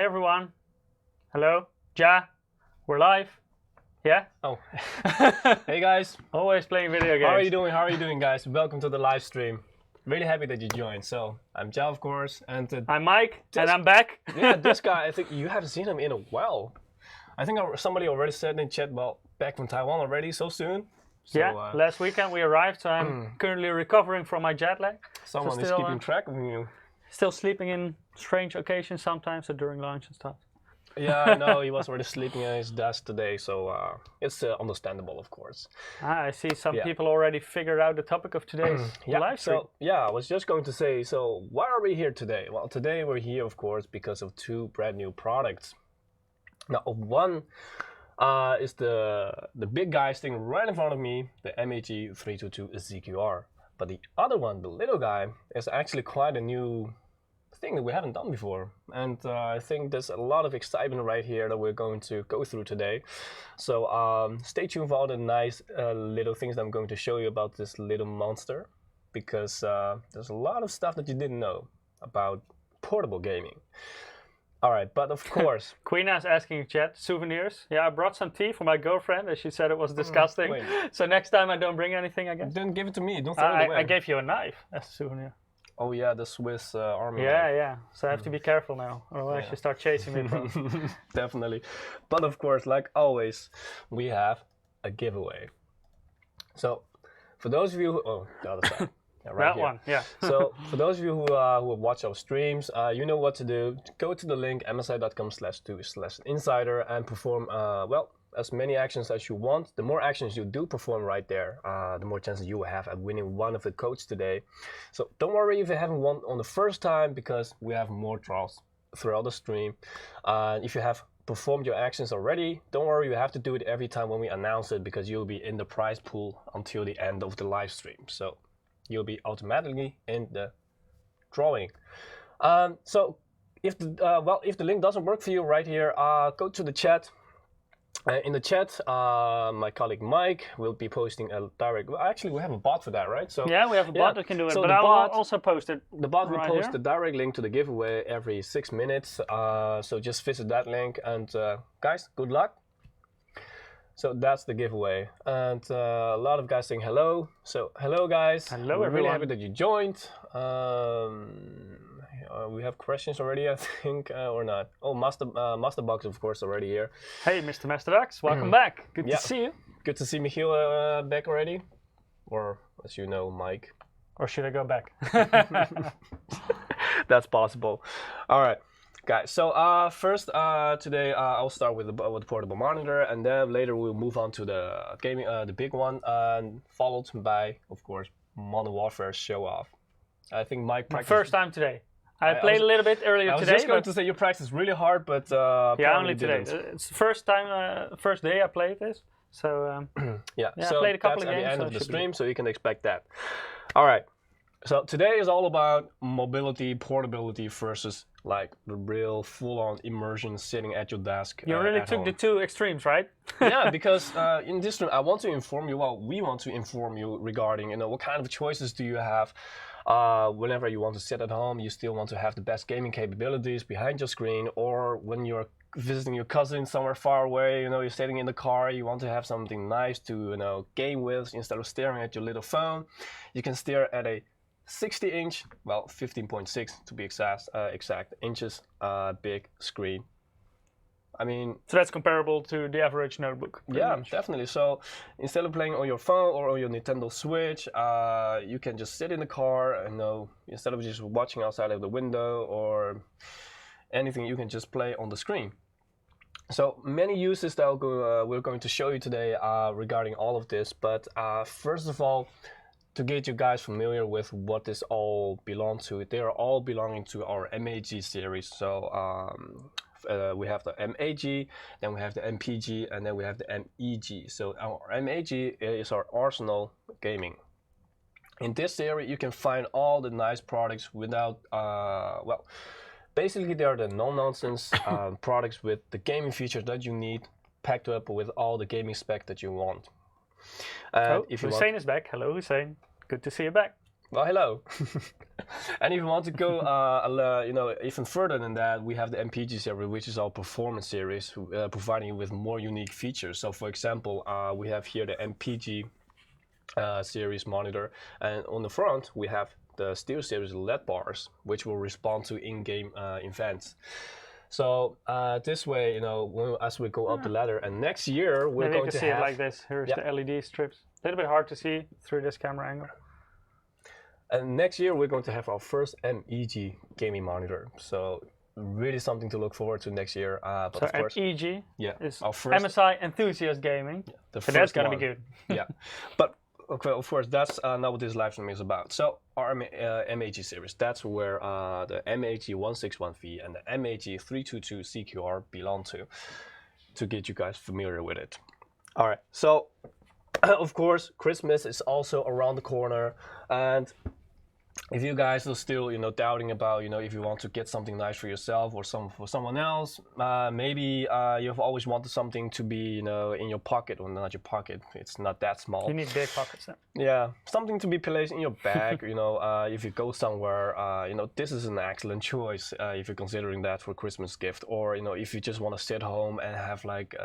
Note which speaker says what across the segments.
Speaker 1: Hi everyone. Hello. Ja. We're live. Yeah?
Speaker 2: Oh. Hey guys.
Speaker 1: Always playing video games.
Speaker 2: How are you doing? How are you doing, guys? Welcome to the live stream. Really happy that you joined. So, I'm Ja, of course, and
Speaker 1: I'm Mike, and I'm back.
Speaker 2: yeah, this guy, I think you haven't seen him in a while. I think somebody already said in chat, well, back from Taiwan already, so soon. So,
Speaker 1: yeah, last weekend we arrived, so I'm currently recovering from my jet lag.
Speaker 2: Someone is keeping track of you.
Speaker 1: Still sleeping in strange occasions sometimes, so during lunch and stuff.
Speaker 2: Yeah, I know, he was already sleeping at his desk today, so it's understandable, of course.
Speaker 1: I see some people already figured out the topic of today's live stream.
Speaker 2: So, I was just going to say, so why are we here today? Well, today we're here, of course, because of two brand new products. Now, one is the big guy sitting right in front of me, the MAG322CQR. But the other one, the little guy, is actually quite a new thing that we haven't done before, and I think there's a lot of excitement right here that we're going to go through today. So stay tuned for all the nice little things that I'm going to show you about this little monster, because there's a lot of stuff that you didn't know about portable gaming. All right, but of course,
Speaker 1: Queena's asking in chat, souvenirs. Yeah, I brought some tea for my girlfriend, and she said it was disgusting. So next time I don't bring anything, I guess.
Speaker 2: Don't give it to me. Don't throw it away.
Speaker 1: I gave you a knife as a souvenir.
Speaker 2: Oh yeah, the Swiss Army
Speaker 1: Yeah,
Speaker 2: knife.
Speaker 1: yeah. So I have to be careful now, otherwise you start chasing me.
Speaker 2: Definitely. But of course, like always, we have a giveaway. So for those of you who, the other side. Yeah, right
Speaker 1: that
Speaker 2: here.
Speaker 1: one, yeah.
Speaker 2: So for those of you who watch our streams, you know what to do. Go to the link msi.com/2/insider and perform as many actions as you want. The more actions you do perform right there, the more chances you will have at winning one of the codes today. So don't worry if you haven't won on the first time, because we have more draws throughout the stream. If you have performed your actions already, don't worry, you have to do it every time when we announce it, because you'll be in the prize pool until the end of the live stream. So you'll be automatically in the drawing. So if the link doesn't work for you right here, go to the chat. In the chat, my colleague Mike will be posting a direct. Well, actually, we have a bot for that, right? So
Speaker 1: yeah, we have a bot that can do it.
Speaker 2: So
Speaker 1: but I will also post it.
Speaker 2: The bot will post
Speaker 1: here.
Speaker 2: the direct link to the giveaway every 6 minutes. So just visit that link, and guys, good luck. So that's the giveaway, and a lot of guys saying hello. So hello, guys.
Speaker 1: Hello,
Speaker 2: We're
Speaker 1: everyone.
Speaker 2: really happy that you joined. We have questions already, I think, or not. Oh, Masterbox, of course, already here.
Speaker 1: Hey, Mr. Masterbox, welcome back. Good to see you.
Speaker 2: Good to see Michiel back already, or as you know, Mike.
Speaker 1: Or should I go back?
Speaker 2: That's possible. All right. Guys, so first today I'll start with the portable monitor, and then later we'll move on to the gaming, the big one, and followed by, of course, Modern Warfare show off. I think Mike practiced.
Speaker 1: First time today. I played a little bit earlier today.
Speaker 2: I was just going to say you practiced really hard, but
Speaker 1: yeah, only today.
Speaker 2: Didn't.
Speaker 1: It's the first time, first day I played this. So
Speaker 2: yeah,
Speaker 1: so I played a couple of games.
Speaker 2: At the end of the stream, so you can expect that. All right. So today is all about mobility, portability versus like the real full-on immersion sitting at your desk.
Speaker 1: You really took the two extremes, right?
Speaker 2: Yeah, because in this stream I want to inform you. Well, we want to inform you regarding what kind of choices do you have whenever you want to sit at home. You still want to have the best gaming capabilities behind your screen, or when you're visiting your cousin somewhere far away, you're sitting in the car, you want to have something nice to game with instead of staring at your little phone. You can stare at a 60-inch, well, 15.6 to be exact inches big screen. I mean,
Speaker 1: so that's comparable to the average notebook.
Speaker 2: Yeah, definitely. So instead of playing on your phone or on your Nintendo Switch, you can just sit in the car and instead of just watching outside of the window or anything, you can just play on the screen. So many uses that we're going to show you today regarding all of this. But first of all, to get you guys familiar with what this all belongs to, they are all belonging to our MAG series. So we have the MAG, then we have the MPG, and then we have the MEG. So our MAG is our Arsenal Gaming. In this series, you can find all the nice products without, basically they are the no-nonsense products with the gaming features that you need, packed up with all the gaming spec that you want.
Speaker 1: Hussein is back. Hello, Hussein. Good to see you back.
Speaker 2: Well, hello. And if you want to go, even further than that, we have the MPG series, which is our performance series, providing you with more unique features. So, for example, we have here the MPG series monitor, and on the front we have the Steel series LED bars, which will respond to in-game events. So this way, as we go up the ladder, and next year we're
Speaker 1: Maybe
Speaker 2: going
Speaker 1: you
Speaker 2: to
Speaker 1: can see
Speaker 2: have
Speaker 1: it like this. Here's the LED strips. A little bit hard to see through this camera angle.
Speaker 2: And next year we're going to have our first MEG gaming monitor. So really something to look forward to next year. But
Speaker 1: so
Speaker 2: of course,
Speaker 1: MEG
Speaker 2: is
Speaker 1: our first MSI Enthusiast Gaming.
Speaker 2: Yeah,
Speaker 1: so that's gonna be good.
Speaker 2: Yeah, but okay, of course that's not what this live stream is about. So our MAG series, that's where the MAG161V and the MAG322CQR belong to get you guys familiar with it. All right, so of course Christmas is also around the corner, and if you guys are still, doubting about, if you want to get something nice for yourself or for someone else, maybe you've always wanted something to be, in your pocket, or not your pocket. It's not that small.
Speaker 1: You need big pockets then.
Speaker 2: Yeah, something to be placed in your bag. If you go somewhere, this is an excellent choice if you're considering that for Christmas gift, or if you just want to sit home and have like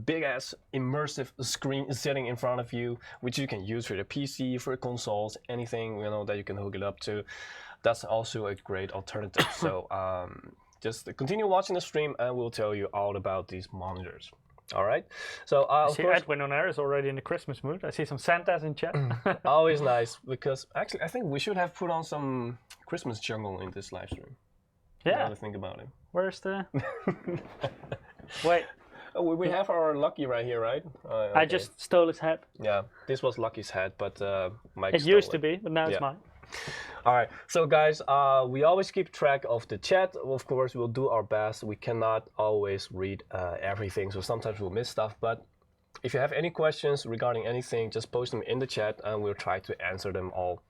Speaker 2: big ass immersive screen sitting in front of you, which you can use for the PC, for consoles, anything that you can hook it up to. That's also a great alternative. So just continue watching the stream and we'll tell you all about these monitors. All right. So
Speaker 1: I see Edwin on air is already in the Christmas mood. I see some Santas in chat.
Speaker 2: Always nice, because actually I think we should have put on some Christmas jungle in this live stream.
Speaker 1: Yeah.
Speaker 2: Now to think about it.
Speaker 1: Where's the? Wait.
Speaker 2: Oh, we have our Lucky right here, right? Okay.
Speaker 1: I just stole his hat.
Speaker 2: Yeah, this was Lucky's hat, but Mike
Speaker 1: It used to be, but now it's mine.
Speaker 2: All right, so guys, we always keep track of the chat. Of course, we'll do our best. We cannot always read everything, so sometimes we'll miss stuff. But if you have any questions regarding anything, just post them in the chat, and we'll try to answer them all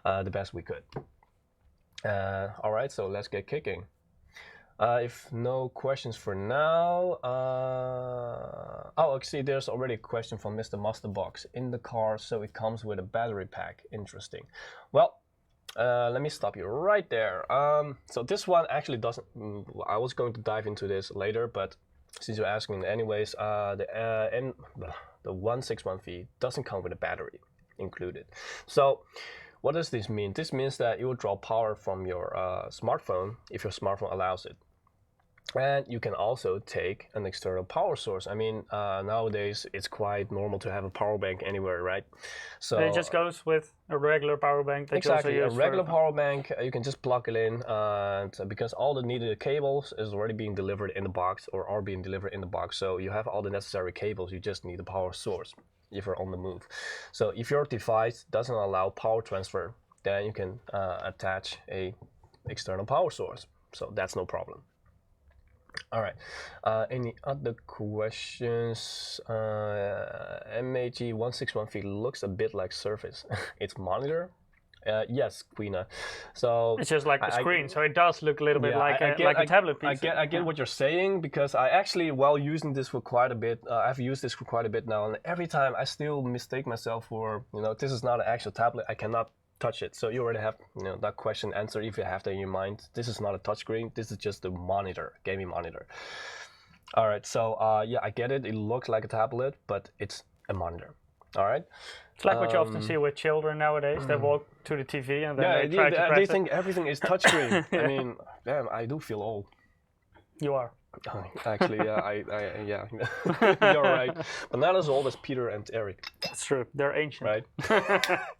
Speaker 2: the best we could. All right, so let's get kicking. If no questions for now, see, there's already a question from Mr. Masterbox in the car, so it comes with a battery pack. Interesting. Well, let me stop you right there. So this one actually doesn't. I was going to dive into this later, but since you're asking anyways, the 161V doesn't come with a battery included. So what does this mean? This means that it will draw power from your smartphone if your smartphone allows it. And you can also take an external power source. I mean, nowadays it's quite normal to have a power bank anywhere, right? So
Speaker 1: it just goes with a regular power bank. That
Speaker 2: exactly,
Speaker 1: you also use
Speaker 2: a regular power bank. You can just plug it in, and because all the needed cables is already being delivered in the box, or are being delivered in the box. So you have all the necessary cables. You just need a power source if you're on the move. So if your device doesn't allow power transfer, then you can attach a external power source. So that's no problem. All right. Any other questions? MAG161V looks a bit like Surface. Its monitor? Yes, Queena. So
Speaker 1: it's just like the screen, so it does look a little bit like a tablet piece.
Speaker 2: I get what you're saying, because I actually, while using this for quite a bit, I've used this for quite a bit now, and every time I still mistake myself for, this is not an actual tablet. I cannot touch it. So you already have that question answered if you have that in your mind. This is not a touchscreen. This is just a monitor, gaming monitor. All right. So yeah, I get it. It looks like a tablet, but it's a monitor. All right.
Speaker 1: It's like what you often see with children nowadays. They walk to the TV and then they try to press
Speaker 2: they think everything is touchscreen. I mean, damn, I do feel old.
Speaker 1: You are.
Speaker 2: Actually, yeah, you're right. But not as old as Peter and Eric.
Speaker 1: That's true. They're ancient.
Speaker 2: Right?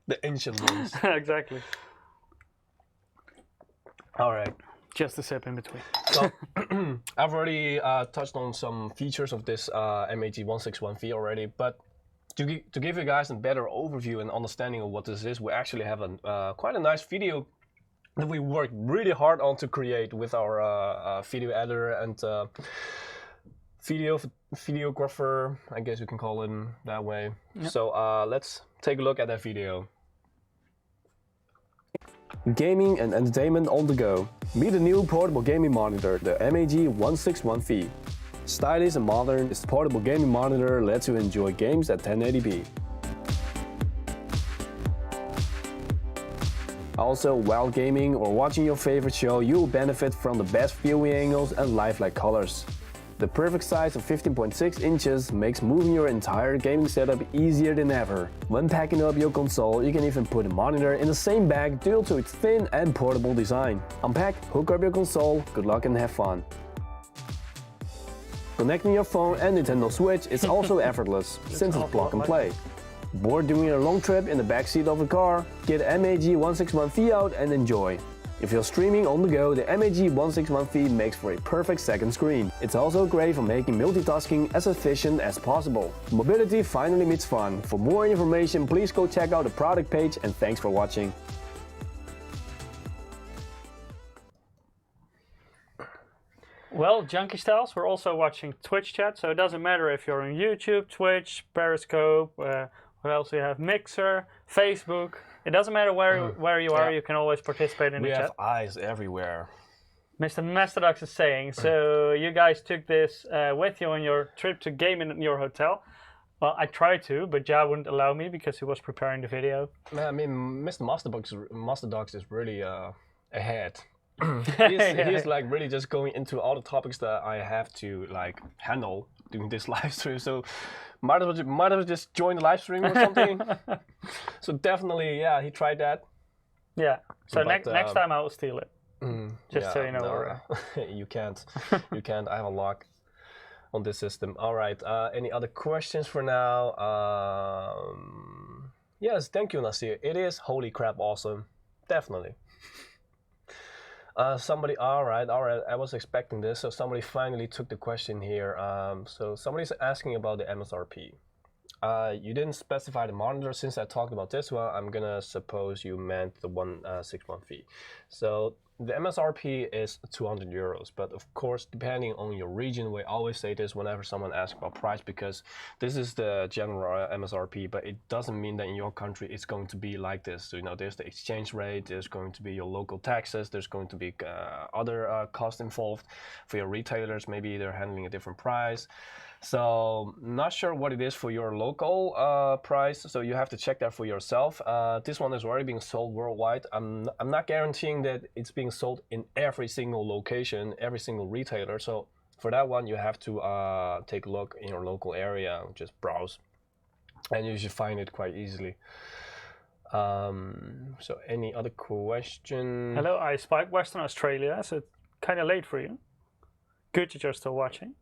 Speaker 2: The ancient ones.
Speaker 1: Exactly.
Speaker 2: All right.
Speaker 1: Just a sip in between.
Speaker 2: So, I've already touched on some features of this MAG161V already, but to give you guys a better overview and understanding of what this is, we actually have a quite a nice video that we worked really hard on to create with our video editor and videographer, I guess you can call him that way. Yep. So let's take a look at that video. Gaming and entertainment on the go. Meet the new portable gaming monitor, the MAG161V. Stylish and modern, this portable gaming monitor lets you enjoy games at 1080p.
Speaker 3: Also, while gaming or watching your favorite show, you will benefit from the best viewing angles and lifelike colors. The perfect size of 15.6 inches makes moving your entire gaming setup easier than ever. When packing up your console, you can even put a monitor in the same bag due to its thin and portable design. Unpack, hook up your console, good luck and have fun. Connecting your phone and Nintendo Switch is also effortless, since it's plug and play. Bored doing a long trip in the backseat of a car? Get MAG161V out and enjoy. If you're streaming on the go, the MAG161V makes for a perfect second screen. It's also great for making multitasking as efficient as possible. Mobility finally meets fun. For more information, please go check out the product page, and thanks for watching.
Speaker 1: Well, Junkie Styles, we're also watching Twitch chat, so it doesn't matter if you're on YouTube, Twitch, Periscope, what else we have, Mixer, Facebook. It doesn't matter where you are, you can always participate in the chat.
Speaker 2: We have eyes everywhere.
Speaker 1: Mr. Masterdox is saying, so you guys took this with you on your trip to game in your hotel. Well, I tried to, but Ja wouldn't allow me because he was preparing the video.
Speaker 2: I mean, Mr. Masterdox is really ahead. He's like really just going into all the topics that I have to like handle doing this live stream. So might as well just join the live stream or something. So definitely, yeah, he tried that.
Speaker 1: Yeah. So next time I will steal it. Just so you know.
Speaker 2: No, you can't. You can't. I have a lock on this system. All right. Any other questions for now? Yes. Thank you, Nasir. It is holy crap awesome. Definitely. Somebody, all right, I was expecting this, so somebody finally took the question here. So somebody's asking about the MSRP. You didn't specify the monitor. Since I talked about this one, I'm gonna suppose you meant the 161V. So the MSRP is 200 euros, but of course, depending on your region, we always say this whenever someone asks about price, because this is the general MSRP, but it doesn't mean that in your country it's going to be like this. So, you know, there's the exchange rate, there's going to be your local taxes, there's going to be other costs involved. For your retailers, maybe they're handling a different price. So not sure what it is for your local price, so you have to check that for yourself. This one is already being sold worldwide. I'm not guaranteeing that it's being sold in every single location, every single retailer. So for that one, you have to take a look in your local area, just browse, and you should find it quite easily. So any other question?
Speaker 1: Hello, I spiked Western Australia, so kind of late for you. Good that you're still watching.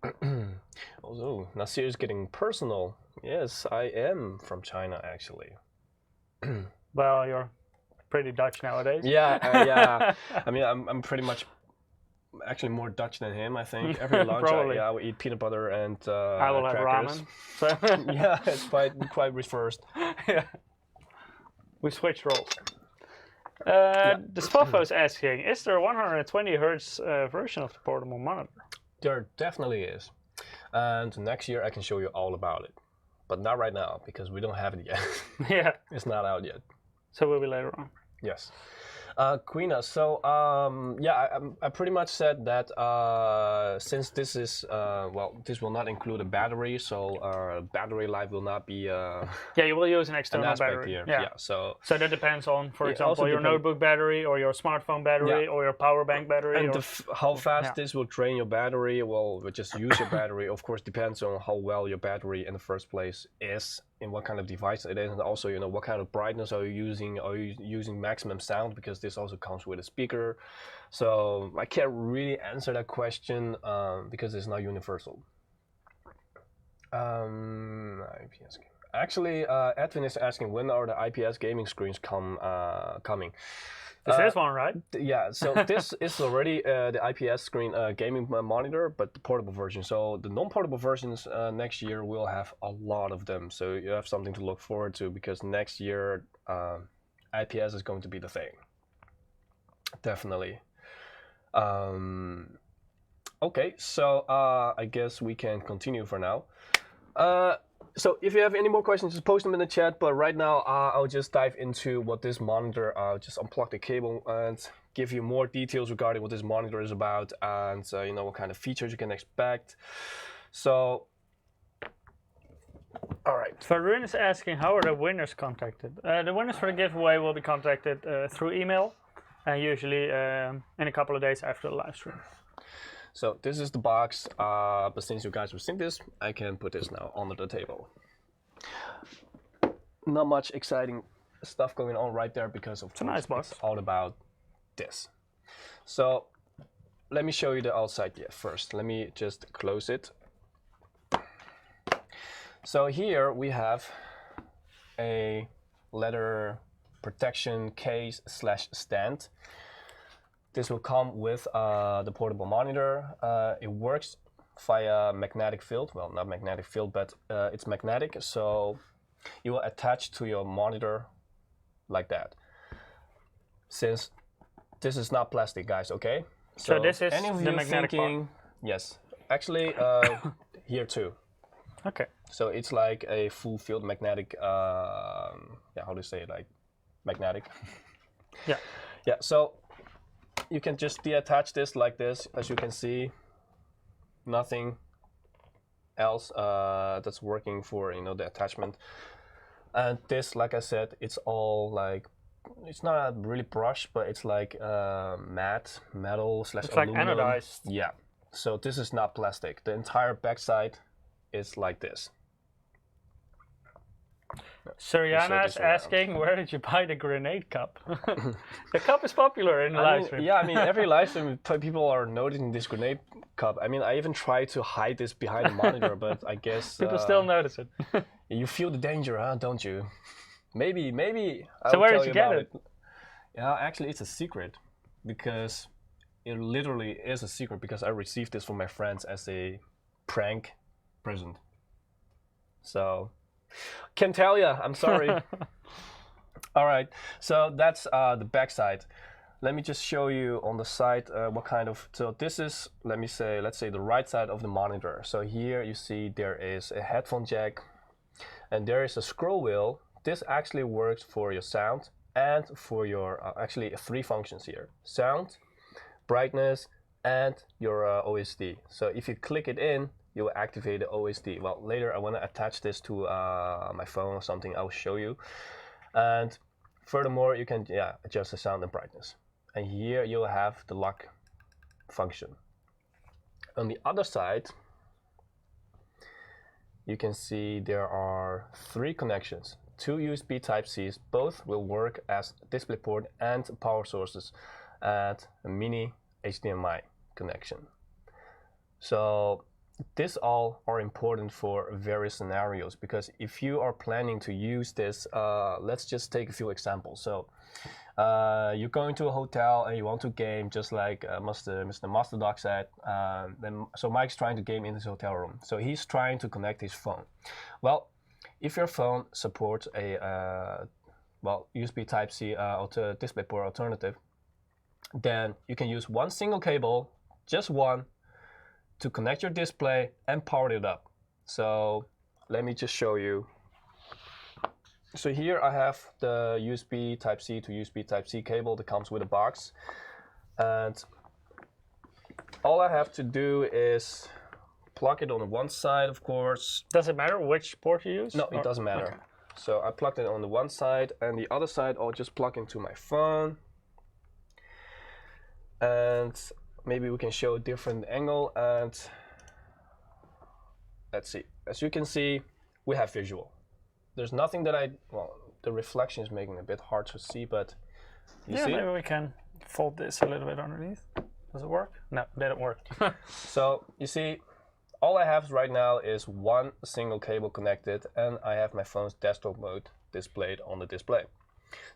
Speaker 2: Oh, Nasir is getting personal. Yes, I am from China, actually.
Speaker 1: Well, you're pretty Dutch nowadays.
Speaker 2: Yeah, yeah. I mean, I'm pretty much actually more Dutch than him, I think. Every lunch, I will eat peanut butter and
Speaker 1: I will
Speaker 2: crackers.
Speaker 1: have ramen. So
Speaker 2: Yeah, it's quite reversed.
Speaker 1: Yeah. We switched roles. The Spofo is asking, is there a 120 Hz version of the portable monitor?
Speaker 2: There definitely is. And next year I can show you all about it. But not right now, because we don't have it yet.
Speaker 1: Yeah.
Speaker 2: It's not out yet.
Speaker 1: So it will be later on.
Speaker 2: Yes. Queena, so yeah, I pretty much said that since this is, well, this will not include a battery, so battery life will not be yeah,
Speaker 1: you will use an external battery.
Speaker 2: Here. Yeah. So
Speaker 1: that depends on, for example, your notebook battery or your smartphone battery or your power bank battery.
Speaker 2: And how fast this will drain your battery, well, just use your battery, of course, depends on how well your battery in the first place is, in what kind of device it is, and also, you know, what kind of brightness are you using? Are you using maximum sound? Because this also comes with a speaker. So I can't really answer that question because it's not universal. IPS. Actually, Edwin is asking, when are the IPS gaming screens coming?
Speaker 1: This is one, right?
Speaker 2: Yeah, so this is already the IPS screen gaming monitor, but the portable version. So the non-portable versions next year will have a lot of them. So you have something to look forward to, because next year IPS is going to be the thing. Definitely. Okay, so I guess we can continue for now. So if you have any more questions, just post them in the chat. But right now, I'll just dive into what this monitor, just unplug the cable and give you more details regarding what this monitor is about, and you know, what kind of features you can expect. So, all right.
Speaker 1: Varun is asking, how are the winners contacted? The winners for the giveaway will be contacted through email, usually in a couple of days after the live stream.
Speaker 2: So this is the box, but since you guys have seen this, I can put this now under the table. Not much exciting stuff going on right there because of
Speaker 1: It's a nice box.
Speaker 2: It's all about this. So let me show you the outside first. Let me just close it. So here we have a leather protection case / stand. This will come with the portable monitor. It works via magnetic field. Well, not magnetic field, but it's magnetic. So you will attach to your monitor like that. Since this is not plastic, guys, okay?
Speaker 1: So this is
Speaker 2: any of
Speaker 1: the
Speaker 2: you
Speaker 1: magnetic
Speaker 2: thinking,
Speaker 1: part?
Speaker 2: Yes, actually here too.
Speaker 1: Okay.
Speaker 2: So it's like a full field magnetic, yeah, how do you say it, like magnetic?
Speaker 1: Yeah.
Speaker 2: Yeah, so you can just deattach this like this. As you can see, nothing else that's working for, you know, the attachment. And this, like I said, it's all like, it's not really brushed, but it's like matte metal /
Speaker 1: It's like
Speaker 2: aluminum.
Speaker 1: anodized.
Speaker 2: Yeah. So this is not plastic. The entire backside is like this.
Speaker 1: Suriana is asking, where did you buy the grenade cup? The cup is popular in the live stream.
Speaker 2: Yeah, I mean, every live stream, people are noticing this grenade cup. I mean, I even tried to hide this behind the monitor, but I guess
Speaker 1: People still notice it.
Speaker 2: you feel the danger, huh? Don't you? Maybe.
Speaker 1: So where did you get it?
Speaker 2: Yeah, actually, it's a secret because it literally is a secret because I received this from my friends as a prank present. So. Can't tell ya, I'm sorry. All right, so that's the back side. Let me just show you on the side what kind of, so this is, let's say the right side of the monitor. So here you see there is a headphone jack and there is a scroll wheel. This actually works for your sound and for your, actually 3 functions here. Sound, brightness, and your OSD. So if you click it in, you will activate the OSD. Well, later I want to attach this to my phone or something. I will show you. And furthermore, you can adjust the sound and brightness. And here you'll have the lock function. On the other side, you can see there are 3 connections. 2 USB Type-Cs. Both will work as DisplayPort and power sources, and a mini HDMI connection. So this all are important for various scenarios, because if you are planning to use this, let's just take a few examples. So you're going to a hotel and you want to game, just like Mr. Master Dog said. So Mike's trying to game in his hotel room. So he's trying to connect his phone. Well, if your phone supports a USB Type-C DisplayPort alternative, then you can use one single cable, just one, to connect your display and power it up. So let me just show you. So here I have the USB Type-C to USB Type-C cable that comes with a box. And all I have to do is plug it on one side, of course.
Speaker 1: Does it matter which port you use?
Speaker 2: No, it doesn't matter. Okay. So I plugged it on the one side, and the other side I'll just plug into my phone. And maybe we can show a different angle, and let's see. As you can see, we have visual. There's nothing that the reflection is making it a bit hard to see, but you see?
Speaker 1: Maybe we can fold this a little bit underneath. Does it work? No, it didn't work.
Speaker 2: So you see, all I have right now is one single cable connected, and I have my phone's desktop mode displayed on the display.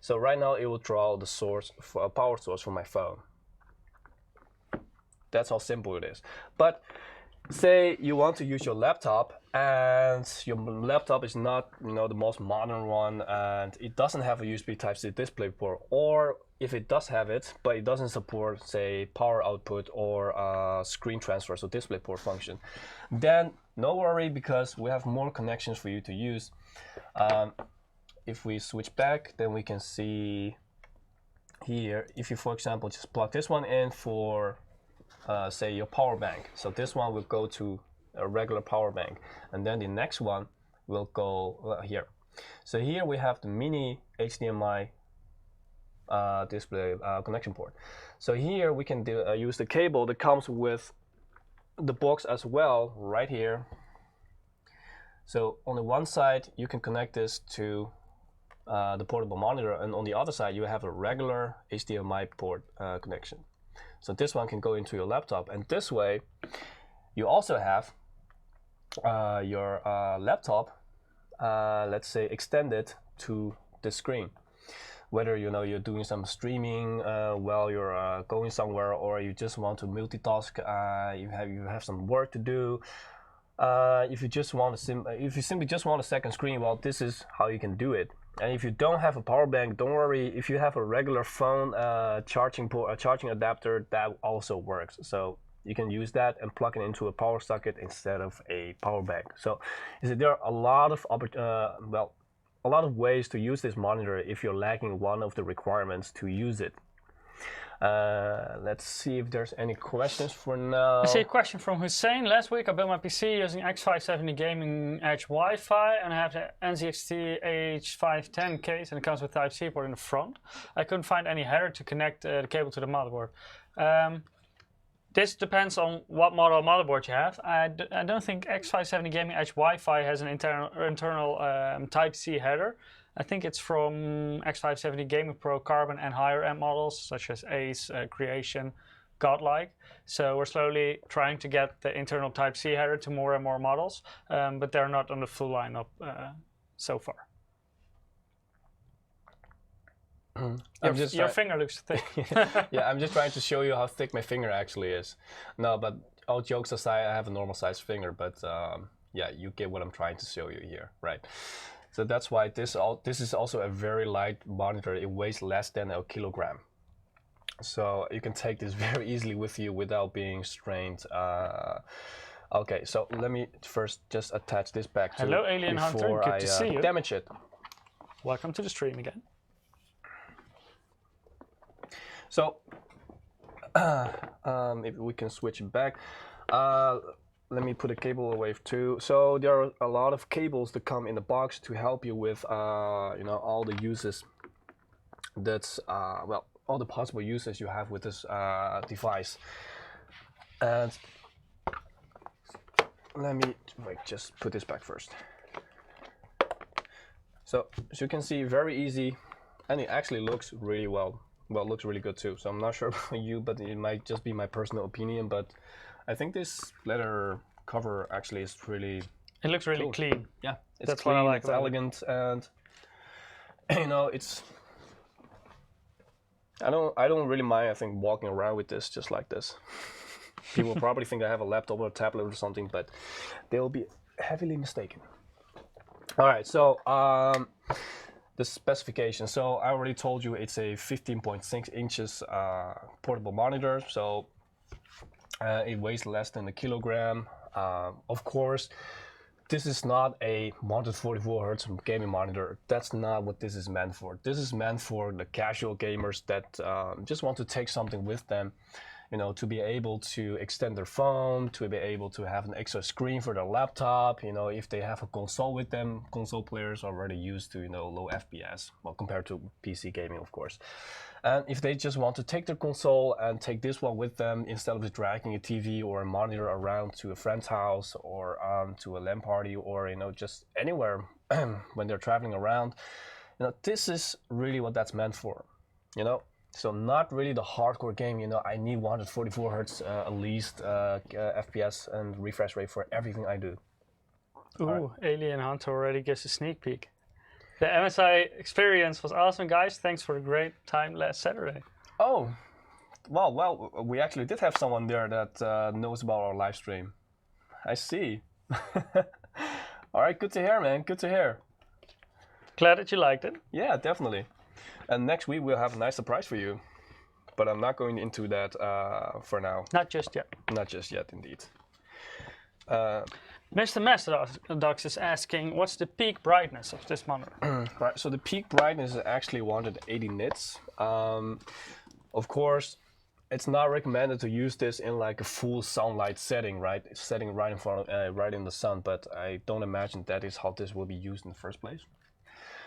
Speaker 2: So right now it will draw the source for a power source for my phone. That's how simple it is. But say you want to use your laptop, and your laptop is not, the most modern one, and it doesn't have a USB Type-C DisplayPort, or if it does have it, but it doesn't support, say, power output or screen transfer, so DisplayPort function, then no worry, because we have more connections for you to use. If we switch back, then we can see here, if you, for example, just plug this one in for say your power bank. So this one will go to a regular power bank, and then the next one will go here. So here we have the mini HDMI display connection port. So here we can use the cable that comes with the box as well, right here. So on the one side you can connect this to the portable monitor, and on the other side you have a regular HDMI port connection. So this one can go into your laptop, and this way you also have your laptop, let's say, extended to the screen. Whether you're doing some streaming while you're going somewhere, or you just want to multitask, you have some work to do. If you simply just want a second screen, well, this is how you can do it. And if you don't have a power bank, don't worry. If you have a regular phone charging adapter, that also works. So you can use that and plug it into a power socket instead of a power bank. So there are a lot of ways to use this monitor if you're lacking one of the requirements to use it. Let's see if there's any questions for now.
Speaker 1: I see a question from Hussein. Last week I built my PC using X570 Gaming Edge Wi-Fi, and I have the NZXT H510 case, and it comes with Type-C port in the front. I couldn't find any header to connect the cable to the motherboard. This depends on what model of motherboard you have. I don't think X570 Gaming Edge Wi-Fi has an internal Type-C header. I think it's from X570 Gaming Pro Carbon and higher end models such as Ace, Creation, Godlike. So we're slowly trying to get the internal Type-C header to more and more models, but they're not on the full lineup so far. Your finger looks thick.
Speaker 2: Yeah, I'm just trying to show you how thick my finger actually is. No, but all jokes aside, I have a normal sized finger, but yeah, you get what I'm trying to show you here, right? So that's why this is also a very light monitor. It weighs less than a kilogram. So you can take this very easily with you without being strained. Okay, so let me first just attach this back to
Speaker 1: Hello, Alien Hunter. Good to see you.
Speaker 2: Damage it.
Speaker 1: Welcome to the stream again.
Speaker 2: So if we can switch it back. Let me put a cable away too. So there are a lot of cables that come in the box to help you with all the uses. That's all the possible uses you have with this device. And let me just put this back first. So as you can see, very easy, and it actually looks really well. Well, it looks really good too. So I'm not sure about you, but it might just be my personal opinion. But I think this leather cover actually is really.
Speaker 1: It looks really
Speaker 2: cool.
Speaker 1: Clean.
Speaker 2: Yeah, it's
Speaker 1: That's
Speaker 2: clean,
Speaker 1: what I like.
Speaker 2: It's elegant, and it's. I don't really mind. I think walking around with this just like this. People probably think I have a laptop or a tablet or something, but they will be heavily mistaken. All right, so the specification. So I already told you it's a 15.6 inches portable monitor. So it weighs less than a kilogram. Of course, this is not a mounted 44 hertz gaming monitor. That's not what this is meant for. This is meant for the casual gamers that just want to take something with them, to be able to extend their phone, to be able to have an extra screen for their laptop. If they have a console with them, console players are already used to low FPS, well, compared to PC gaming, of course. And if they just want to take their console and take this one with them instead of dragging a TV or a monitor around to a friend's house or to a LAN party or just anywhere when they're traveling around, this is really what that's meant for. So not really the hardcore game. I need 144 hertz at least FPS and refresh rate for everything I do.
Speaker 1: Ooh,
Speaker 2: right.
Speaker 1: Alien Hunter already gives a sneak peek. The MSI experience was awesome, guys. Thanks for a great time last Saturday.
Speaker 2: Oh, well, we actually did have someone there that knows about our live stream. I see. All right, good to hear, man. Good to hear.
Speaker 1: Glad that you liked it.
Speaker 2: Yeah, definitely. And next week we'll have a nice surprise for you. But I'm not going into that for now.
Speaker 1: Not just yet.
Speaker 2: Not just yet, indeed.
Speaker 1: Mr. Masterdox is asking, what's the peak brightness of this monitor?
Speaker 2: Right, so the peak brightness is actually 180 nits. Of course, it's not recommended to use this in like a full sunlight setting, right? Setting right in front of, right in the sun, but I don't imagine that is how this will be used in the first place.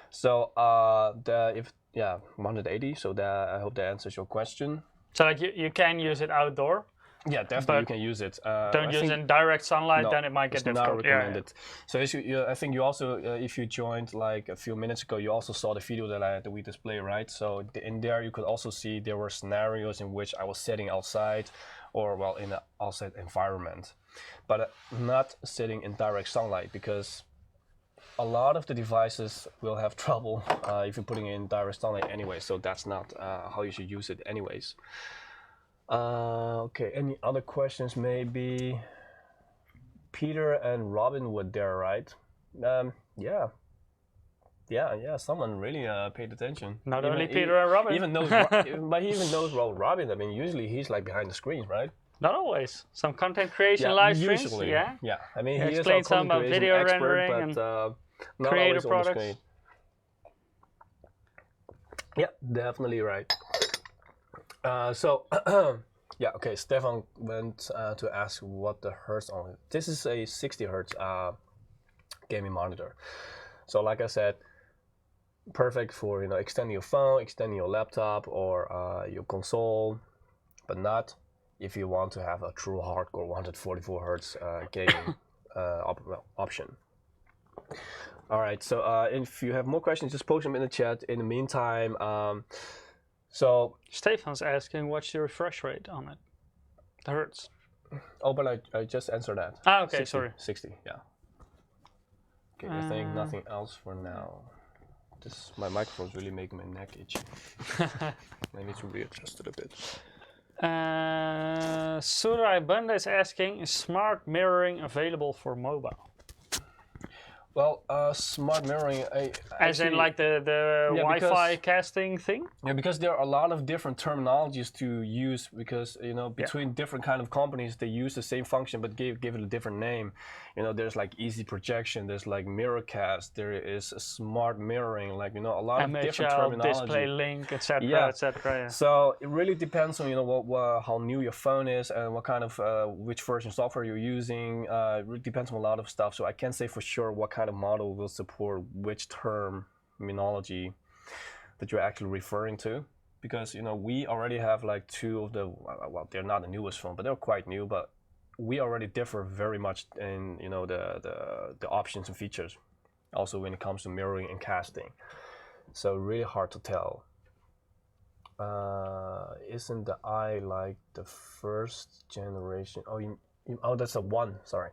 Speaker 2: So 180. So that I hope that answers your question.
Speaker 1: So like you can use it outdoor.
Speaker 2: Yeah, definitely you can use it.
Speaker 1: Don't use it in direct sunlight,
Speaker 2: no,
Speaker 1: then it might get
Speaker 2: it's
Speaker 1: difficult.
Speaker 2: not recommended. So I think you also, if you joined like a few minutes ago, you also saw the video that we display, right? So in there you could also see there were scenarios in which I was sitting outside, or well in an outside environment, but not sitting in direct sunlight, because a lot of the devices will have trouble if you're putting it in direct sunlight anyway. So that's not how you should use it anyways. Okay, any other questions? Maybe Peter and Robin were there, right? Yeah, someone really paid attention.
Speaker 1: Not only Peter and Robin.
Speaker 2: Even knows, but he even knows Robin. I mean, usually he's like behind the screen, right?
Speaker 1: Not always. Some content creation live streams.
Speaker 2: Usually,
Speaker 1: yeah.
Speaker 2: Yeah, I mean,
Speaker 1: He
Speaker 2: he is our
Speaker 1: explained some
Speaker 2: content
Speaker 1: about
Speaker 2: creation
Speaker 1: video
Speaker 2: expert,
Speaker 1: rendering
Speaker 2: but not
Speaker 1: creator
Speaker 2: always on the
Speaker 1: products.
Speaker 2: screen. Yeah, definitely right. So, yeah, okay, Stefan went to ask what the hertz on it. This is a 60 hertz gaming monitor. So like I said, perfect for, you know, extending your phone, extending your laptop or your console, but not if you want to have a true hardcore 144 hertz gaming option. All right, so if you have more questions, just post them in the chat. In the meantime, so
Speaker 1: Stefan's asking what's the refresh rate on it? The hertz.
Speaker 2: Oh, but I just answered that.
Speaker 1: Ah, okay,
Speaker 2: 60,
Speaker 1: sorry.
Speaker 2: 60, yeah. Okay, I think nothing else for now. My microphone's really making my neck itchy. I need to readjust it a bit.
Speaker 1: Surai Bunda is asking, is smart mirroring available for mobile?
Speaker 2: Well, smart mirroring,
Speaker 1: As in like the
Speaker 2: yeah,
Speaker 1: Wi-Fi casting thing?
Speaker 2: Yeah, because there are a lot of different terminologies to use, because, you know, between different kind of companies, they use the same function but give it a different name. You know, there's like easy projection, there's like mirrorcast, there is smart mirroring, like, you know, a lot of different terminology.
Speaker 1: Display link, etc.,
Speaker 2: Yeah.
Speaker 1: etc. Yeah.
Speaker 2: So it really depends on, you know, how new your phone is and what kind of which version software you're using. It really depends on a lot of stuff. So I can't say for sure what kind of model will support which terminology that you're actually referring to, because, you know, we already have like two of the, well, they're not the newest phone, but they're quite new, but we already differ very much in, you know, the options and features, also when it comes to mirroring and casting. So really hard to tell. Isn't the I like the first generation? Oh, that's a one. Sorry.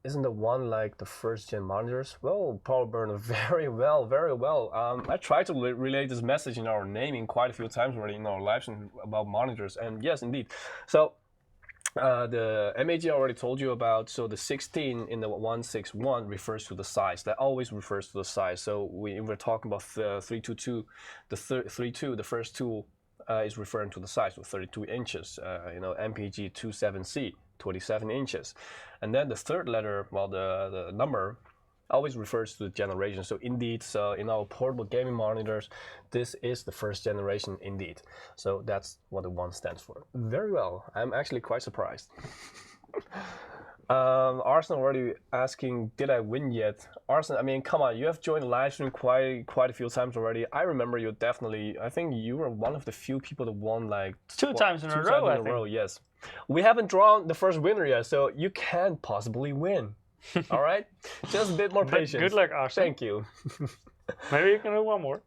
Speaker 2: Isn't the one like the first gen monitors? Well, Power Burner, very well, very well. I tried to relay this message in our naming quite a few times already in our lives about monitors, and yes, indeed. So the MAG I already told you about. So the 16 in the 161 refers to the size. That always refers to the size. So we're talking about the 322, the 32, the first tool is referring to the size with 32 inches. You know, MPG 27C, 27 inches. And then the third letter, well, the number always refers to the generation. So indeed, so in our portable gaming monitors, this is the first generation indeed. So that's what the one stands for. Very well. I'm actually quite surprised. Arsenal already asking, did I win yet? Arsenal, I mean, come on, you have joined the live stream quite a few times already. I remember you definitely. I think you were one of the few people that won like
Speaker 1: two times in a row. I think.
Speaker 2: Yes, we haven't drawn the first winner yet, so you can possibly win. All right, just a bit more patience.
Speaker 1: Good luck, Arsenal.
Speaker 2: Thank you.
Speaker 1: Maybe you can do one more.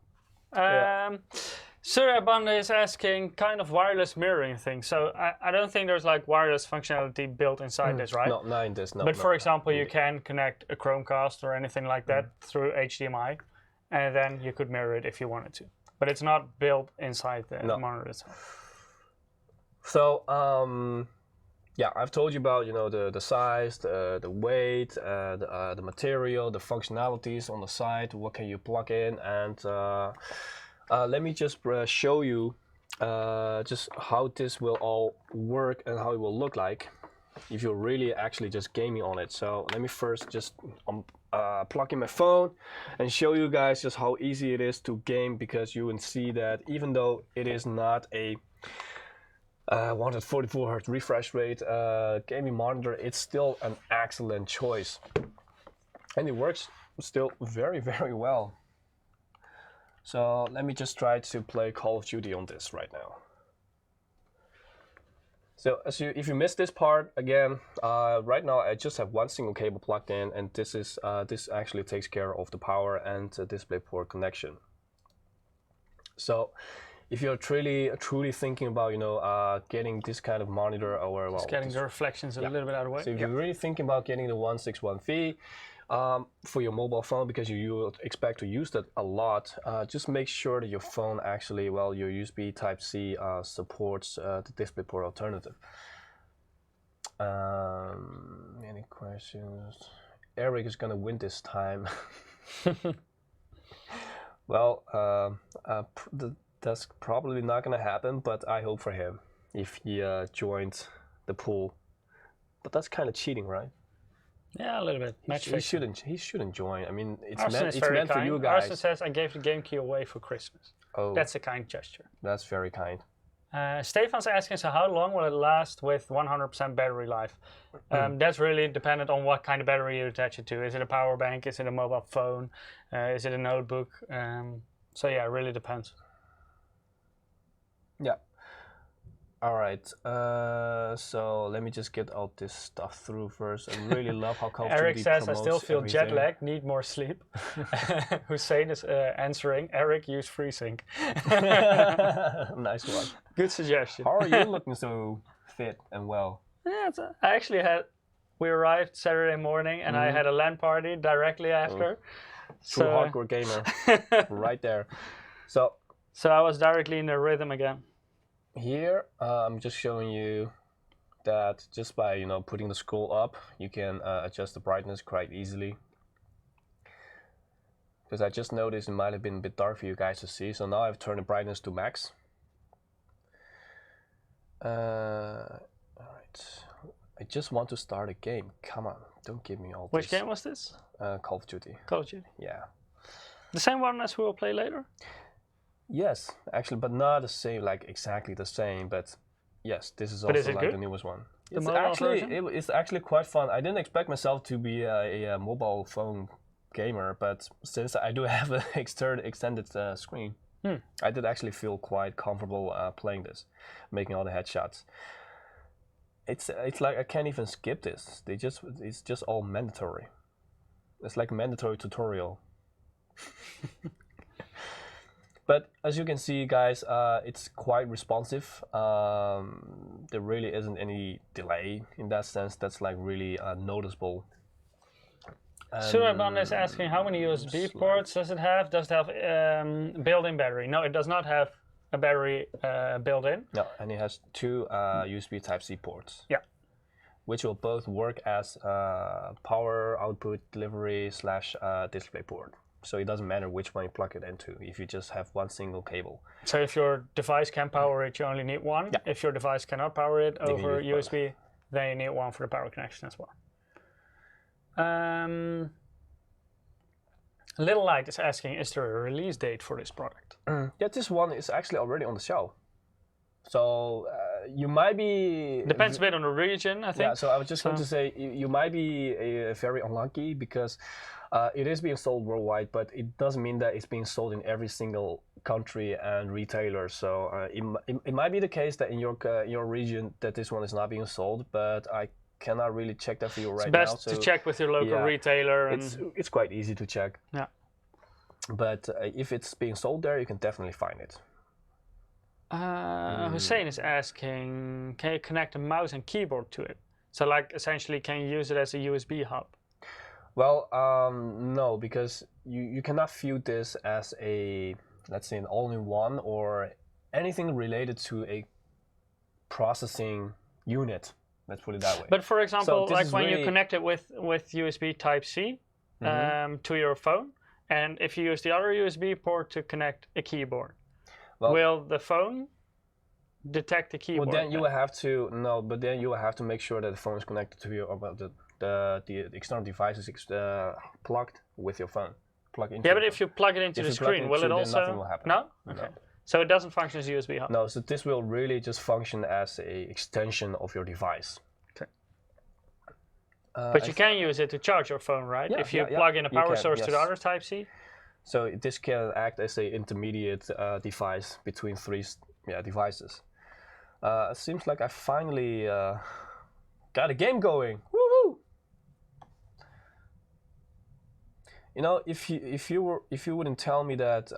Speaker 1: Surya Banda is asking kind of wireless mirroring thing. So I don't think there's like wireless functionality built inside this, right?
Speaker 2: No, in this, no.
Speaker 1: But for example, you can connect a Chromecast or anything like that through HDMI, and then you could mirror it if you wanted to. But it's not built inside the monitor itself.
Speaker 2: So yeah, I've told you about, you know, the size, the weight, the material, the functionalities on the side. What can you plug in? And let me just show you just how this will all work and how it will look like if you're really actually just gaming on it. So let me first just plug in my phone and show you guys just how easy it is to game, because you will see that even though it is not a Wanted 44 Hz refresh rate. Gaming monitor, it's still an excellent choice. And it works still very, very well. So let me just try to play Call of Duty on this right now. So if you missed this part, again, right now I just have one single cable plugged in, and this actually takes care of the power and the DisplayPort connection. So if you're truly thinking about getting this kind of monitor, or
Speaker 1: just getting the reflections a little bit out of the way.
Speaker 2: So if you're really thinking about getting the 161V for your mobile phone, because you expect to use that a lot, just make sure that your phone actually, your USB Type-C supports the DisplayPort alternative. Any questions? Eric is gonna win this time. Well, that's probably not gonna happen, but I hope for him if he joined the pool. But that's kind of cheating, right?
Speaker 1: Yeah, a little bit.
Speaker 2: He shouldn't join. I mean, it's
Speaker 1: Arsen
Speaker 2: meant for you guys.
Speaker 1: Arsen says, I gave the game key away for Christmas.
Speaker 2: Oh,
Speaker 1: that's a kind gesture.
Speaker 2: That's very kind.
Speaker 1: Stefan's asking, so how long will it last with 100% battery life? That's really dependent on what kind of battery you attach it to. Is it a power bank? Is it a mobile phone? Is it a notebook? So yeah, it really depends.
Speaker 2: Yeah. All right. So let me just get all this stuff through first. I really love how Call of Duty
Speaker 1: Eric says, I still feel
Speaker 2: everything.
Speaker 1: jet lag, need more sleep. Hussein is answering, Eric, use FreeSync.
Speaker 2: Nice one.
Speaker 1: Good suggestion.
Speaker 2: How are you looking so fit and well?
Speaker 1: Yeah, we arrived Saturday morning and I had a LAN party directly after.
Speaker 2: True hardcore gamer, right there. So
Speaker 1: I was directly in the rhythm again.
Speaker 2: Here, I'm just showing you that just by putting the scroll up, you can adjust the brightness quite easily. Because I just noticed it might have been a bit dark for you guys to see, so now I've turned the brightness to max. Alright, I just want to start a game. Come on, don't give me all this.
Speaker 1: Which game was this?
Speaker 2: Call of Duty.
Speaker 1: Call of Duty.
Speaker 2: Yeah.
Speaker 1: The same one as we will play later?
Speaker 2: Yes, actually, but not the same, like exactly the same. But yes, this is also like the newest one. It's actually quite fun. I didn't expect myself to be a mobile phone gamer, but since I do have an extended screen, I did actually feel quite comfortable playing this, making all the headshots. It's like I can't even skip this. It's just all mandatory. It's like a mandatory tutorial. But as you can see, guys, it's quite responsive. There really isn't any delay in that sense. That's like really noticeable.
Speaker 1: Suraban is asking how many USB ports does it have? Does it have built-in battery? No, it does not have a battery built-in.
Speaker 2: No, and it has two USB Type-C ports.
Speaker 1: Yeah.
Speaker 2: Which will both work as power output delivery / display port. So it doesn't matter which one you plug it into if you just have one single cable. So
Speaker 1: if your device can power it, you only need one. Yeah. If your device cannot power it over USB, then you need one for the power connection as well. Little Light is asking, is there a release date for this product?
Speaker 2: Yeah, this one is actually already on the shelf. So you might be...
Speaker 1: Depends a bit on the region, I think.
Speaker 2: Yeah, so I was just going to say, you might be very unlucky because it is being sold worldwide, but it doesn't mean that it's being sold in every single country and retailer. So it might be the case that in your region that this one is not being sold, but I cannot really check that for you right now.
Speaker 1: It's best to check with your local retailer. And
Speaker 2: it's quite easy to check.
Speaker 1: Yeah.
Speaker 2: But if it's being sold there, you can definitely find it.
Speaker 1: Hussein is asking, can you connect a mouse and keyboard to it? So like essentially, can you use it as a USB hub?
Speaker 2: Well, no, because you cannot view this as a, let's say, an all-in-one or anything related to a processing unit. Let's put it that way.
Speaker 1: But for example, like when you connect it with USB Type-C to your phone, and if you use the other USB port to connect a keyboard, will the phone detect the keyboard?
Speaker 2: Well, then you will have to then you will have to make sure that the phone is connected to your the external device is plugged with your phone. Plug into
Speaker 1: but if you plug it into the screen, will it also?
Speaker 2: Nothing will happen.
Speaker 1: No. Okay. So it doesn't function as a USB hub?
Speaker 2: No, so this will really just function as a extension of your device.
Speaker 1: Okay. But you can use it to charge your phone, right?
Speaker 2: Yeah,
Speaker 1: if you
Speaker 2: yeah,
Speaker 1: plug in a
Speaker 2: you
Speaker 1: power
Speaker 2: can,
Speaker 1: source to the
Speaker 2: yes.
Speaker 1: other Type-C?
Speaker 2: So this can act as an intermediate device between three devices. It seems like I finally got a game going. Woohoo! You know, if you wouldn't tell me that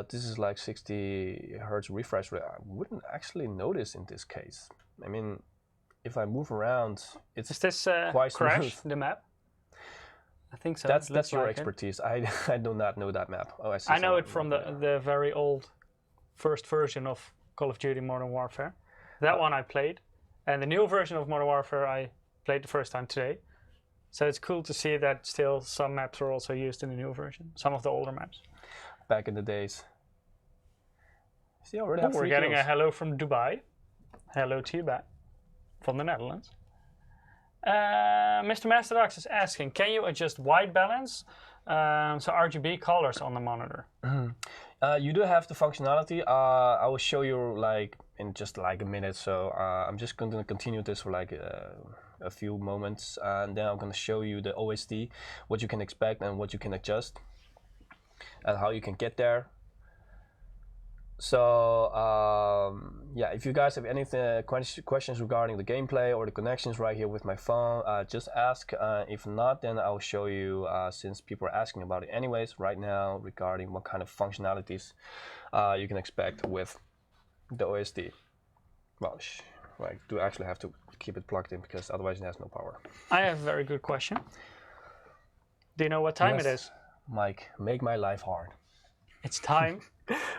Speaker 2: this is like 60 hertz refresh rate, I wouldn't actually notice in this case. I mean, if I move around, it's
Speaker 1: Is this
Speaker 2: quite
Speaker 1: Crash,
Speaker 2: smooth.
Speaker 1: the map? I think so.
Speaker 2: That's your expertise. I do not know that map. Oh, I see.
Speaker 1: I know it from the very old first version of Call of Duty Modern Warfare. That one I played, and the new version of Modern Warfare I played the first time today. So it's cool to see that still some maps are also used in the new version. Some of the older maps.
Speaker 2: Back in the days. See, I already have
Speaker 1: We're
Speaker 2: 3
Speaker 1: getting
Speaker 2: kills.
Speaker 1: a hello from Dubai. Hello to you back from the Netherlands. Mr. Masterdox is asking, can you adjust white balance, so RGB colors on the monitor?
Speaker 2: You do have the functionality. I will show you like in just like a minute. So I'm just going to continue this for like a few moments, and then I'm going to show you the OSD, what you can expect and what you can adjust, and how you can get there. So yeah, if you guys have any questions regarding the gameplay or the connections right here with my phone, just ask. If not, then I'll show you, since people are asking about it anyways right now, regarding what kind of functionalities you can expect with the OSD. Well, I do actually have to keep it plugged in because otherwise it has no power.
Speaker 1: I have a very good question. Do you know what time it is?
Speaker 2: Mike, make my life hard.
Speaker 1: It's time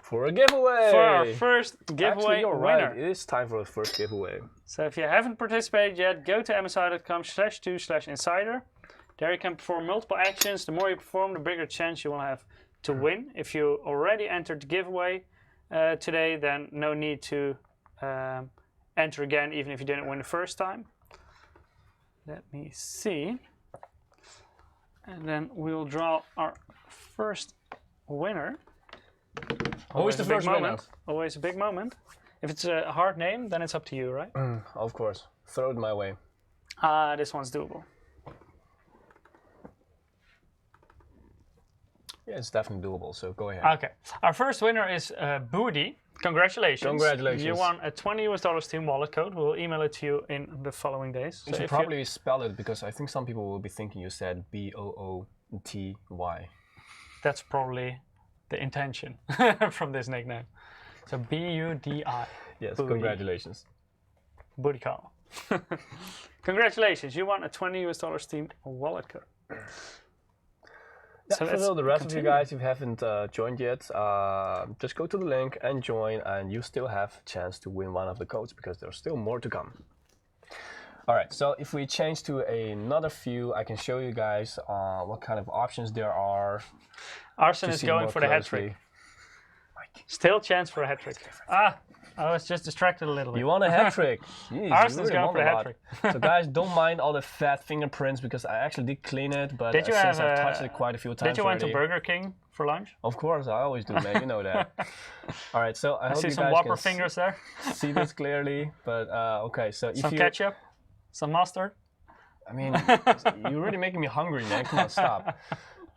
Speaker 2: For a giveaway!
Speaker 1: for our first giveaway
Speaker 2: Actually, you're
Speaker 1: winner.
Speaker 2: right. It is time for the first giveaway.
Speaker 1: So if you haven't participated yet, go to msi.com/2/insider. There you can perform multiple actions. The more you perform, the bigger chance you will have to win. If you already entered the giveaway today, then no need to enter again, even if you didn't win the first time. Let me see. And then we'll draw our first winner.
Speaker 2: Always the
Speaker 1: a big
Speaker 2: first winner.
Speaker 1: moment. Always a big moment. If it's a hard name, then it's up to you, right?
Speaker 2: Of course. Throw it my way.
Speaker 1: This one's doable.
Speaker 2: Yeah, it's definitely doable, so go ahead.
Speaker 1: Okay. Our first winner is Boody. Congratulations.
Speaker 2: Congratulations.
Speaker 1: You won a $20 Steam wallet code. We'll email it to you in the following days.
Speaker 2: You should probably spell it, because I think some people will be thinking you said B-O-O-T-Y.
Speaker 1: That's probably the intention from this nickname. So B-U-D-I.
Speaker 2: Yes,
Speaker 1: Boody.
Speaker 2: congratulations.
Speaker 1: Booty call. Congratulations. You won a $20 Steam wallet code.
Speaker 2: Yeah,
Speaker 1: So
Speaker 2: for
Speaker 1: let's
Speaker 2: the rest of you
Speaker 1: continue.
Speaker 2: guys who haven't joined yet, just go to the link and join, and you still have a chance to win one of the codes, because there's still more to come. All right, so if we change to another view, I can show you guys what kind of options there are.
Speaker 1: Arsene
Speaker 2: to
Speaker 1: is
Speaker 2: see
Speaker 1: going
Speaker 2: more
Speaker 1: for the hat
Speaker 2: closely.
Speaker 1: trick. Still chance for a hat trick. I was just distracted a little bit.
Speaker 2: You want a hat trick? Jeez,
Speaker 1: Arsenal's
Speaker 2: you really
Speaker 1: going
Speaker 2: want
Speaker 1: for the
Speaker 2: a
Speaker 1: hat
Speaker 2: lot.
Speaker 1: trick.
Speaker 2: So guys, don't mind all the fat fingerprints, because I actually did clean it, but
Speaker 1: Did you
Speaker 2: since
Speaker 1: have
Speaker 2: I've touched it quite a few times
Speaker 1: Did you went to
Speaker 2: already-
Speaker 1: Burger King for lunch?
Speaker 2: Of course, I always do, man. You know that. All right, so I
Speaker 1: I
Speaker 2: hope
Speaker 1: see
Speaker 2: you
Speaker 1: some
Speaker 2: guys
Speaker 1: Whopper
Speaker 2: can
Speaker 1: fingers there.
Speaker 2: see this clearly. But okay, so if
Speaker 1: Some
Speaker 2: you,
Speaker 1: ketchup. Some mustard.
Speaker 2: I mean, you're really making me hungry, man. Come on, stop.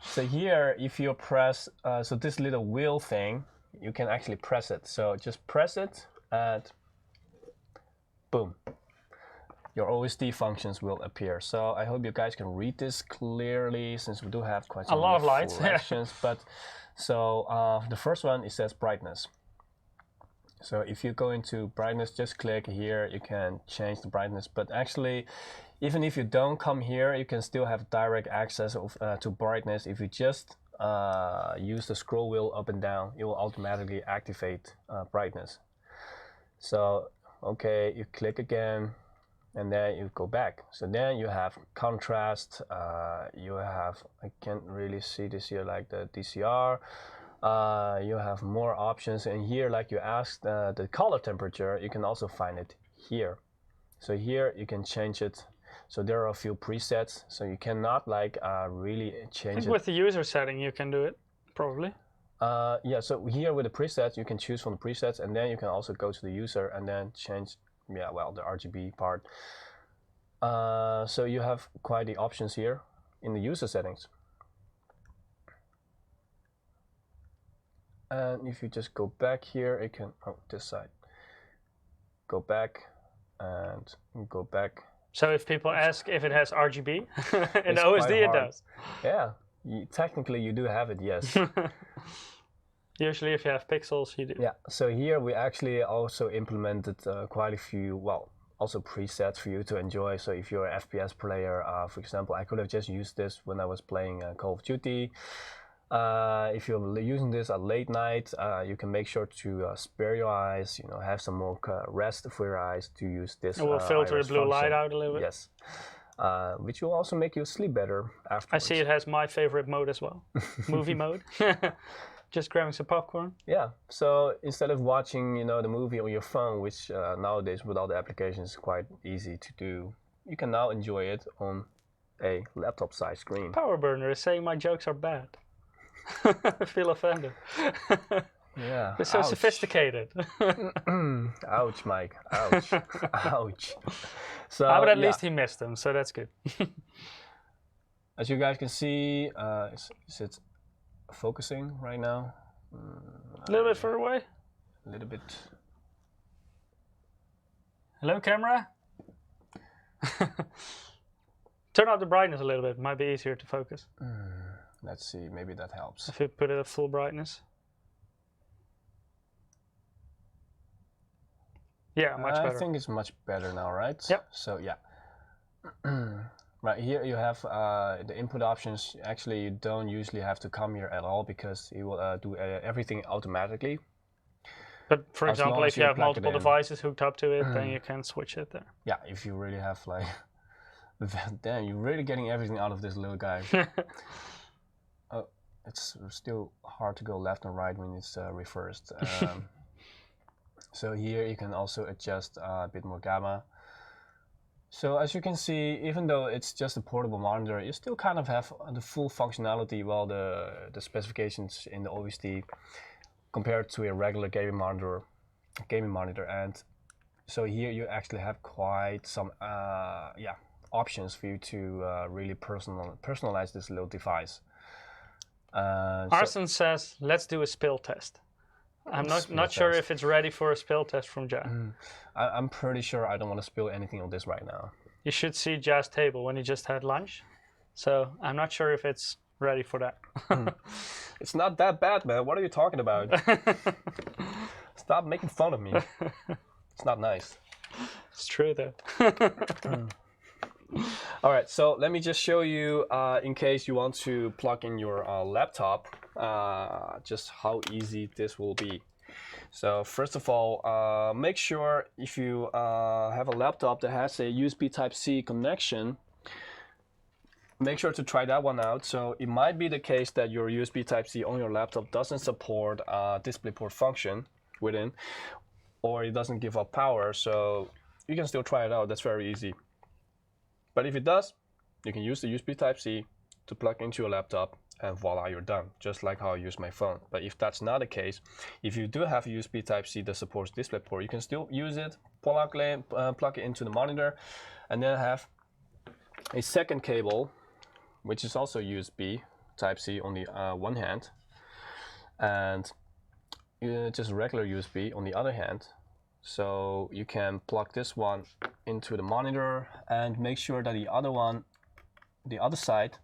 Speaker 2: So here, if you press, so this little wheel thing, you can actually press it. So just press it, and boom, your OSD functions will appear. So I hope you guys can read this clearly, since we do have quite some
Speaker 1: lot of lights.
Speaker 2: reflections. But so the first one, it says brightness. So if you go into brightness, just click here, you can change the brightness. But actually, even if you don't come here, you can still have direct access to brightness. If you just use the scroll wheel up and down, it will automatically activate brightness. So, okay, you click again, and then you go back. So then you have contrast, you have, I can't really see this here, like the DCR. You have more options, and here, like you asked, the color temperature, you can also find it here. So here you can change it. So there are a few presets, so you cannot like really
Speaker 1: I
Speaker 2: change
Speaker 1: think
Speaker 2: it.
Speaker 1: with the user setting you can do it, probably.
Speaker 2: Yeah, so here with the presets, you can choose from the presets, and then you can also go to the user and then change, yeah, well, the RGB part. So you have quite the options here in the user settings. And if you just go back here, it can, oh, this side. Go back and go back.
Speaker 1: So if people ask if it has RGB, in the
Speaker 2: It's
Speaker 1: OSD
Speaker 2: quite
Speaker 1: it
Speaker 2: hard.
Speaker 1: does.
Speaker 2: Yeah, technically you do have it, yes.
Speaker 1: Usually if you have pixels, you do.
Speaker 2: Yeah, so here we actually also implemented quite a few, well, also presets for you to enjoy. So if you're an FPS player, for example, I could have just used this when I was playing Call of Duty. If you're using this at late night, you can make sure to spare your eyes, you know, have some more rest for your eyes to use this.
Speaker 1: It will filter
Speaker 2: iris
Speaker 1: the blue light
Speaker 2: function.
Speaker 1: out a little bit.
Speaker 2: Yes, which will also make you sleep better afterwards.
Speaker 1: I see it has my favorite mode as well, movie mode. Just grabbing some popcorn.
Speaker 2: Yeah, so instead of watching, you know, the movie on your phone, which nowadays without the application is quite easy to do, you can now enjoy it on a laptop-sized screen.
Speaker 1: Power Burner is saying my jokes are bad. I feel offended.
Speaker 2: Yeah.
Speaker 1: It's so
Speaker 2: ouch.
Speaker 1: sophisticated.
Speaker 2: Ouch, Mike. Ouch. Ouch. So,
Speaker 1: But at
Speaker 2: yeah.
Speaker 1: least he missed them, so that's good.
Speaker 2: As you guys can see, is it focusing right now?
Speaker 1: A little bit further away.
Speaker 2: A little bit.
Speaker 1: Hello, camera. Turn up the brightness a little bit. Might be easier to focus.
Speaker 2: Let's see, maybe that helps.
Speaker 1: If you put it at full brightness. Yeah, much better.
Speaker 2: I think it's much better now, right?
Speaker 1: Yep.
Speaker 2: So yeah. Right here you have the input options. Actually, you don't usually have to come here at all because it will do everything automatically.
Speaker 1: But for
Speaker 2: As
Speaker 1: example,
Speaker 2: long as
Speaker 1: if you
Speaker 2: you
Speaker 1: have
Speaker 2: plug it
Speaker 1: multiple
Speaker 2: in.
Speaker 1: devices hooked up to it, then you can switch it there.
Speaker 2: Yeah, if you really have like, then you're really getting everything out of this little guy. Oh, it's still hard to go left and right when it's reversed. So here you can also adjust a bit more gamma. So as you can see, even though it's just a portable monitor, you still kind of have the full functionality, well, the specifications in the OSD compared to a regular gaming monitor. And so here you actually have quite some options for you to really personalize this little device.
Speaker 1: Arson says, let's do a spill test. I'm not sure if it's ready for a spill test from Ja.
Speaker 2: I'm pretty sure I don't want to spill anything on this right now.
Speaker 1: You should see Ja's table when he just had lunch. So I'm not sure if it's ready for that.
Speaker 2: It's not that bad, man. What are you talking about? Stop making fun of me. It's not nice.
Speaker 1: It's true though.
Speaker 2: All right, so let me just show you, in case you want to plug in your laptop, just how easy this will be. So first of all, make sure if you have a laptop that has a USB Type-C connection, make sure to try that one out. So it might be the case that your USB Type-C on your laptop doesn't support DisplayPort function within, or it doesn't give up power. So you can still try it out. That's very easy. But if it does, you can use the USB Type-C to plug into your laptop, and voila, you're done, just like how I use my phone. But if that's not the case, if you do have a USB Type-C that supports DisplayPort, you can still use it, plug it into the monitor, and then have a second cable, which is also USB Type-C on the one hand, and just regular USB on the other hand. So you can plug this one into the monitor and make sure that the other one, the other side,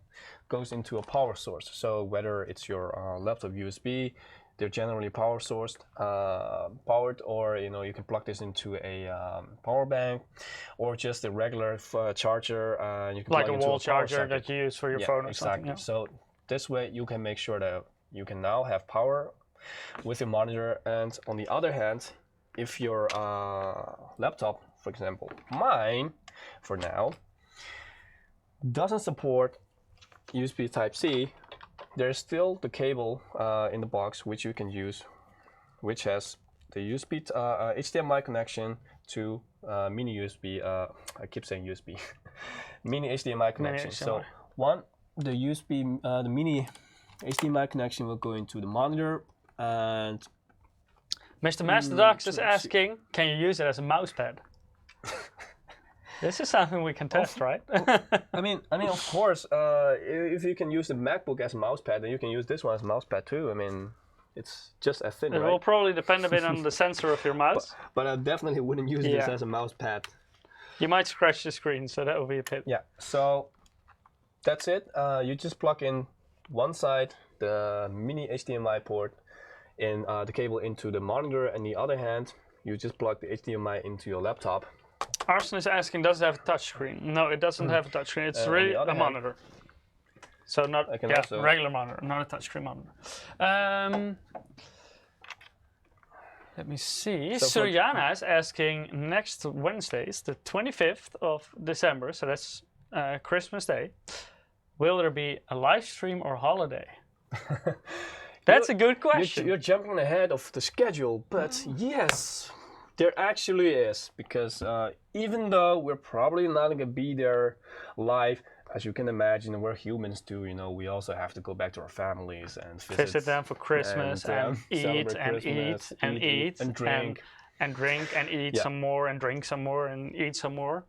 Speaker 2: goes into a power source. So whether it's your laptop USB, they're generally powered, or you can plug this into a power bank, or just a regular charger. You can
Speaker 1: like
Speaker 2: plug
Speaker 1: a
Speaker 2: into
Speaker 1: wall
Speaker 2: a power
Speaker 1: charger
Speaker 2: socket.
Speaker 1: that you use for your phone or
Speaker 2: exactly.
Speaker 1: something. Yeah.
Speaker 2: So this way you can make sure that you can now have power with your monitor. And on the other hand, if your laptop, for example, mine for now, doesn't support USB Type-C, there's still the cable in the box which you can use, which has the USB HDMI connection to mini USB. I keep saying USB, mini HDMI connection.
Speaker 1: HDMI.
Speaker 2: So the USB, the mini HDMI connection will go into the monitor, and
Speaker 1: Mr. Masterdox is
Speaker 2: let's see.
Speaker 1: asking, can you use it as a mouse pad? This is something we can test, right?
Speaker 2: I mean, of course, if you can use the MacBook as a mouse pad, then you can use this one as a mouse pad too. I mean, it's just as thin,
Speaker 1: It
Speaker 2: right?
Speaker 1: will probably depend a bit on the sensor of your mouse.
Speaker 2: But I definitely wouldn't use this as a mouse pad.
Speaker 1: You might scratch the screen, so that will be a pit.
Speaker 2: Yeah, so that's it. You just plug in one side, the mini HDMI port, and the cable into the monitor, and the other hand, you just plug the HDMI into your laptop.
Speaker 1: Arson is asking, does it have a touchscreen? No, it doesn't have a touchscreen. It's really a monitor. So not regular monitor, not a touchscreen monitor. Let me see.
Speaker 2: So
Speaker 1: Suryana is asking, next Wednesdays, the 25th of December, so that's Christmas Day, will there be a live stream or holiday? That's a good question.
Speaker 2: You're jumping ahead of the schedule, but yes, there actually is, because even though we're probably not going to be there live, as you can imagine, we're humans too, you know, we also have to go back to our families and
Speaker 1: visit them for Christmas and eat and eat and eat
Speaker 2: and drink
Speaker 1: and eat some more and drink some more and eat some more.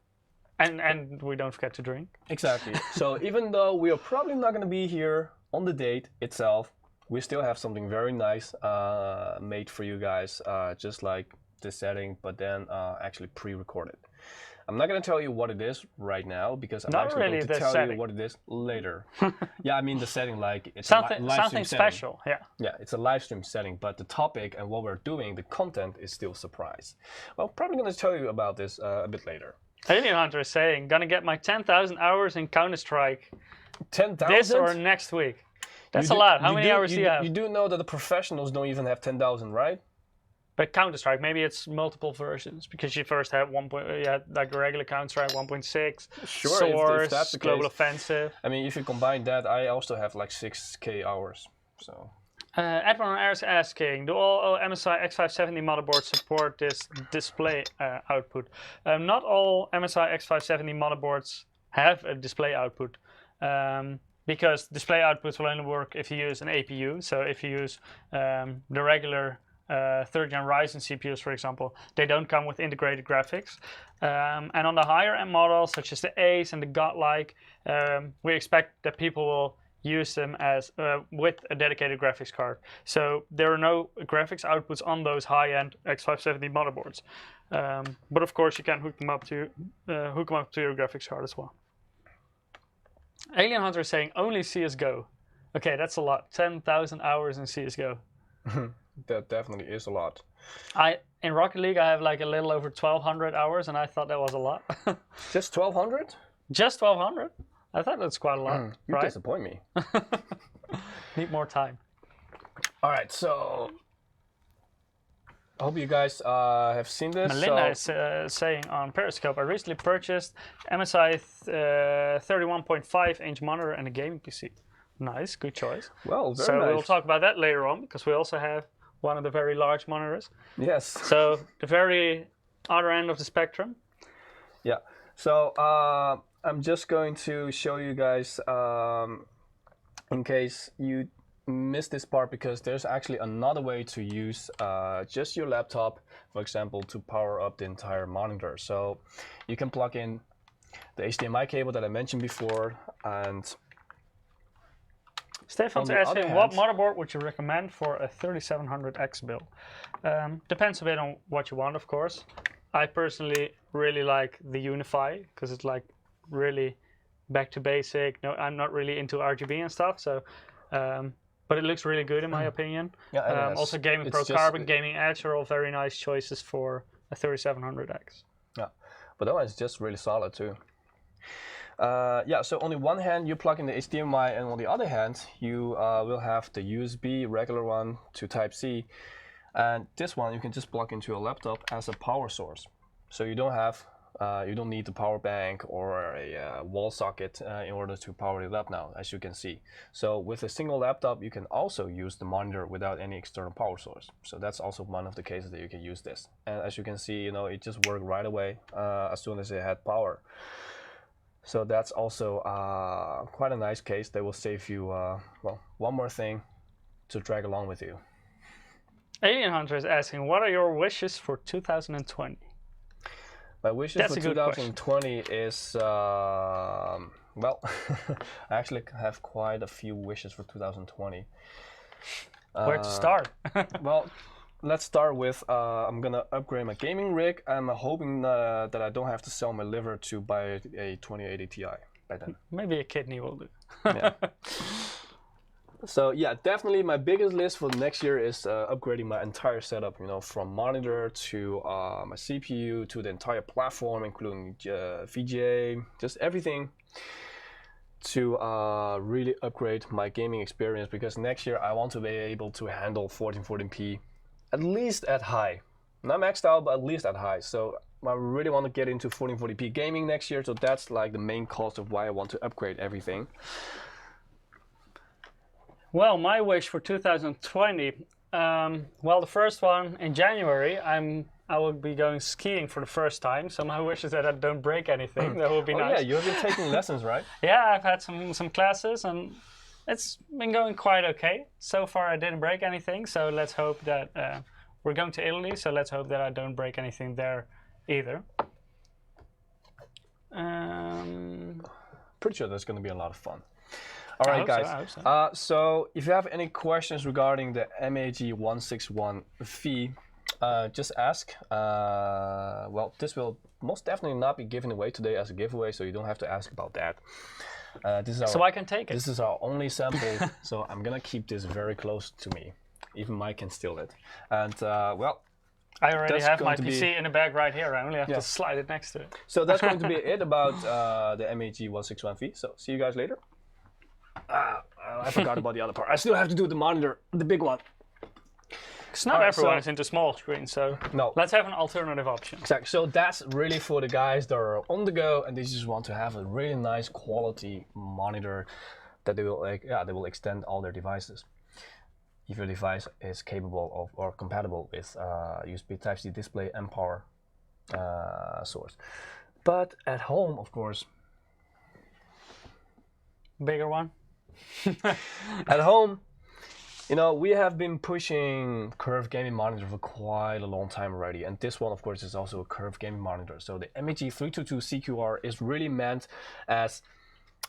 Speaker 1: And we don't forget to drink.
Speaker 2: Exactly. So even though we are probably not going to be here on the date itself, we still have something very nice made for you guys, just like this setting, but then actually pre-recorded. I'm not going to tell you what it is right now, because I'm actually going to tell you what it is later. Yeah, I mean the setting, like it's
Speaker 1: something
Speaker 2: live
Speaker 1: special. Yeah.
Speaker 2: Yeah, it's a live stream setting, but the topic and what we're doing, the content is still surprise. Well, probably going to tell you about this a bit later.
Speaker 1: Alien Hunter is saying, gonna get my 10,000 hours in Counter-Strike
Speaker 2: 10,000?
Speaker 1: this or next week. That's a lot. How many hours do you have?
Speaker 2: You do know that the professionals don't even have 10,000, right?
Speaker 1: But Counter-Strike, maybe it's multiple versions, because you first had you had like a regular Counter-Strike 1.6,
Speaker 2: sure,
Speaker 1: Source,
Speaker 2: if that's the
Speaker 1: Global
Speaker 2: case.
Speaker 1: Offensive.
Speaker 2: I mean, if you combine that, I also have like 6K hours. So.
Speaker 1: Edwin is asking, do all MSI X570 motherboards support this display output? Not all MSI X570 motherboards have a display output, because display outputs will only work if you use an APU. So if you use the regular 3rd gen Ryzen CPUs, for example, they don't come with integrated graphics. And on the higher end models, such as the Ace and the Godlike, we expect that people will use them as with a dedicated graphics card. So there are no graphics outputs on those high-end X570 motherboards. But of course, you can hook them up to your graphics card as well. Alien Hunter is saying only CS:GO. Okay, that's a lot. 10,000 hours in CS:GO.
Speaker 2: That definitely is a lot.
Speaker 1: In Rocket League, I have like a little over 1,200 hours, and I thought that was a lot.
Speaker 2: Just 1,200?
Speaker 1: Just 1,200? I thought that's quite a lot.
Speaker 2: You
Speaker 1: right?
Speaker 2: disappoint me.
Speaker 1: Need more time.
Speaker 2: All right, so I hope you guys have seen this.
Speaker 1: Melinda is saying on Periscope, I recently purchased MSI 31.5-inch monitor and a gaming PC. Nice, good choice.
Speaker 2: Well, very
Speaker 1: so
Speaker 2: nice.
Speaker 1: We'll talk about that later on, because we also have one of the very large monitors.
Speaker 2: Yes.
Speaker 1: So the very other end of the spectrum.
Speaker 2: Yeah. So I'm just going to show you guys, in case you missed this part, because there's actually another way to use just your laptop, for example, to power up the entire monitor. So you can plug in the HDMI cable that I mentioned before, and
Speaker 1: Stefan's asking, what motherboard would you recommend for a 3700X build? Depends a bit on what you want, of course. I personally really like the Unify, because it's like really back to basic. No, I'm not really into RGB and stuff, so but it looks really good in my opinion.
Speaker 2: Yeah,
Speaker 1: also Gaming Pro Carbon, Gaming Edge are all very nice choices for a 3700X.
Speaker 2: Yeah, but that one's just really solid too. Yeah, so on the one hand you plug in the HDMI, and on the other hand you will have the USB regular one to Type-C, and this one you can just plug into your laptop as a power source. So you don't have you don't need the power bank or a wall socket in order to power it up now, as you can see. So with a single laptop you can also use the monitor without any external power source. So that's also one of the cases that you can use this. And as you can see, you know, it just worked right away as soon as it had power. So that's also quite a nice case. They will save you, well, one more thing to drag along with you.
Speaker 1: Alien Hunter is asking, what are your wishes for 2020?
Speaker 2: My wishes for 2020 is, well, I actually have quite a few wishes for 2020.
Speaker 1: Where to start?
Speaker 2: Well, let's start with, I'm gonna upgrade my gaming rig. I'm hoping that I don't have to sell my liver to buy a 2080 Ti by then.
Speaker 1: Maybe a kidney will do.
Speaker 2: Yeah. So yeah, definitely my biggest list for next year is upgrading my entire setup, you know, from monitor to my CPU to the entire platform, including VGA, just everything to really upgrade my gaming experience, because next year I want to be able to handle 1440p at least at high. Not maxed out, but at least at high. So I really want to get into 1440p gaming next year, so that's like the main cause of why I want to upgrade everything.
Speaker 1: Well, my wish for 2020, well, the first one in January, I will be going skiing for the first time. So my wish is that I don't break anything. That would be nice.
Speaker 2: Yeah, you have been taking lessons, right?
Speaker 1: Yeah, I've had some classes and it's been going quite okay. So far, I didn't break anything. So let's hope that we're going to Italy. So let's hope that I don't break anything there either.
Speaker 2: Pretty sure that's going to be a lot of fun. All right, guys.
Speaker 1: I hope so.
Speaker 2: So if you have any questions regarding the MAG161V, just ask. Well, this will most definitely not be given away today as a giveaway, so you don't have to ask about that. This is our,
Speaker 1: so I can take it.
Speaker 2: This is our only sample, so I'm gonna keep this very close to me. Even Mike can steal it. And well,
Speaker 1: I already have my PC in the bag right here. I only have to slide it next to it.
Speaker 2: So that's going to be it about the MAG161V. So see you guys later. I forgot about the other part. I still have to do the monitor, the big one.
Speaker 1: Because not everyone is into small screens, so
Speaker 2: no.
Speaker 1: Let's have an alternative option.
Speaker 2: Exactly. So that's really for the guys that are on the go and they just want to have a really nice quality monitor that they will they will extend all their devices. If your device is capable of or compatible with USB Type-C display and power source. But at home, of course,
Speaker 1: bigger one.
Speaker 2: At home, you know, we have been pushing curved gaming monitor for quite a long time already, and this one, of course, is also a curved gaming monitor. So the MAG322CQR is really meant as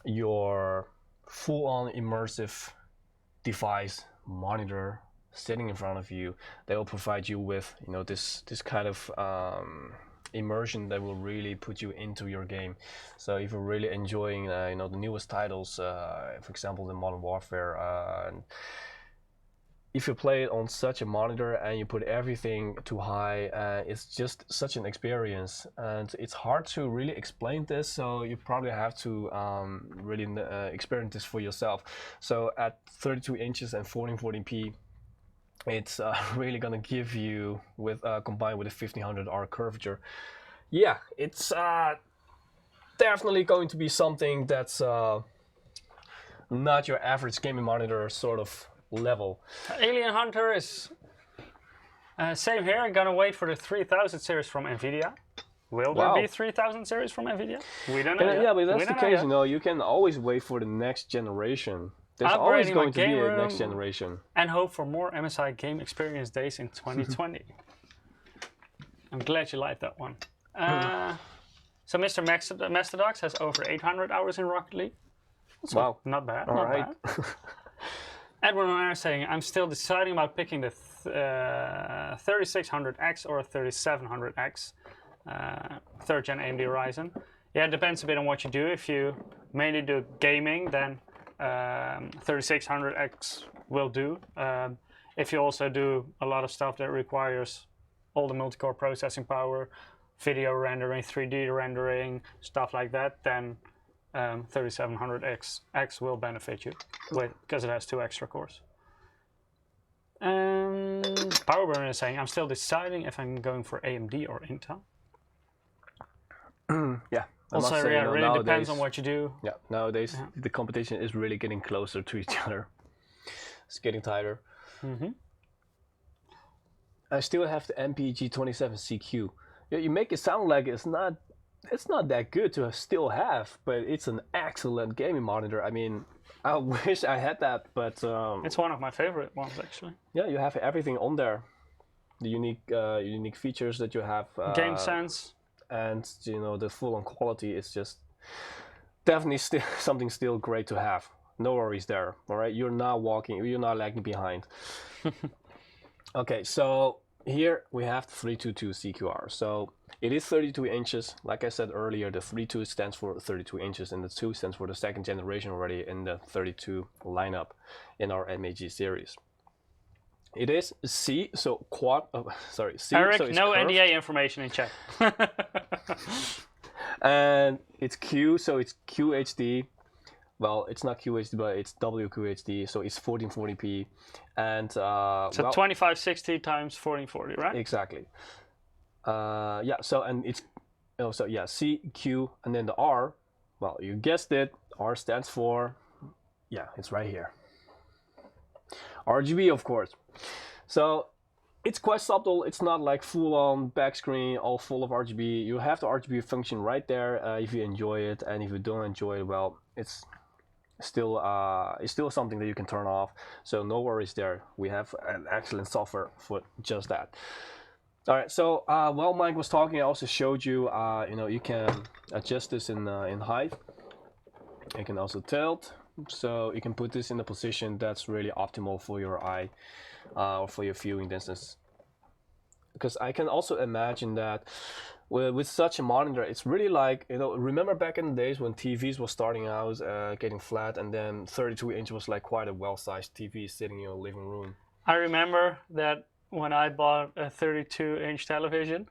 Speaker 2: your full-on immersive device monitor sitting in front of you. They will provide you with, you know, this kind of immersion that will really put you into your game. So if you're really enjoying you know, the newest titles, for example the Modern Warfare, and if you play it on such a monitor and you put everything too high, it's just such an experience, and it's hard to really explain this, so you probably have to really experience this for yourself. So at 32 inches and 1440p, it's really gonna give you, with combined with a 1500R curvature, yeah, it's definitely going to be something that's not your average gaming monitor sort of level.
Speaker 1: Alien Hunter is same here. I'm gonna wait for the 3000 series from NVIDIA. Will there be 3000 series from NVIDIA? We don't know.
Speaker 2: Yeah, but that's the case. You know, you can always wait for the next generation. There's always going to be a next generation. And
Speaker 1: hope for more MSI Game Experience Days in 2020. I'm glad you liked that one. So Mr. Mastodox has over 800 hours in Rocket League. That's
Speaker 2: wow.
Speaker 1: Not bad.
Speaker 2: All
Speaker 1: not
Speaker 2: right.
Speaker 1: bad. Edwin on is saying, I'm still deciding about picking the 3600X or 3700X, 3rd gen AMD Ryzen. Yeah, it depends a bit on what you do. If you mainly do gaming, then 3600X will do. If you also do a lot of stuff that requires all the multi-core processing power, video rendering, 3D rendering, stuff like that, then 3700X will benefit you because it has 2 extra cores. Powerburner is saying, I'm still deciding if I'm going for AMD or Intel.
Speaker 2: Yeah.
Speaker 1: Also, yeah, it really
Speaker 2: nowadays,
Speaker 1: depends on what you do.
Speaker 2: Yeah, nowadays the competition is really getting closer to each other. It's getting tighter. I still have the MPG27CQ. Yeah, you make it sound like it's not it's not that good to still have, but it's an excellent gaming monitor. I mean, I wish I had that, but
Speaker 1: it's one of my favorite ones actually.
Speaker 2: yeah, you have everything on there. The unique features that you have.
Speaker 1: Game sense.
Speaker 2: And you know, the full-on quality is just definitely still something still great to have. No worries there. All right, you're not lagging behind. Okay, so here we have the 322 CQR. So it is 32 inches. Like I said earlier, the 32 stands for 32 inches, and the 2 stands for the second generation already in the 32 lineup in our MAG series. It is C, so quad. Sorry, C.
Speaker 1: Eric,
Speaker 2: so it's
Speaker 1: no
Speaker 2: curved.
Speaker 1: NDA information in chat.
Speaker 2: And it's Q, so it's QHD. Well, it's not QHD, but it's WQHD, so it's 1440p. And
Speaker 1: so
Speaker 2: well,
Speaker 1: 2560 times 1440, right?
Speaker 2: exactly. Yeah. So and it's so yeah, C, Q, and then the R. Well, you guessed it. R stands for, yeah, it's right here. RGB, of course. So it's quite subtle. It's not like full-on back screen, all full of RGB. You have the RGB function right there if you enjoy it, and if you don't enjoy it, well, it's still something that you can turn off. So no worries there. We have an excellent software for just that. All right. So while Mike was talking, I also showed you, you know, you can adjust this in height. You can also tilt. So you can put this in a position that's really optimal for your eye or for your viewing distance. Because I can also imagine that with such a monitor, it's really like, you know, remember back in the days when TVs were starting out getting flat, and then 32 inch was like quite a well-sized TV sitting in your living room.
Speaker 1: I remember that when I bought a 32-inch television,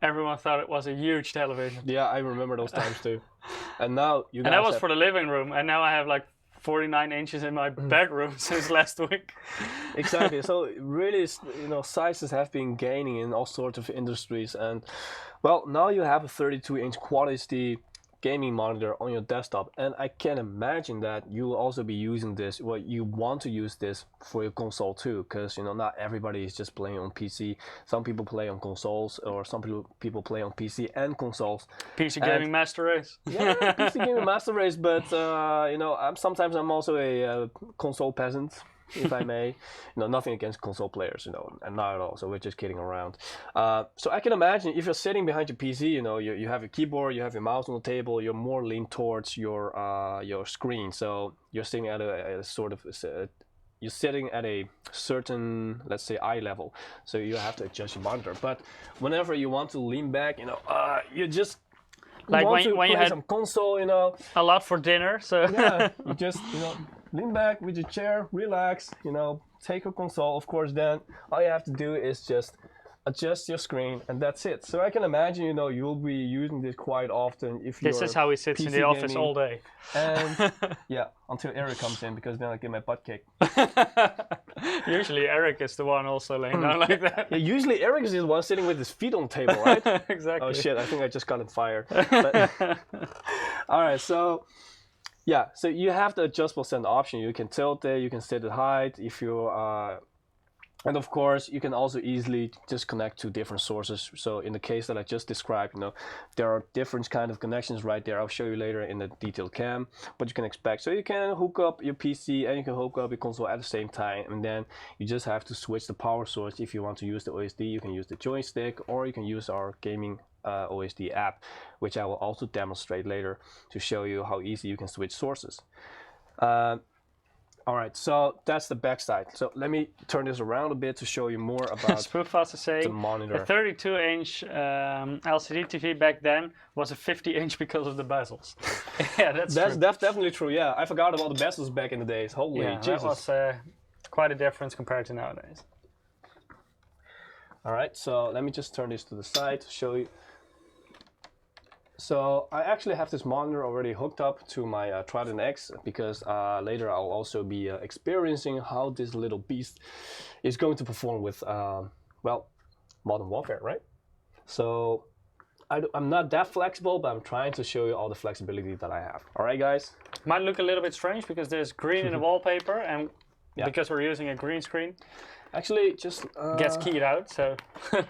Speaker 1: everyone thought it was a huge television.
Speaker 2: Yeah, I remember those times too. And now you guys
Speaker 1: and that was for the living room, and now I have like 49 inches in my bedroom since last week.
Speaker 2: Exactly. So really, you know, sizes have been gaining in all sorts of industries, and well, now you have a 32-inch Quad HD gaming monitor on your desktop, and I can imagine that you will also be using this. Well, you want to use this for your console too, because you know, not everybody is just playing on PC. Some people play on consoles, or some people play on PC and consoles.
Speaker 1: PC gaming master race.
Speaker 2: Yeah, PC gaming master race. But you know, sometimes I'm also a console peasant, if I may. You know, nothing against console players, you know, and not at all. So we're just kidding around. So I can imagine if you're sitting behind your PC, you know, you have a keyboard, you have your mouse on the table, you're more leaned towards your screen. So you're sitting at a sort of you're sitting at a certain, let's say, eye level. So you have to adjust your monitor. But whenever you want to lean back, you know, you just
Speaker 1: like
Speaker 2: want to
Speaker 1: when you
Speaker 2: play
Speaker 1: had
Speaker 2: some console, you know.
Speaker 1: a lot for dinner, so
Speaker 2: Yeah, you just, you know, lean back with your chair, relax, you know, take a console. Of course, then all you have to do is just adjust your screen, and that's it. So I can imagine, you know, you'll be using this quite often if you're
Speaker 1: this is how he sits in the office all day.
Speaker 2: And yeah, until Eric comes in, because then I get my butt kicked.
Speaker 1: Usually Eric is the one also laying down like that.
Speaker 2: Yeah, usually Eric is the one sitting with his feet on the table, right?
Speaker 1: Exactly.
Speaker 2: Oh shit, I think I just got him fired. But, all right, so yeah, so you have the adjustable center option. You can tilt it, you can set the height if you and of course you can also easily just connect to different sources. So in the case that I just described, you know, there are different kind of connections right there. I'll show you later in the detailed cam, but you can expect. So you can hook up your PC and you can hook up your console at the same time, and then you just have to switch the power source. If you want to use the OSD, you can use the joystick, or you can use our gaming OSD app, which I will also demonstrate later to show you how easy you can switch sources. All right, so that's the back side. So let me turn this around a bit to show you more about
Speaker 1: Spookfast is saying
Speaker 2: the monitor.
Speaker 1: a 32-inch LCD TV back then was a 50-inch because of the bezels. Yeah, that's true.
Speaker 2: That's definitely true. Yeah, I forgot about the bezels back in the days. Holy
Speaker 1: yeah,
Speaker 2: Jesus.
Speaker 1: that was quite a difference compared to nowadays.
Speaker 2: All right, so let me just turn this to the side to show you. So I actually have this monitor already hooked up to my Trident X, because later I'll also be experiencing how this little beast is going to perform with, well, Modern Warfare, right? So I'm not that flexible, but I'm trying to show you all the flexibility that I have. All right, guys?
Speaker 1: Might look a little bit strange because there's green in the wallpaper, and because we're using a green screen,
Speaker 2: actually just
Speaker 1: gets keyed out, so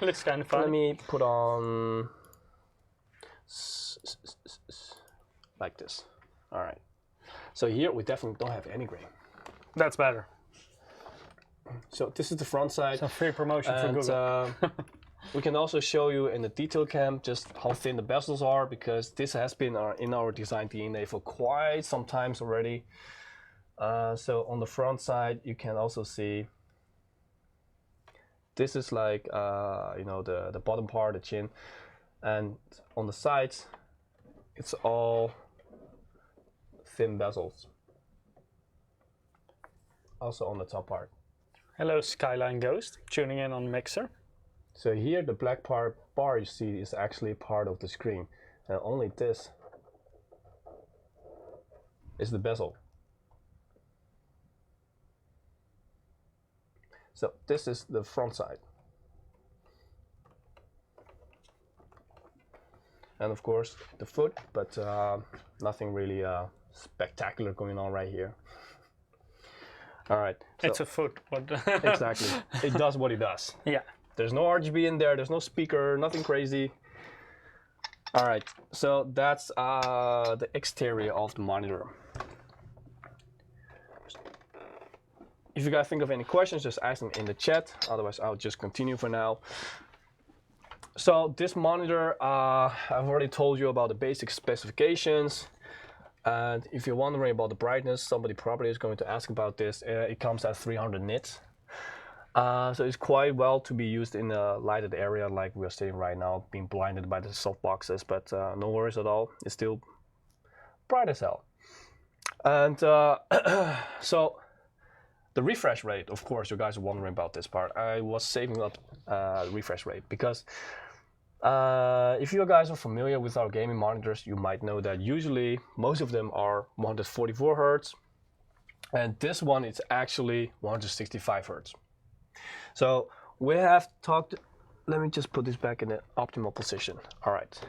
Speaker 1: looks kind of fun.
Speaker 2: Let me put on. like this. All right. So here we definitely don't have any grain.
Speaker 1: That's better.
Speaker 2: So this is the front side.
Speaker 1: Some free promotion for Google.
Speaker 2: We can also show you in the detail cam just how thin the bezels are, because this has been in our design DNA for quite some times already. So on the front side, you can also see this is like you know, the bottom part, the chin, and on the sides, it's all thin bezels. Also on the top part.
Speaker 1: Hello, Skyline Ghost, tuning in on Mixer.
Speaker 2: So here, the black bar you see is actually part of the screen, and only this is the bezel. So this is the front side. And of course the foot, but nothing really spectacular going on right here. All right. So
Speaker 1: It's a foot. But
Speaker 2: exactly. It does what it does.
Speaker 1: Yeah.
Speaker 2: There's no RGB in there, there's no speaker, nothing crazy. All right, so that's the exterior of the monitor. If you guys think of any questions, just ask them in the chat. Otherwise, I'll just continue for now. So this monitor, I've already told you about the basic specifications. And if you're wondering about the brightness, somebody probably is going to ask about this. It comes at 300 nits. So it's quite well to be used in a lighted area like we're sitting right now, being blinded by the softboxes, but no worries at all. It's still bright as hell. And so the refresh rate, of course, you guys are wondering about this part. I was saving up refresh rate because if you guys are familiar with our gaming monitors, you might know that usually most of them are 144 Hertz, and this one is actually 165 Hertz. So we have talked, let me just put this back in the optimal position. All right.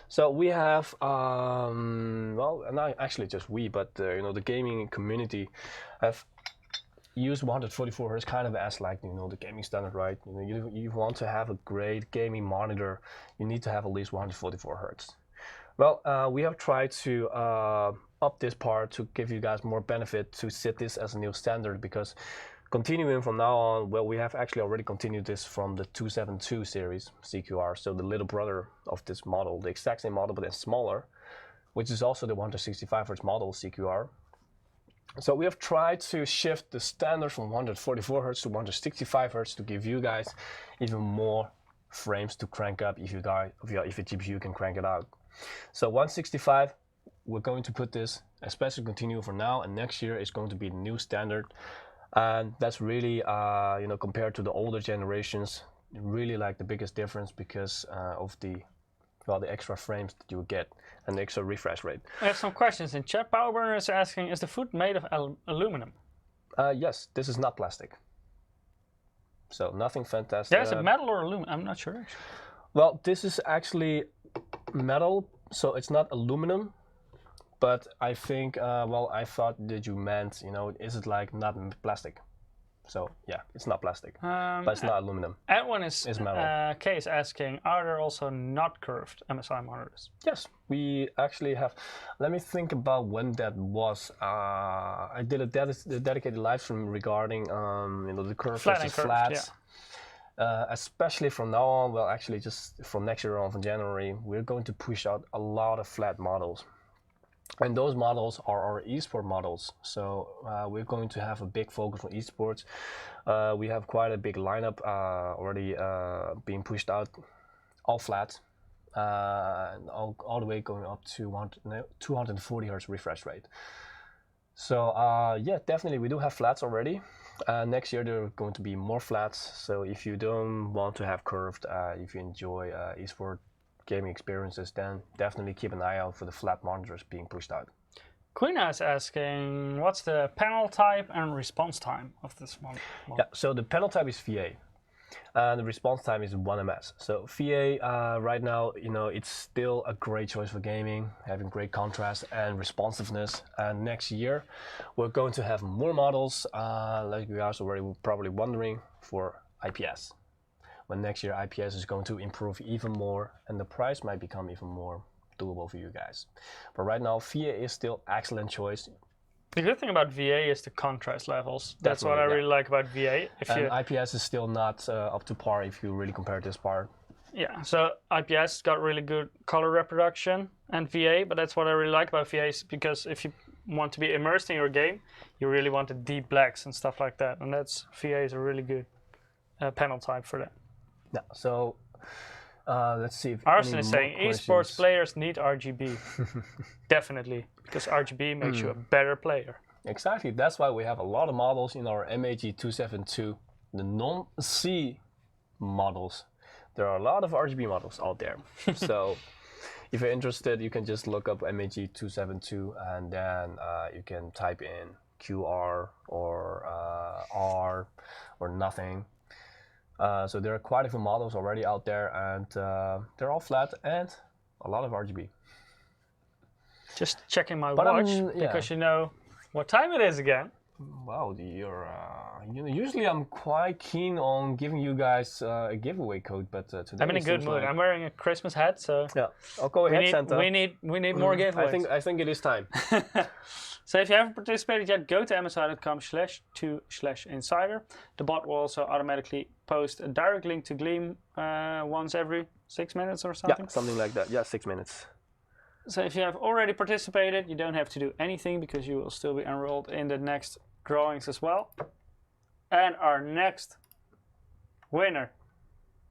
Speaker 2: So we have, well, not actually just we, but you know, the gaming community have used 144 Hertz kind of as like, you know, the gaming standard, right? You know, you want to have a great gaming monitor, you need to have at least 144 Hertz. Well, we have tried to up this part to give you guys more benefit to set this as a new standard, because continuing from now on, well, we have actually already continued this from the 272 series CQR, so the little brother of this model, the exact same model but then smaller, which is also the 165 Hz model CQR. So we have tried to shift the standard from 144 Hz to 165 Hz to give you guys even more frames to crank up if your GPU can crank it out. So 165, we're going to put this, especially continue for now, and next year is going to be the new standard. And that's really, you know, compared to the older generations, really like the biggest difference because of the, well, the extra frames that you get and the extra refresh rate.
Speaker 1: I have some questions in chat. Powerburner is asking, is the foot made of aluminum?
Speaker 2: Yes, this is not plastic. So nothing fantastic.
Speaker 1: Yeah, is it metal or aluminum? I'm not sure.
Speaker 2: Well, this is actually metal, so it's not aluminum. But I think, well, I thought that you meant, you know, is it like not plastic? So yeah, it's not plastic, but it's not aluminum.
Speaker 1: Edwin is
Speaker 2: metal.
Speaker 1: Case asking, are there also not curved MSI monitors?
Speaker 2: Yes, we actually have. Let me think about when that was. I did a dedicated live stream regarding, you know, the curved versus flats. Yeah. Especially from now on, well, actually just from next year on, from January, we're going to push out a lot of flat models. And those models are our eSport models. So we're going to have a big focus on eSports. We have quite a big lineup already being pushed out, all flat, all the way going up to 240 Hertz refresh rate. So yeah, definitely we do have flats already. Next year there are going to be more flats. So if you don't want to have curved, if you enjoy eSport gaming experiences, then definitely keep an eye out for the flat monitors being pushed out.
Speaker 1: Quina is asking, what's the panel type and response time of this model?
Speaker 2: Yeah, so the panel type is VA, and the response time is 1ms. So VA right now, you know, it's still a great choice for gaming, having great contrast and responsiveness. And next year, we're going to have more models, like you guys already probably wondering, for IPS. When next year IPS is going to improve even more, and the price might become even more doable for you guys. But right now, VA is still excellent choice.
Speaker 1: The good thing about VA is the contrast levels. That's what I really like about VA.
Speaker 2: And IPS is still not up to par if you really compare this part.
Speaker 1: Yeah, so IPS got really good color reproduction and VA, but that's what I really like about VA, because if you want to be immersed in your game, you really want the deep blacks and stuff like that, and VA is a really good panel type for that.
Speaker 2: Yeah, so let's see if
Speaker 1: Arsen is saying esports players need RGB. Definitely, because RGB makes you a better player.
Speaker 2: Exactly, that's why we have a lot of models in our MAG272, the non-C models. There are a lot of RGB models out there. So if you're interested, you can just look up MAG272 and then you can type in QR or R or nothing. So there are quite a few models already out there, and they're all flat and a lot of RGB.
Speaker 1: Just checking my watch, because you know what time it is again.
Speaker 2: Wow, usually I'm quite keen on giving you guys a giveaway code, but today
Speaker 1: I'm in a good mood. I'm wearing a Christmas hat, so
Speaker 2: yeah. I'll go ahead, Santa.
Speaker 1: We need more giveaways.
Speaker 2: I think it is time.
Speaker 1: So if you haven't participated yet, go to msi.com/2/insider. The bot will also automatically post a direct link to Gleam once every 6 minutes or something.
Speaker 2: Yeah, something like that. Yeah, 6 minutes.
Speaker 1: So if you have already participated, you don't have to do anything, because you will still be enrolled in the next drawings as well. And our next winner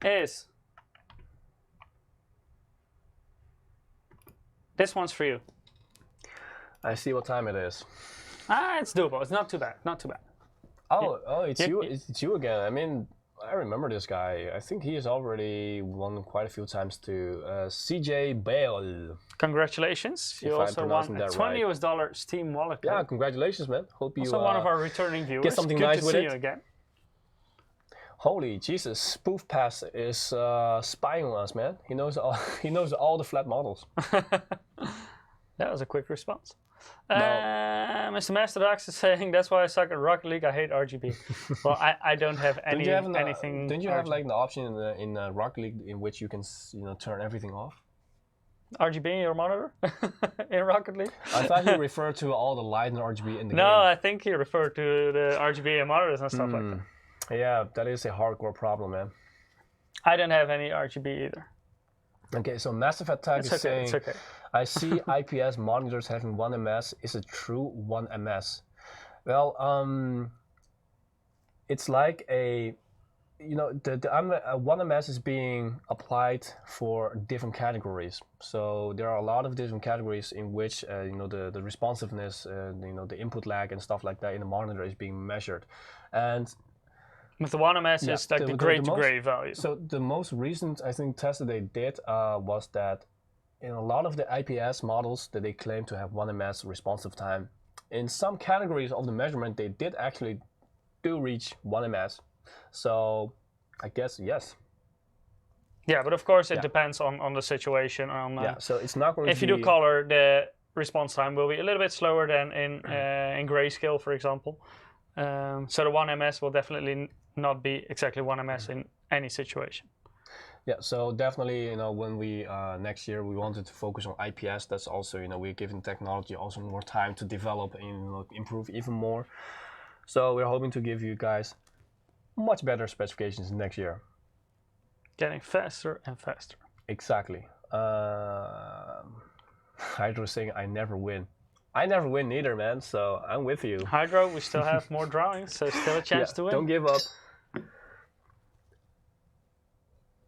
Speaker 1: is... This one's for you.
Speaker 2: I see what time it is.
Speaker 1: It's doable. It's not too bad. Not too bad.
Speaker 2: Oh, it's you. It's you again. I mean, I remember this guy. I think he has already won quite a few times too. CJ Bale.
Speaker 1: Congratulations! You also won a $20 Steam wallet code.
Speaker 2: Yeah, congratulations, man. Hope you.
Speaker 1: Also one of our returning viewers.
Speaker 2: Get something
Speaker 1: Good
Speaker 2: nice
Speaker 1: to
Speaker 2: with
Speaker 1: see
Speaker 2: it.
Speaker 1: you again.
Speaker 2: Holy Jesus! Spoof Pass is spying on us, man. He knows all. He knows all the flat models.
Speaker 1: That was a quick response. Mr. Masterdox is saying, that's why I suck at Rocket League. I hate RGB. Well, I don't have anything.
Speaker 2: Don't you have like the option in Rocket League in which you can turn everything off?
Speaker 1: RGB in your monitor in Rocket League?
Speaker 2: I thought you referred to all the light and RGB in the game.
Speaker 1: No, I think he referred to the RGB in monitors and stuff like that.
Speaker 2: Yeah, that is a hardcore problem, man.
Speaker 1: I don't have any RGB either.
Speaker 2: Okay, so Massive Attack is saying,
Speaker 1: it's okay.
Speaker 2: I see IPS monitors having 1 ms. Is it true 1 ms? Well, it's like a, the 1 ms is being applied for different categories. So there are a lot of different categories in which, the responsiveness, the input lag and stuff like that in the monitor is being measured. And
Speaker 1: with the 1 ms is like the gray to gray value.
Speaker 2: So the most recent, I think, test that they did was that in a lot of the IPS models that they claim to have 1 ms responsive time, in some categories of the measurement, they did actually do reach 1 ms. So I guess yes.
Speaker 1: Yeah, but of course it depends on the situation.
Speaker 2: So it's not going to be...
Speaker 1: If you do color, the response time will be a little bit slower than in grayscale, for example. So the 1 ms will definitely not be exactly 1 ms in any situation.
Speaker 2: Yeah, so definitely, when we next year we wanted to focus on IPS, that's also, we're giving technology also more time to develop and improve even more. So we're hoping to give you guys much better specifications next year.
Speaker 1: Getting faster and faster.
Speaker 2: Exactly. Hydro is saying, I never win. I never win either, man, so I'm with you.
Speaker 1: Hydro, we still have more drawings, so still a chance to win.
Speaker 2: Don't give up.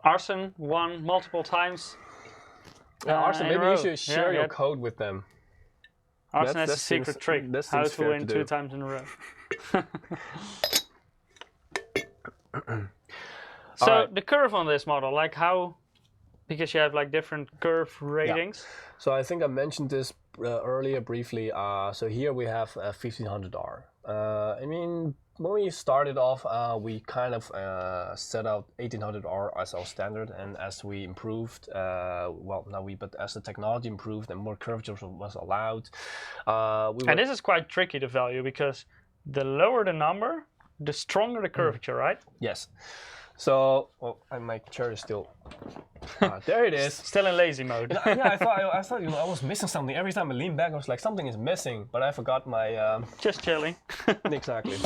Speaker 1: Arsen won multiple times.
Speaker 2: Arsen, maybe you should share your code with them.
Speaker 1: Arsen has a secret trick, how to win 2 times in a row. So the curve on this model, like how, because you have like different curve ratings.
Speaker 2: Yeah. So I think I mentioned this earlier briefly. So here we have 1500R. I mean, when we started off, we kind of set out 1800R as our standard, and as we improved, but as the technology improved and more curvature was allowed,
Speaker 1: and this is quite tricky to value, because the lower the number, the stronger the curvature, right?
Speaker 2: Yes. So, my chair is still. There it is.
Speaker 1: Still in lazy mode.
Speaker 2: Yeah, I thought I was missing something. Every time I lean back, I was like, something is missing, but I forgot my.
Speaker 1: Just chilling.
Speaker 2: Exactly.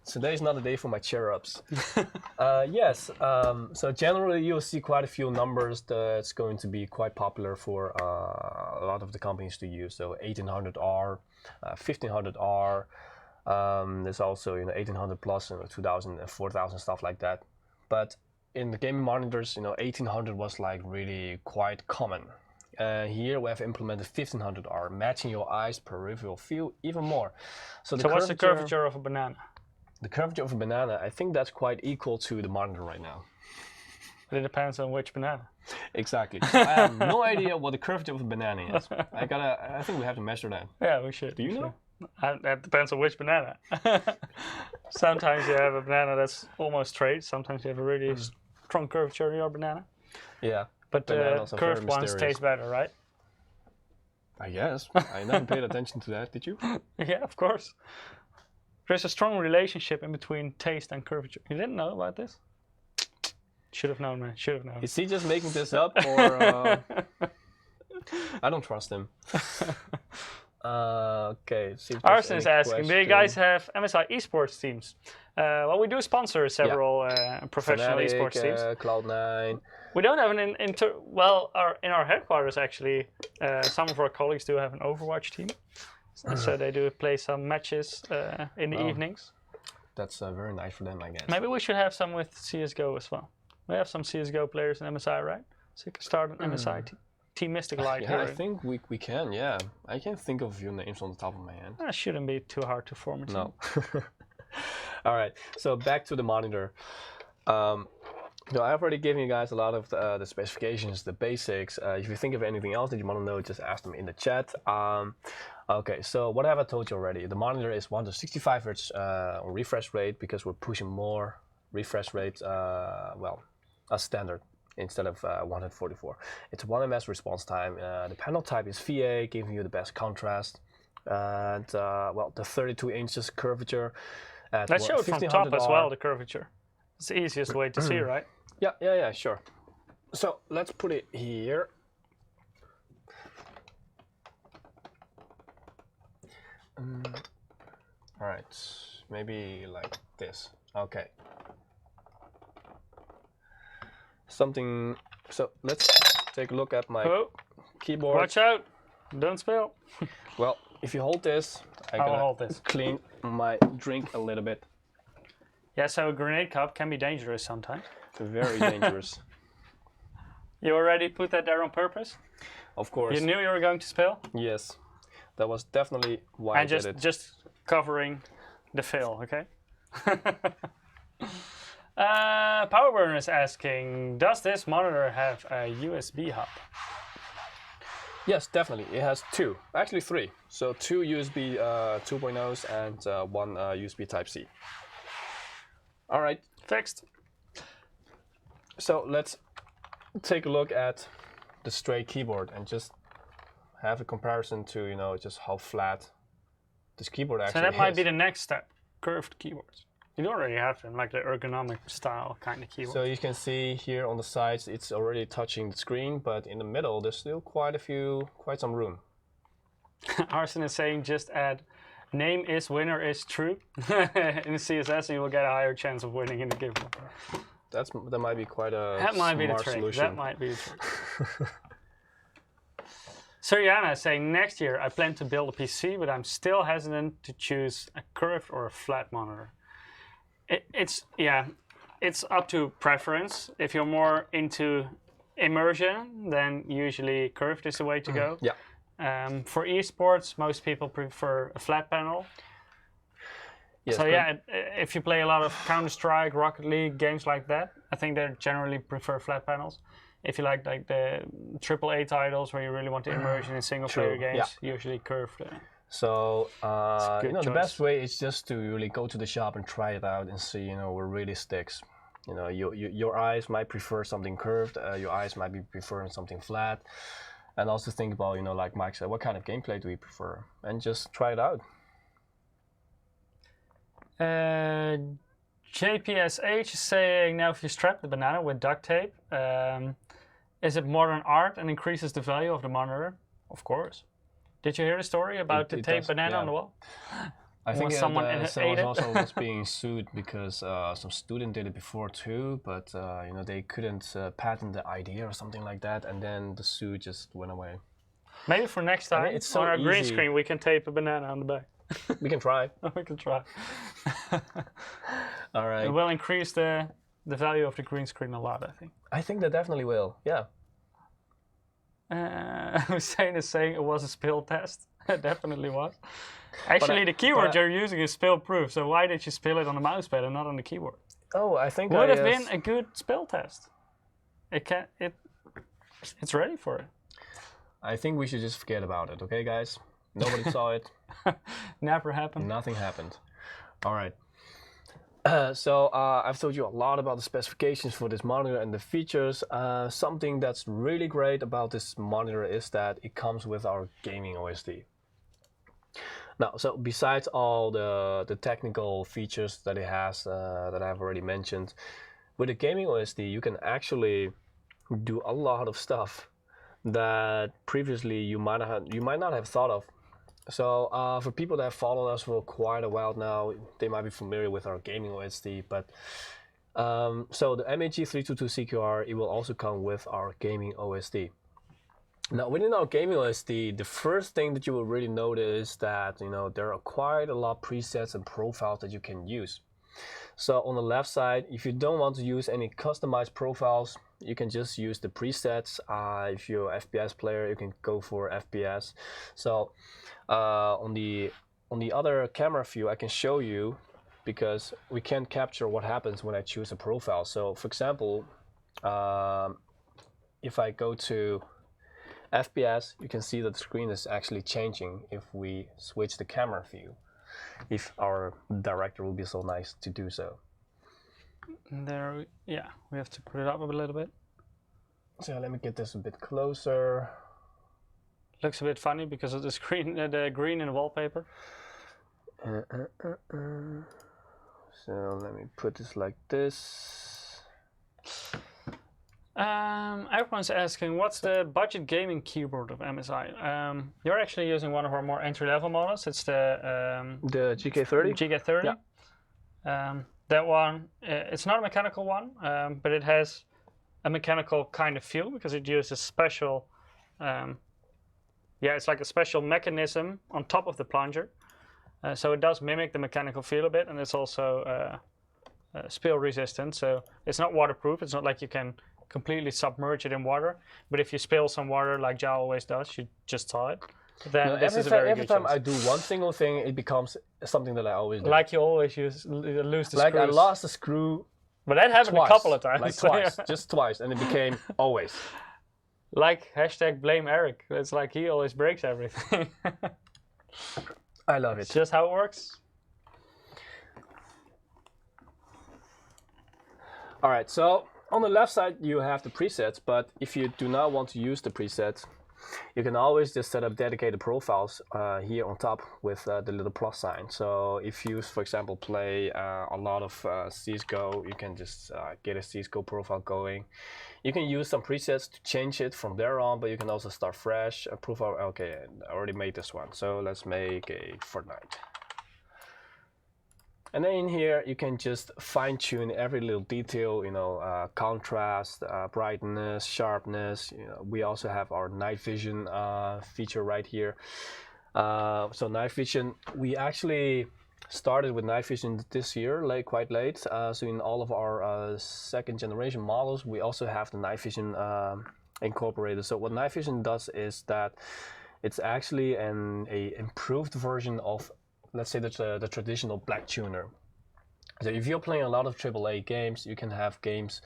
Speaker 2: Today's not the day for my cheer-ups. Yes, so generally you'll see quite a few numbers that's going to be quite popular for a lot of the companies to use. So 1800R, 1500R, there's also 1800 plus, 2000 and 4000, stuff like that. But in the gaming monitors, 1800 was like really quite common. Here we have implemented 1500R, matching your eyes peripheral field even more. So
Speaker 1: what's the curvature of a banana?
Speaker 2: The curvature of a banana, I think that's quite equal to the monitor right now.
Speaker 1: But it depends on which banana.
Speaker 2: Exactly. So I have no idea what the curvature of a banana is. I think we have to measure that.
Speaker 1: Yeah, we should.
Speaker 2: Do you know?
Speaker 1: That depends on which banana. Sometimes you have a banana that's almost straight. Sometimes you have a really strong curvature in your banana.
Speaker 2: Yeah.
Speaker 1: But curved ones taste better, right?
Speaker 2: I guess. I never paid attention to that. Did you?
Speaker 1: Yeah, of course. There's a strong relationship in between taste and curvature. You didn't know about this? Should have known, man. Should have known.
Speaker 2: Is he just making this up, or I don't trust him? Okay.
Speaker 1: Arson is asking, do you guys have MSI esports teams? Well, we do sponsor several professional
Speaker 2: Fnatic,
Speaker 1: esports teams.
Speaker 2: Cloud9.
Speaker 1: We don't have an in our headquarters actually. Some of our colleagues do have an Overwatch team. So they do play some matches in the evenings.
Speaker 2: That's very nice for them, I guess.
Speaker 1: Maybe we should have some with CSGO as well. We have some CSGO players in MSI, right? So you can start an MSI Team Mystic Light
Speaker 2: yeah,
Speaker 1: here.
Speaker 2: I think we can, yeah. I can't think of a few names on the top of my head.
Speaker 1: That shouldn't be too hard to form a team.
Speaker 2: No. All right, so back to the monitor. I've already given you guys a lot of the specifications, the basics. If you think of anything else that you want to know, just ask them in the chat. Okay, so what have I told you already? The monitor is 165 Hz refresh rate because we're pushing more refresh rate, as standard instead of 144. It's 1 ms response time. The panel type is VA, giving you the best contrast. And the 32 inches curvature.
Speaker 1: Let's show it from top as well, the curvature. It's the easiest way to see, right?
Speaker 2: Yeah, sure. So let's put it here. All right, maybe like this. Okay. So let's take a look at my keyboard.
Speaker 1: Watch out, don't spill.
Speaker 2: Well, if you hold this,
Speaker 1: I'll hold this.
Speaker 2: Clean my drink a little bit.
Speaker 1: Yeah, so a grenade cup can be dangerous sometimes.
Speaker 2: Very dangerous.
Speaker 1: You already put that there on purpose?
Speaker 2: Of course.
Speaker 1: You knew you were going to spill?
Speaker 2: Yes, that was definitely why I did it.
Speaker 1: Just covering the fill, okay? Powerburner is asking, does this monitor have a USB hub?
Speaker 2: Yes, definitely. It has two, actually three. So two USB 2.0s and one USB Type-C. All right.
Speaker 1: Fixed.
Speaker 2: So let's take a look at the straight keyboard and just have a comparison to, just how flat this keyboard actually is.
Speaker 1: So that might be the next step, curved keyboards. You already have them, like the ergonomic style kind of keyboard.
Speaker 2: So you can see here on the sides, it's already touching the screen, but in the middle, there's still quite some room.
Speaker 1: Arson is saying just add name is winner is true in CSS, and you will get a higher chance of winning in the giveaway.
Speaker 2: That might be quite a
Speaker 1: that might
Speaker 2: smart
Speaker 1: be the trick.
Speaker 2: solution.
Speaker 1: That might be the trick. Suryana is saying next year I plan to build a PC, but I'm still hesitant to choose a curved or a flat monitor. It's up to preference. If you're more into immersion, then usually curved is the way to go.
Speaker 2: Yeah.
Speaker 1: For esports, most people prefer a flat panel.
Speaker 2: Yes,
Speaker 1: so yeah, if you play a lot of Counter-Strike, Rocket League, games like that, I think they generally prefer flat panels. If you like the AAA titles where you really want the immersion in single-player games, usually curved.
Speaker 2: So the best way is just to really go to the shop and try it out and see what really sticks. Your eyes might prefer something curved. Your eyes might be preferring something flat. And also think about, like Mike said, what kind of gameplay do we prefer? And just try it out.
Speaker 1: JPSH is saying, now if you strap the banana with duct tape, is it modern art and increases the value of the monitor? Of course. Did you hear the story about the tape banana on the wall?
Speaker 2: I think
Speaker 1: someone
Speaker 2: someone also was being sued because some student did it before too, but you know, they couldn't patent the idea or something like that, and then the suit just went away.
Speaker 1: Maybe for next time,
Speaker 2: it's so
Speaker 1: on our green
Speaker 2: easy.
Speaker 1: screen, we can tape a banana on the back.
Speaker 2: We can try.
Speaker 1: We can try.
Speaker 2: All right.
Speaker 1: It will increase the value of the green screen a lot, I think.
Speaker 2: I think that definitely will. Yeah.
Speaker 1: Hussein is saying it was a spill test. It definitely was. Actually, the keyboard you're using is spill proof, so why did you spill it on the mousepad and not on the keyboard?
Speaker 2: Oh, I think
Speaker 1: would have been a good spill test. It's ready for it.
Speaker 2: I think we should just forget about it, okay, guys? Nobody saw it.
Speaker 1: Never happened.
Speaker 2: Nothing happened. All right. So I've told you a lot about the specifications for this monitor and the features. Something that's really great about this monitor is that it comes with our gaming OSD. Now, so besides all the technical features that it has that I've already mentioned, with the gaming OSD you can actually do a lot of stuff that previously you might not have thought of. So for people that have followed us for quite a while now, they might be familiar with our gaming OSD, but so the MAG322CQR, it will also come with our gaming OSD. Now within our gaming OSD, the first thing that you will really notice is that, you know, there are quite a lot of presets and profiles that you can use. So on the left side, if you don't want to use any customized profiles, you can just use the presets. If you're an FPS player, you can go for FPS. So on the other camera view, I can show you, because we can't capture what happens when I choose a profile. So for example, if I go to FPS, you can see that the screen is actually changing if we switch the camera view, if our director will be so nice to do so.
Speaker 1: There, yeah, we have to put it up a little bit.
Speaker 2: So let me get this a bit closer.
Speaker 1: Looks a bit funny because of the screen, the green in the wallpaper.
Speaker 2: So let me put this like this.
Speaker 1: Everyone's asking, what's the budget gaming keyboard of MSI? You're actually using one of our more entry-level models. It's the
Speaker 2: GK30.
Speaker 1: GK30. Yeah. That one, it's not a mechanical one, but it has a mechanical kind of feel because it uses special, it's like a special mechanism on top of the plunger. So it does mimic the mechanical feel a bit, and it's also spill resistant. So it's not waterproof. It's not like you can completely submerge it in water, but if you spill some water like Jao always does, you just thaw it. Then
Speaker 2: no, every time I do one single thing, it becomes something that I always do.
Speaker 1: Like you always lose the screws.
Speaker 2: Like I lost a screw.
Speaker 1: But that happened
Speaker 2: twice,
Speaker 1: a couple of times.
Speaker 2: Like twice, just twice, and it became always.
Speaker 1: Like #blame Eric. It's like he always breaks everything.
Speaker 2: I love it.
Speaker 1: It's just how it works.
Speaker 2: All right, so on the left side you have the presets, but if you do not want to use the presets, you can always just set up dedicated profiles here on top with the little plus sign. So if you, for example, play a lot of CSGO, you can just get a CSGO profile going. You can use some presets to change it from there on, but you can also start fresh. A profile, okay, I already made this one. So let's make a Fortnite. And then in here, you can just fine tune every little detail, you know, contrast, brightness, sharpness. You know, we also have our night vision feature right here. So night vision, we actually started with night vision this year, quite late. So in all of our second generation models, we also have the night vision incorporated. So what night vision does is that it's actually an improved version of, let's say, the traditional black tuner. So if you're playing a lot of AAA games, you can have games,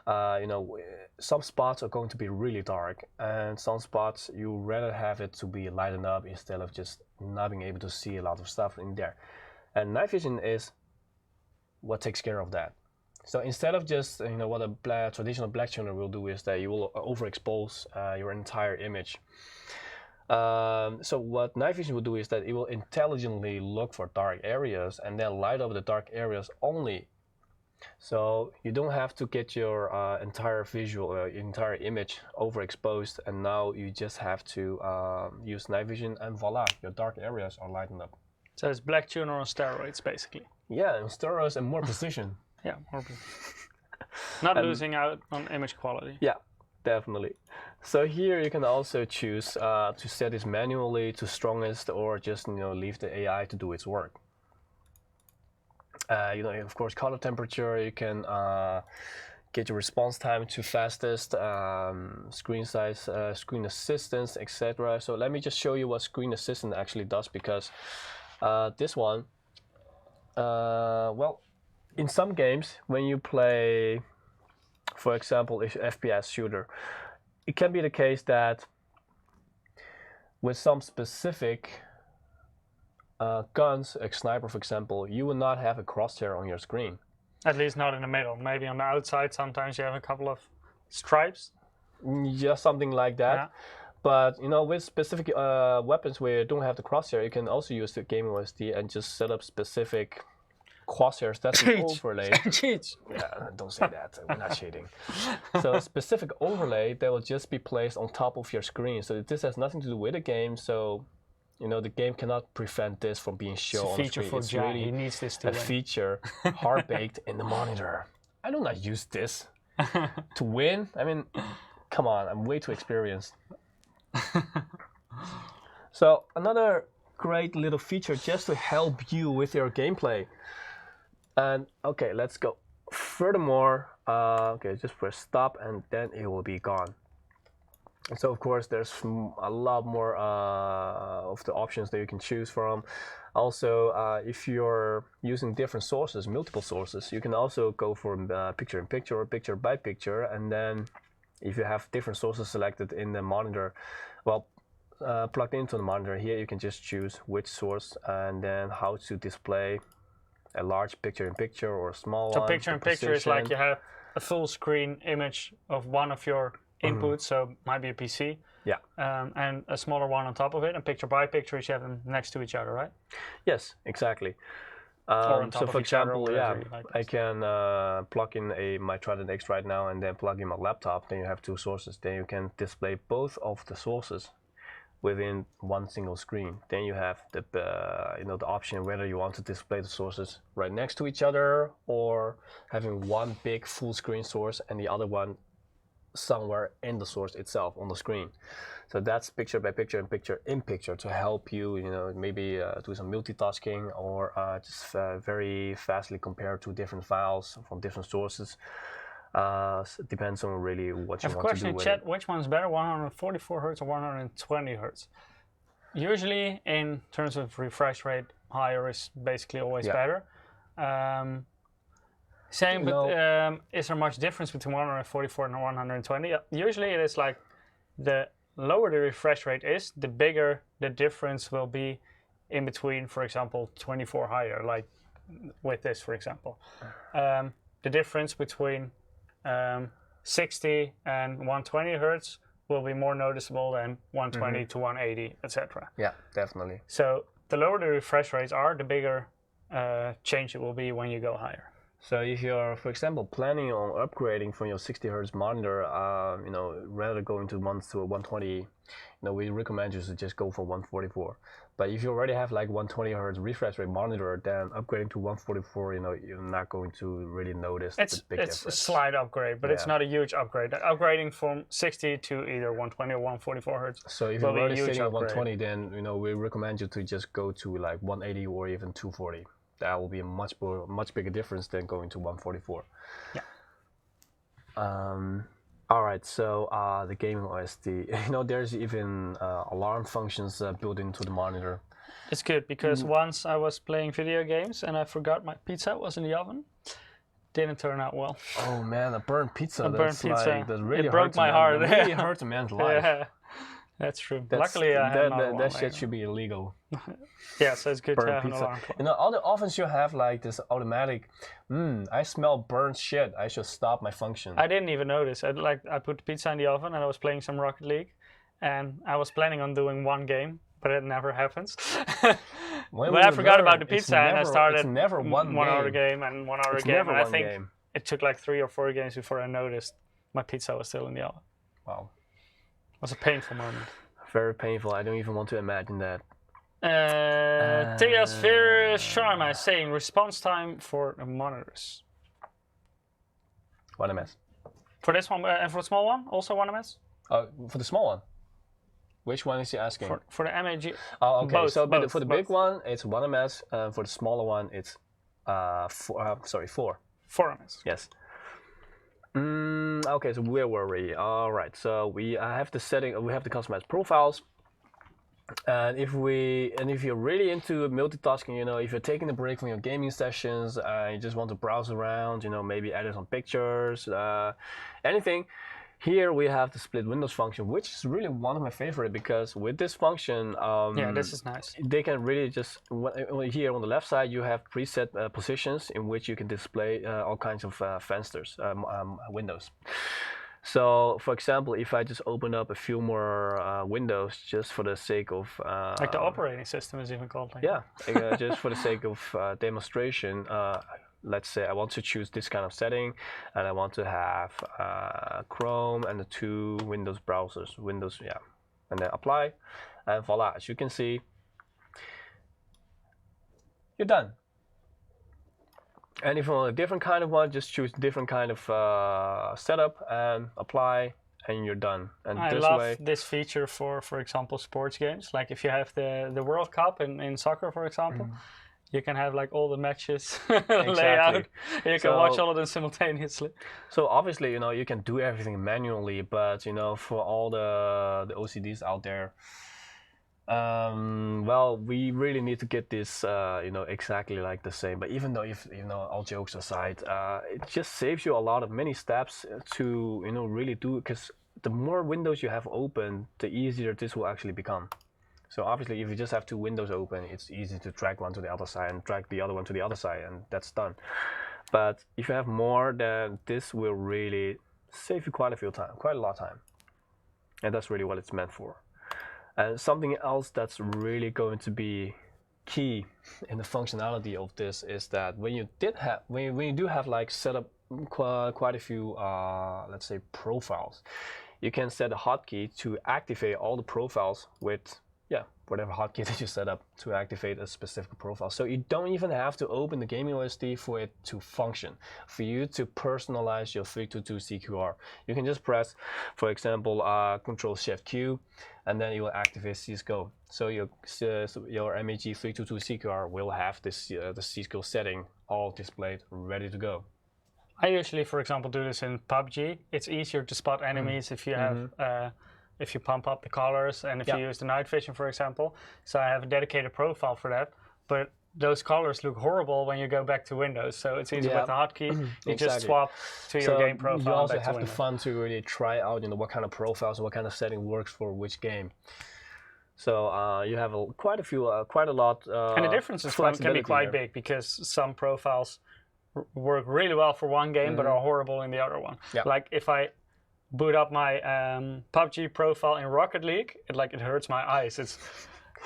Speaker 2: you know, some spots are going to be really dark, and some spots you rather have it to be lightened up instead of just not being able to see a lot of stuff in there. And night vision is what takes care of that. So instead of just, you know, what a traditional black tuner will do is that you will overexpose your entire image. So what night vision will do is that it will intelligently look for dark areas and then light up the dark areas only So you don't have to get your entire visual, entire image overexposed, and now you just have to use night vision, and voila, your dark areas are lightened up.
Speaker 1: So it's black tuner on steroids, basically.
Speaker 2: Yeah, and steroids and more precision.
Speaker 1: Yeah, more not losing out on image quality.
Speaker 2: Yeah, definitely. So here you can also choose to set this manually to strongest, or just leave the AI to do its work. Of course, color temperature. You can get your response time to fastest, screen size, screen assistance, etc. So let me just show you what screen assistant actually does, because this one, well, in some games when you play, for example, if FPS shooter, it can be the case that with some specific guns, a sniper for example, you will not have a crosshair on your screen.
Speaker 1: At least not in the middle. Maybe on the outside sometimes you have a couple of stripes.
Speaker 2: Just something like that.
Speaker 1: Yeah.
Speaker 2: But with specific weapons where you don't have the crosshair, you can also use the game OSD and just set up specific crosshairs. That's an overlay.
Speaker 1: Cheats.
Speaker 2: Yeah, don't say that. We're not cheating. So a specific overlay that will just be placed on top of your screen. So this has nothing to do with the game. So the game cannot prevent this from being shown on the screen.
Speaker 1: It's really he needs this to
Speaker 2: a feature hard baked in the monitor. I do not use this to win. I mean, come on, I'm way too experienced. So another great little feature just to help you with your gameplay. And okay, let's go. Furthermore, okay, just press stop and then it will be gone. And so of course there's a lot more of the options that you can choose from. Also, if you're using different sources, multiple sources, you can also go for picture in picture or picture by picture. And then if you have different sources selected in the monitor, well, plugged into the monitor here, you can just choose which source and then how to display a large picture in picture or a small one.
Speaker 1: So picture in picture is like you have a full screen image of one of your inputs, so might be a PC.
Speaker 2: Yeah.
Speaker 1: And a smaller one on top of it, and picture by picture is you have them next to each other, right?
Speaker 2: Yes, exactly. So for example, I can plug in my Trident X right now and then plug in my laptop. Then you have two sources. Then you can display both of the sources within one single screen. Then you have the the option whether you want to display the sources right next to each other, or having one big full screen source and the other one somewhere in the source itself on the screen. So that's picture by picture and picture in picture to help you, maybe do some multitasking, or just very fastly compare two different files from different sources. It depends on really what you want to do with it. I have a question in chat,
Speaker 1: which one's better, 144 Hz or 120 Hz? Usually, in terms of refresh rate, higher is basically always better. Same, but is there much difference between 144 and 120? Usually it is like the lower the refresh rate is, the bigger the difference will be in between, for example, 24 higher, like with this, for example. The difference between 60 and 120 Hertz will be more noticeable than 120 to 180, etc.
Speaker 2: Yeah, definitely.
Speaker 1: So the lower the refresh rates are, the bigger change it will be when you go higher.
Speaker 2: So if you're, for example, planning on upgrading from your 60 Hz monitor, rather going to 120, we recommend you to just go for 144. But if you already have like 120 Hz refresh rate monitor, then upgrading to 144, you're not going to really notice the big difference.
Speaker 1: It's a slight upgrade, but it's not a huge upgrade. Upgrading from 60 to either 120 or 144 Hz.
Speaker 2: So if you're already sitting at 120, then we recommend you to just go to like 180 or even 240. That will be a much bigger difference than going to 144.
Speaker 1: Yeah.
Speaker 2: All right. So the gaming OSD, there's even alarm functions built into the monitor.
Speaker 1: It's good because once I was playing video games and I forgot my pizza was in the oven. Didn't turn out well.
Speaker 2: Oh man, a burnt pizza.
Speaker 1: That
Speaker 2: really
Speaker 1: broke my heart.
Speaker 2: That really hurt a man's life.
Speaker 1: Yeah. That's true. Luckily, I have
Speaker 2: that shit should be illegal.
Speaker 1: Yeah, so it's good
Speaker 2: burnt
Speaker 1: to have
Speaker 2: pizza.
Speaker 1: an alarm clock.
Speaker 2: Other ovens you have like this automatic. I smell burnt shit. I should stop my function.
Speaker 1: I didn't even notice. I put the pizza in the oven and I was playing some Rocket League, and I was planning on doing one game, but it never happens.
Speaker 2: When
Speaker 1: But
Speaker 2: we
Speaker 1: I forgot
Speaker 2: learn,
Speaker 1: about the
Speaker 2: it's
Speaker 1: pizza, and I
Speaker 2: never-
Speaker 1: started
Speaker 2: It's never one
Speaker 1: other
Speaker 2: game.
Speaker 1: game and one other
Speaker 2: It's
Speaker 1: game.
Speaker 2: never
Speaker 1: And I
Speaker 2: one
Speaker 1: think
Speaker 2: game.
Speaker 1: it took like 3 or 4 games before I noticed my pizza was still in the oven.
Speaker 2: Wow,
Speaker 1: It was a painful moment.
Speaker 2: very painful. I don't even want to imagine that.
Speaker 1: Tias Vir Sharma is saying response time for the monitors.
Speaker 2: 1 ms.
Speaker 1: For this one and for the small one, also 1 ms?
Speaker 2: For the small one. Which one is he asking?
Speaker 1: For the MAG.
Speaker 2: Oh, okay.
Speaker 1: Both,
Speaker 2: So
Speaker 1: both,
Speaker 2: for the big one, it's 1 ms. For the smaller one, it's 4.
Speaker 1: 4 ms.
Speaker 2: Yes. Okay, so where were we? All right. So we have the setting. We have the customized profiles. And if you're really into multitasking, if you're taking a break from your gaming sessions, you just want to browse around, maybe edit some pictures, anything. Here we have the split windows function, which is really one of my favorite because with this function,
Speaker 1: Yeah, this is nice.
Speaker 2: they can really just here on the left side you have preset positions in which you can display all kinds of fensters, windows. So, for example, if I just open up a few more windows just for the sake of...
Speaker 1: Like the operating system is even called like
Speaker 2: Yeah, just for the sake of demonstration, let's say I want to choose this kind of setting and I want to have Chrome and the 2 Windows browsers, and then apply, and voila, as you can see, you're done. And if you want a different kind of one, just choose different kind of setup and apply, and you're done. And
Speaker 1: I love this feature for example, sports games. Like if you have the World Cup in soccer, for example, you can have like all the matches lay out. And you can watch all of them simultaneously.
Speaker 2: So obviously, you can do everything manually, but for all the OCDs out there, well, we really need to get this, exactly like the same. But even though, if all jokes aside, it just saves you a lot of many steps to, really do. Because the more windows you have open, the easier this will actually become. So obviously, if you just have 2 windows open, it's easy to drag one to the other side and drag the other one to the other side, and that's done. But if you have more, then this will really save you quite a lot of time, and that's really what it's meant for. And something else that's really going to be key in the functionality of this is that when you do have like set up quite a few, let's say, profiles, you can set a hotkey to activate all the profiles with whatever hotkey that you set up to activate a specific profile. So you don't even have to open the gaming OSD for it to function, for you to personalize your 322CQR. You can just press, for example, Control-Shift-Q, and then you will activate CSGO. So your MAG322CQR will have this the CSGO setting all displayed, ready to go.
Speaker 1: I usually, for example, do this in PUBG. It's easier to spot enemies if you have if you pump up the colors and if you use the night vision, for example. So I have a dedicated profile for that, but those colors look horrible when you go back to Windows. So it's easy with the hotkey. You just swap to your game profile.
Speaker 2: You also
Speaker 1: back
Speaker 2: have
Speaker 1: to
Speaker 2: the fun to really try out, what kind of profiles, what kind of setting works for which game. So you have quite a lot.
Speaker 1: And the differences can be quite big because some profiles work really well for one game but are horrible in the other one. Like if I boot up my PUBG profile in Rocket League, it hurts my eyes.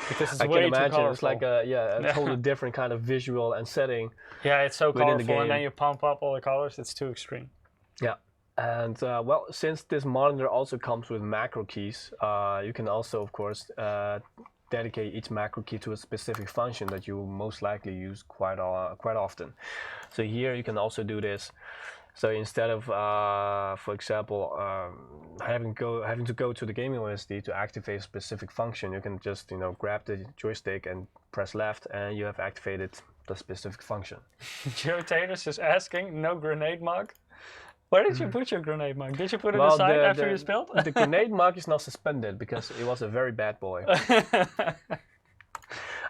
Speaker 1: Because it's way too colorful.
Speaker 2: It's like a totally different kind of visual and setting.
Speaker 1: Yeah, it's so colorful, and then you pump up all the colors. It's too extreme.
Speaker 2: Yeah, and well, since this monitor also comes with macro keys, you can also, of course, dedicate each macro key to a specific function that you will most likely use quite often. So here you can also do this. So instead of, for example, having to go to the gaming OSD to activate a specific function, you can just grab the joystick and press left, and you have activated the specific function.
Speaker 1: Joe Taylor's is asking, no grenade mug. Where did you put your grenade mug? Did you put it aside after you spilled?
Speaker 2: The grenade mug is now suspended because it was a very bad boy.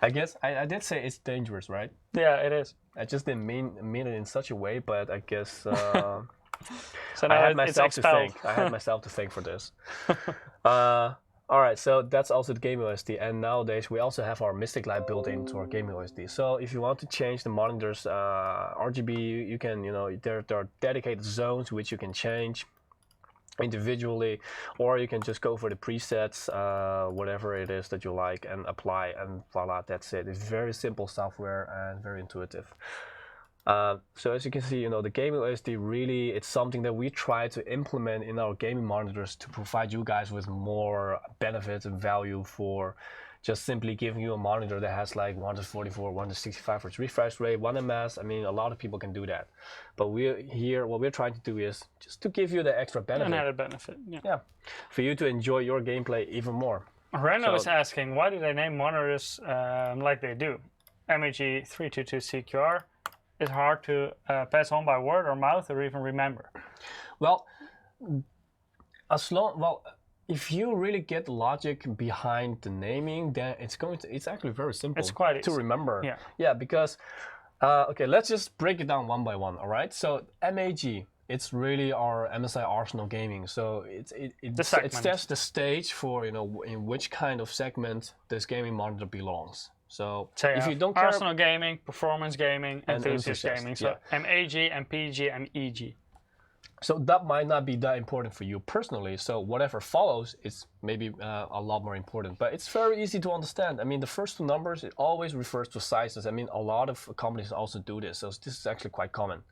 Speaker 2: I guess I did say it's dangerous, right?
Speaker 1: Yeah, it is.
Speaker 2: I just didn't mean it in such a way, but I guess
Speaker 1: so
Speaker 2: I had myself to thank. I had myself to thank for this. All right, so that's also the gaming OSD, and nowadays we also have our Mystic Light built into our gaming OSD. So if you want to change the monitor's RGB, you can, there are dedicated zones which you can change. individually, or you can just go for the presets, whatever it is that you like, and apply, and voila, that's it. It's very simple software and very intuitive. So as you can see, the gaming OSD really, it's something that we try to implement in our gaming monitors to provide you guys with more benefits and value for just simply giving you a monitor that has like 144, 165 Hz refresh rate, 1 ms. I mean, a lot of people can do that. But what we're trying to do is just to give you the extra benefit.
Speaker 1: An added benefit,
Speaker 2: yeah. For you to enjoy your gameplay even more.
Speaker 1: Reno is asking, why do they name monitors like they do? MAG322CQR is hard to pass on by word or mouth or even remember.
Speaker 2: Well, if you really get logic behind the naming, then it's actually very simple.
Speaker 1: It's quite easy
Speaker 2: to remember.
Speaker 1: Yeah.
Speaker 2: Yeah, because okay, let's just break it down one by one. All right. So MAG, it's really our MSI Arsenal gaming. So it sets the stage for in which kind of segment this gaming monitor belongs. So if you don't care,
Speaker 1: Arsenal gaming, performance gaming, enthusiast gaming. So MAG, MPG, and EG.
Speaker 2: So that might not be that important for you personally. So whatever follows is maybe a lot more important. But it's very easy to understand. I mean, the first two numbers, it always refers to sizes. I mean, a lot of companies also do this. So this is actually quite common.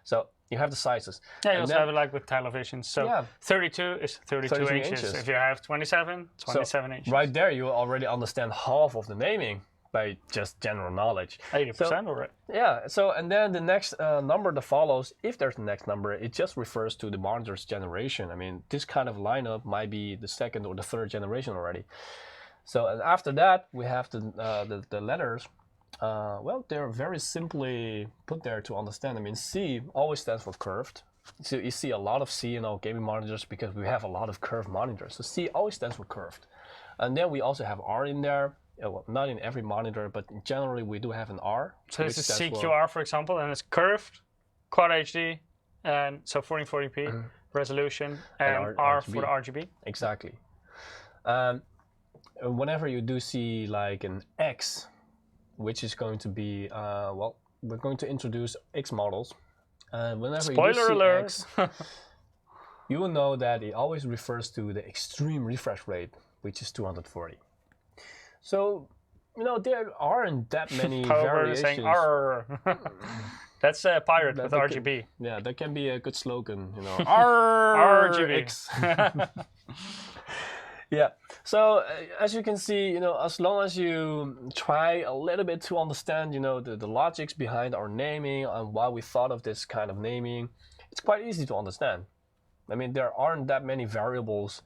Speaker 2: So you have the sizes.
Speaker 1: Yeah, you also have it like with televisions. So 32 is 32 inches. If you have 27, 27 inches.
Speaker 2: Right there, you already understand half of the naming by just general knowledge.
Speaker 1: 80% already.
Speaker 2: Yeah, so and then the next number that follows, if there's the next number, it just refers to the monitor's generation. I mean, this kind of lineup might be the second or the third generation already. So and after that, we have the letters. Well, they're very simply put there to understand. I mean, C always stands for curved. So you see a lot of C in our gaming monitors because we have a lot of curved monitors. So C always stands for curved. And then we also have R in there. Well, not in every monitor, but generally we do have an R.
Speaker 1: So this is CQR, for example, and it's curved, Quad HD, and so 1440p resolution, and R for the RGB.
Speaker 2: Exactly. Whenever you do see like an X, which is going to be, well, we're going to introduce X models. Whenever
Speaker 1: Spoiler
Speaker 2: you do see
Speaker 1: alert!
Speaker 2: X, you will know that it always refers to the extreme refresh rate, which is 240. So, there aren't that many variations.
Speaker 1: Saying R. That's a pirate with RGB.
Speaker 2: Yeah, that can be a good slogan, RGB. Yeah. So as you can see, as long as you try a little bit to understand, the logics behind our naming and why we thought of this kind of naming, it's quite easy to understand. I mean, there aren't that many variables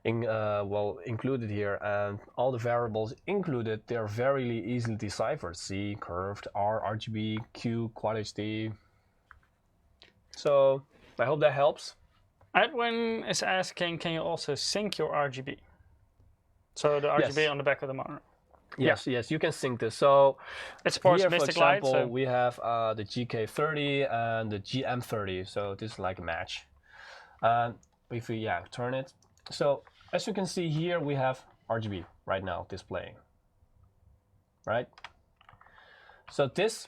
Speaker 2: included here, and all the variables included, they're very easily deciphered. C, curved, R, RGB, Q, Quad HD. So I hope that helps.
Speaker 1: Edwin is asking, can you also sync your RGB? So the RGB on the back of the monitor.
Speaker 2: Yes, you can sync this. So
Speaker 1: it supports
Speaker 2: here,
Speaker 1: Mystic
Speaker 2: for example,
Speaker 1: Light. So
Speaker 2: we have the GK30 and the GM30. So this is like a match. If we turn it. So as you can see here, we have RGB right now displaying, right? So this,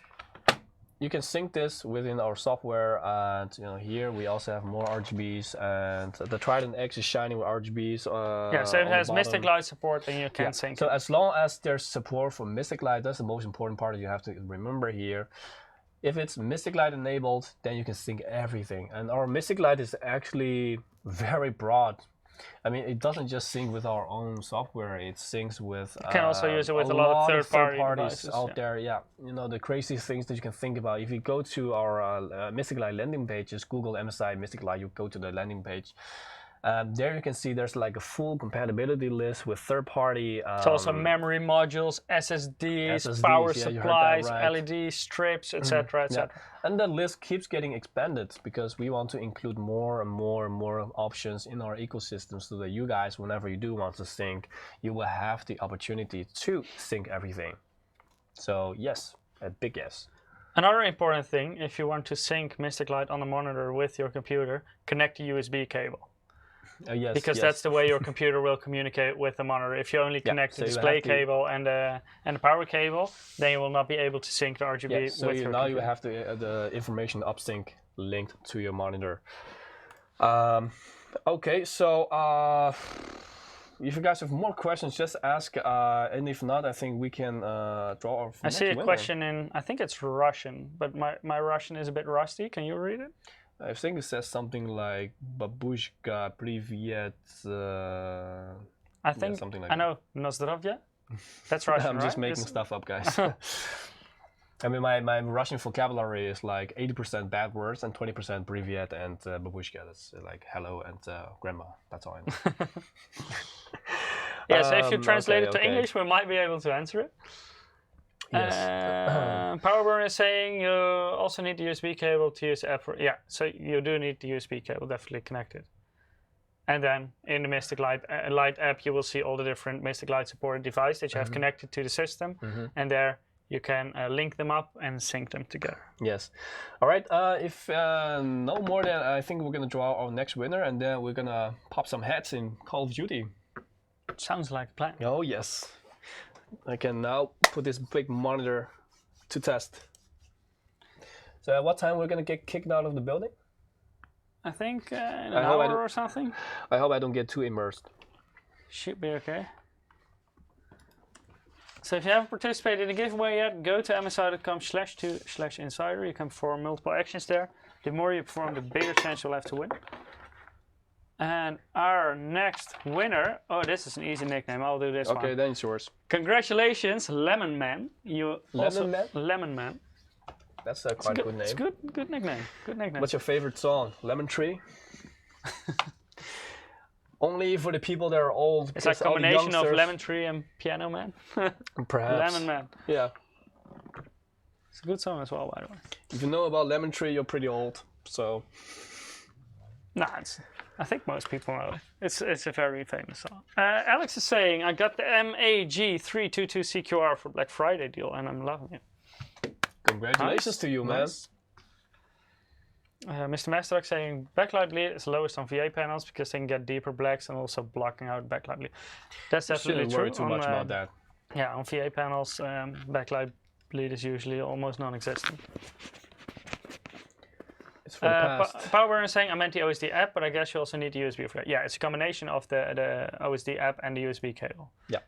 Speaker 2: you can sync this within our software, and here we also have more RGBs, and the Trident X is shining with RGBs.
Speaker 1: So it has Mystic Light support, and you can sync.
Speaker 2: So as long as there's support for Mystic Light, that's the most important part that you have to remember here. If it's Mystic Light enabled, then you can sync everything, and our Mystic Light is actually very broad. I mean, it doesn't just sync with our own software, it syncs with
Speaker 1: you can also use it with a lot of third parties
Speaker 2: out there. Yeah, the crazy things that you can think about. If you go to our Mystic Light landing page, just Google MSI Mystic Light, you go to the landing page. There you can see there's like a full compatibility list with third-party.
Speaker 1: It's also memory modules, SSDs, power supplies, LED strips, etc., etc.
Speaker 2: And that list keeps getting expanded because we want to include more and more and more options in our ecosystem, so that you guys, whenever you do want to sync, you will have the opportunity to sync everything. So yes, a big yes.
Speaker 1: Another important thing, if you want to sync Mystic Light on the monitor with your computer, connect the USB cable. Because that's the way your computer will communicate with the monitor. If you only connect the display cable and the power cable, then you will not be able to sync the RGB with your computer.
Speaker 2: Now you have the information upsync linked to your monitor. Okay, so if you guys have more questions, just ask. And if not, I think we can draw our
Speaker 1: I see a
Speaker 2: winner.
Speaker 1: question in, I think it's Russian, but my Russian is a bit rusty. Can you read it?
Speaker 2: I think it says something like "Babushka, привет."
Speaker 1: I think
Speaker 2: something like
Speaker 1: I know. Nozdravya. That's Russian,
Speaker 2: I'm
Speaker 1: right?
Speaker 2: just making stuff up, guys. I mean, my Russian vocabulary is like 80% bad words and 20% привет and babushka. That's like hello and grandma. That's all I know.
Speaker 1: Yeah, so if you translate
Speaker 2: okay,
Speaker 1: it to
Speaker 2: okay.
Speaker 1: English, we might be able to answer it.
Speaker 2: Yes.
Speaker 1: Powerburn is saying you also need the USB cable to use the app for, yeah, so you do need the USB cable definitely connected. And then in the Mystic Light app, you will see all the different Mystic Light supported devices that you have connected to the system. And there you can link them up and sync them together.
Speaker 2: Yes. All right. If no more, then I think we're going to draw our next winner, and then we're going to pop some heads in Call of Duty.
Speaker 1: Sounds like a plan.
Speaker 2: Oh, yes. I can now put this big monitor to test. So at what time we're going to get kicked out of the building?
Speaker 1: I think in an hour or something.
Speaker 2: I hope I don't get too immersed.
Speaker 1: Should be okay. So if you haven't participated in the giveaway yet, go to msi.com/2/insider. You can perform multiple actions there. The more you perform, the bigger chance you'll have to win. And our next winner, oh, this is an easy nickname. I'll do this one.
Speaker 2: Okay, then it's yours.
Speaker 1: Congratulations, Lemon Man.
Speaker 2: Man?
Speaker 1: Lemon Man.
Speaker 2: That's a quite good name.
Speaker 1: It's good nickname. Good nickname.
Speaker 2: What's your favorite song? Lemon Tree? Only for the people that are old.
Speaker 1: It's like a combination of Lemon Tree and Piano Man.
Speaker 2: Perhaps.
Speaker 1: Lemon Man.
Speaker 2: Yeah.
Speaker 1: It's a good song as well, by the way.
Speaker 2: If you know about Lemon Tree, you're pretty old. So.
Speaker 1: Nah, I think most people know it. It's a very famous song. Alex is saying, I got the MAG322CQR for Black Friday deal, and I'm loving it.
Speaker 2: Congratulations to you, man.
Speaker 1: Mr. Masterdock saying, backlight bleed is lowest on VA panels because they can get deeper blacks and also blocking out backlight bleed. That's definitely true.
Speaker 2: Shouldn't worry too much about that.
Speaker 1: Yeah, on VA panels, backlight bleed is usually almost non-existent.
Speaker 2: It's for the past.
Speaker 1: Powerburn is saying, I meant the OSD app, but I guess you also need the USB for that. Yeah, it's a combination of the OSD app and the USB cable.
Speaker 2: Yeah.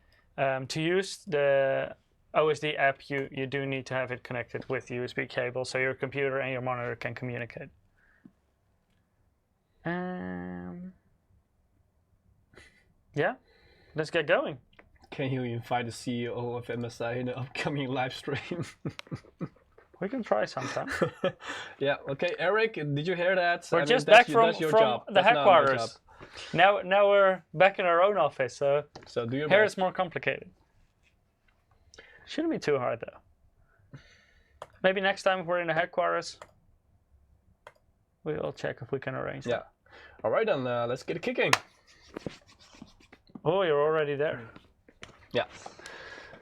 Speaker 1: To use the OSD app, you do need to have it connected with the USB cable so your computer and your monitor can communicate. Yeah, let's get going.
Speaker 2: Can you invite the CEO of MSI in the upcoming live stream?
Speaker 1: We can try sometime.
Speaker 2: Yeah, okay, Eric, did you hear that?
Speaker 1: We're just back from the headquarters. Now we're back in our own office, so
Speaker 2: do your
Speaker 1: here
Speaker 2: best.
Speaker 1: it's more complicated. Shouldn't be too hard though. Maybe next time if we're in the headquarters, we'll check if we can arrange that.
Speaker 2: All right, then let's get it kicking.
Speaker 1: Oh, you're already there.
Speaker 2: Yeah.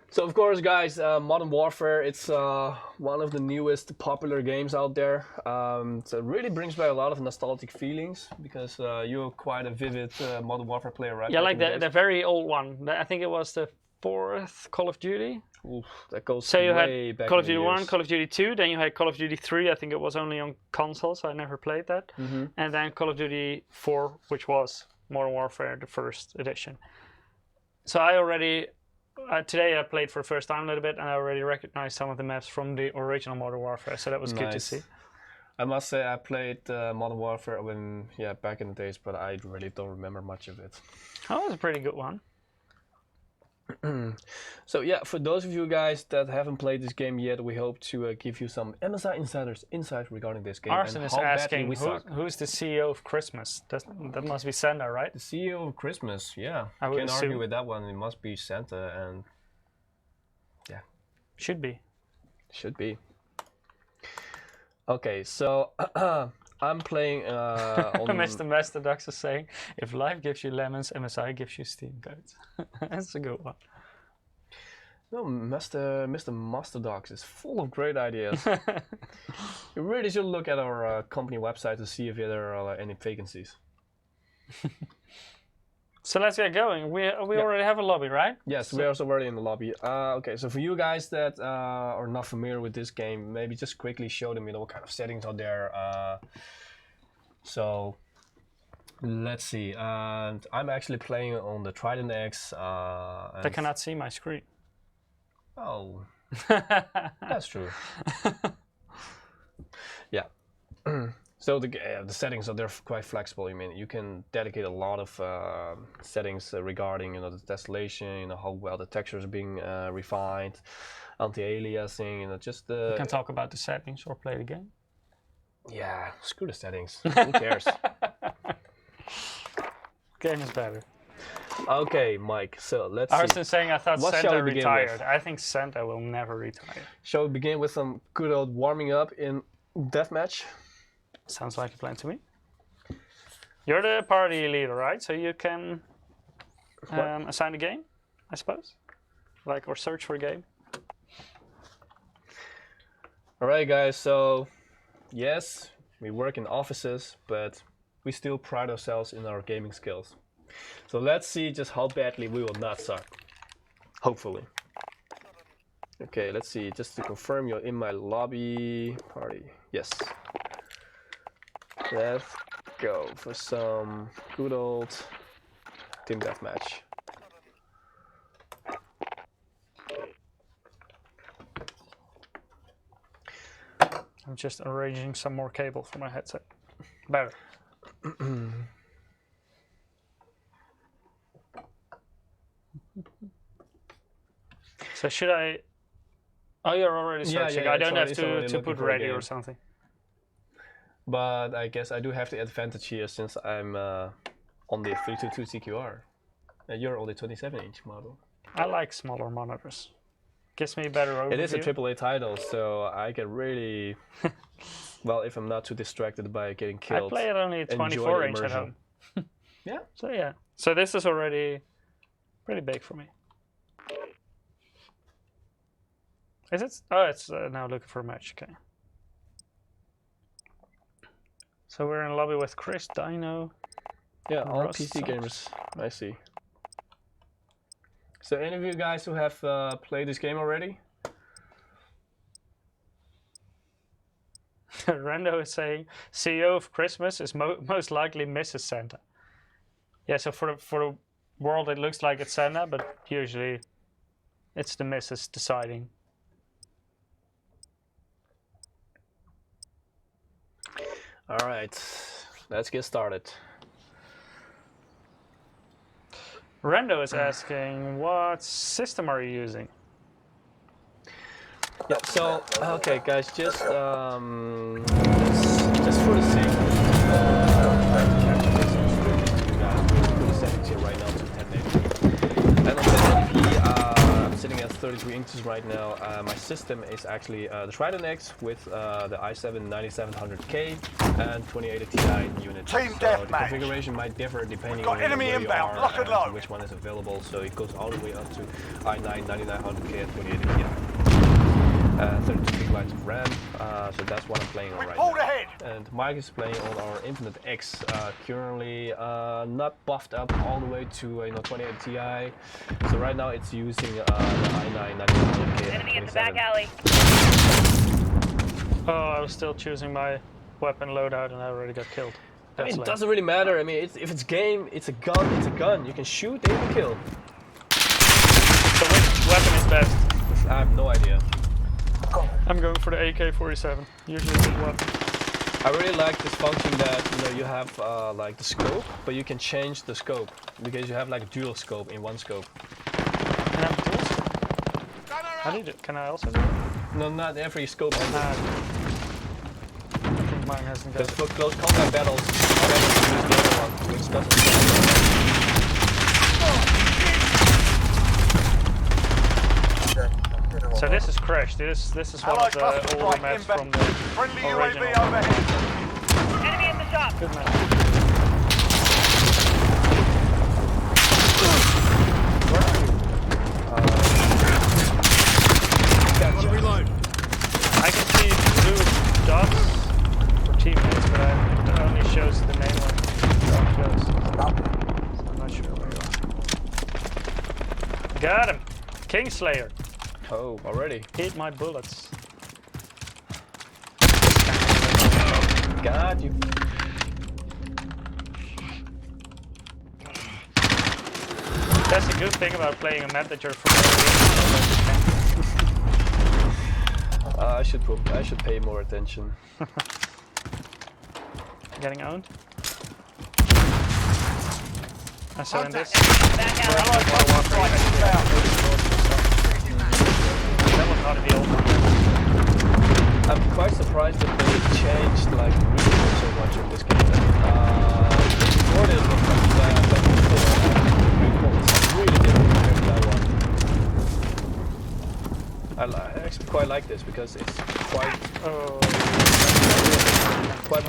Speaker 2: So of course, guys, Modern Warfare, it's one of the newest popular games out there. So it really brings back a lot of nostalgic feelings because you're quite a vivid Modern Warfare player, right?
Speaker 1: Yeah, like the very old one. I think it was the 4th Call of Duty.
Speaker 2: Oof, that goes
Speaker 1: so you
Speaker 2: way
Speaker 1: had
Speaker 2: back
Speaker 1: Call of
Speaker 2: in the
Speaker 1: Duty
Speaker 2: years.
Speaker 1: 1, Call of Duty 2, then you had Call of Duty 3. I think it was only on console, so I never played that. And then Call of Duty 4, which was Modern Warfare, the 1st edition. So I already, today I played for the first time a little bit, and I already recognized some of the maps from the original Modern Warfare, so that was good to see.
Speaker 2: I must say I played Modern Warfare back in the days, but I really don't remember much of it.
Speaker 1: Oh, that was a pretty good one.
Speaker 2: So yeah, for those of you guys that haven't played this game yet, we hope to give you some MSI Insiders insight regarding this game.
Speaker 1: Arson
Speaker 2: and
Speaker 1: is
Speaker 2: how
Speaker 1: asking,
Speaker 2: badly we suck.
Speaker 1: who's the CEO of Christmas? That must be Santa, right?
Speaker 2: The CEO of Christmas, yeah.
Speaker 1: I would
Speaker 2: Can't
Speaker 1: assume.
Speaker 2: argue with that one. It must be Santa, and yeah.
Speaker 1: Should be.
Speaker 2: Should be. Okay, so I'm playing on...
Speaker 1: Mr. Masterdox is saying, if life gives you lemons, MSI gives you Steam codes. That's a good one.
Speaker 2: No, Mr. Masterdox is full of great ideas. You really should look at our company website to see if there are any vacancies.
Speaker 1: So let's get going. We already have a lobby, right?
Speaker 2: Yes, we're also already in the lobby. Okay, so for you guys that are not familiar with this game, maybe just quickly show them what kind of settings are there. So Let's see. And I'm actually playing on the Trident X.
Speaker 1: They cannot see my screen.
Speaker 2: Oh, that's true. Yeah. So the settings are quite flexible. I mean, you can dedicate a lot of settings regarding the tessellation, how well the textures are being refined, anti-aliasing, just
Speaker 1: You can talk about the settings or play the game.
Speaker 2: Yeah, screw the settings. Who cares?
Speaker 1: Game is better.
Speaker 2: Okay, Mike. So let's see.
Speaker 1: I was just saying I thought
Speaker 2: What shall
Speaker 1: Santa
Speaker 2: we begin
Speaker 1: retired.
Speaker 2: with?
Speaker 1: I think Santa will never retire.
Speaker 2: Shall we begin with some good old warming up in deathmatch?
Speaker 1: Sounds like a plan to me. You're the party leader, right? So you can assign a game, I suppose? Like, or search for a game?
Speaker 2: Alright guys, so yes, we work in offices, but we still pride ourselves in our gaming skills. So let's see just how badly we will not suck. Hopefully. Okay, let's see, just to confirm you're in my lobby party. Yes. Let's go for some good old team deathmatch.
Speaker 1: I'm just arranging some more cable for my headset. Better. So should I... Oh, you're already searching. I don't have to put ready or something.
Speaker 2: But I guess I do have the advantage here since I'm on the 322CQR. And you're on the 27-inch model.
Speaker 1: I like smaller monitors. Gives me a better overview.
Speaker 2: It is a AAA title, so I can really, well, if I'm not too distracted by getting killed.
Speaker 1: I play it only at 24-inch at home.
Speaker 2: Yeah.
Speaker 1: So yeah. So this is already pretty big for me. Is it? Oh, it's now looking for a match. Okay. So we're in a lobby with Chris, Dino.
Speaker 2: Yeah, all
Speaker 1: Rust.
Speaker 2: PC gamers. I see. So any of you guys who have played this game already?
Speaker 1: Rando is saying CEO of Christmas is most likely Mrs. Santa. Yeah, so for the world it looks like it's Santa, but usually it's the Mrs. deciding.
Speaker 2: All right, let's get started.
Speaker 1: Rando is asking, what system are you using?
Speaker 2: Yeah, so, okay guys, just for the sake of put the settings here right now to 1080. And on 1080p, I'm sitting at 33 inches right now. My system is actually the Trident X with the i7-9700K and 2080 Ti unit.
Speaker 4: Team
Speaker 2: so
Speaker 4: deathmatch.
Speaker 2: the configuration might differ depending
Speaker 4: Got
Speaker 2: on
Speaker 4: enemy
Speaker 2: where you
Speaker 4: inbound,
Speaker 2: are
Speaker 4: lock and
Speaker 2: and
Speaker 4: load.
Speaker 2: which one is available. So it goes all the way up to i9-9900K and 2080 Ti. 32 gigabytes of RAM, so that's what I'm playing on right
Speaker 4: Report
Speaker 2: now.
Speaker 4: ahead.
Speaker 2: And Mike is playing on our Infinite X, currently not buffed up all the way to 2080 Ti. So right now it's using the i9-9900K.
Speaker 5: Enemy in the back alley.
Speaker 1: Oh, I was still choosing my weapon loadout and I already got killed.
Speaker 2: I mean,
Speaker 1: That's
Speaker 2: it
Speaker 1: lame.
Speaker 2: doesn't really matter. I mean, if it's game, it's a gun. It's a gun. You can shoot, aim, and kill.
Speaker 1: So which weapon is best?
Speaker 2: I have no idea.
Speaker 1: I'm going for the AK-47. Usually a good weapon.
Speaker 2: I really like this function that you have like the scope, but you can change the scope because you have like a dual scope in one scope.
Speaker 1: Can I have tools? How do you do it? Can I also do it?
Speaker 2: No, not every scope has it.
Speaker 1: I think mine hasn't got
Speaker 2: Because
Speaker 1: it.
Speaker 2: for close combat battles, you use the other one, which doesn't.
Speaker 1: So this is Crash. This is one of
Speaker 4: Allied
Speaker 1: the
Speaker 4: cluster
Speaker 1: older
Speaker 4: strike
Speaker 1: maps
Speaker 4: inbound.
Speaker 1: from the
Speaker 4: Friendly
Speaker 1: original.
Speaker 4: UAV overhead.
Speaker 5: Enemy at the shop.
Speaker 1: Good map.
Speaker 2: Reload.
Speaker 1: I can see blue dots for teammates, but it only shows the name when you're close. So I'm not sure where you are. Got him! Kingslayer.
Speaker 2: Oh, already.
Speaker 1: Eat my bullets.
Speaker 2: Got you.
Speaker 1: That's a good thing about playing a map that you're familiar with.
Speaker 2: I should pay more attention.
Speaker 1: Getting owned. And so in this,
Speaker 4: Back alley.
Speaker 1: that was not in the old one.
Speaker 2: I'm quite surprised that they changed like recoil so much in this game. Before this was like before, recoil is really different compared to that one. I actually quite like this because it's quite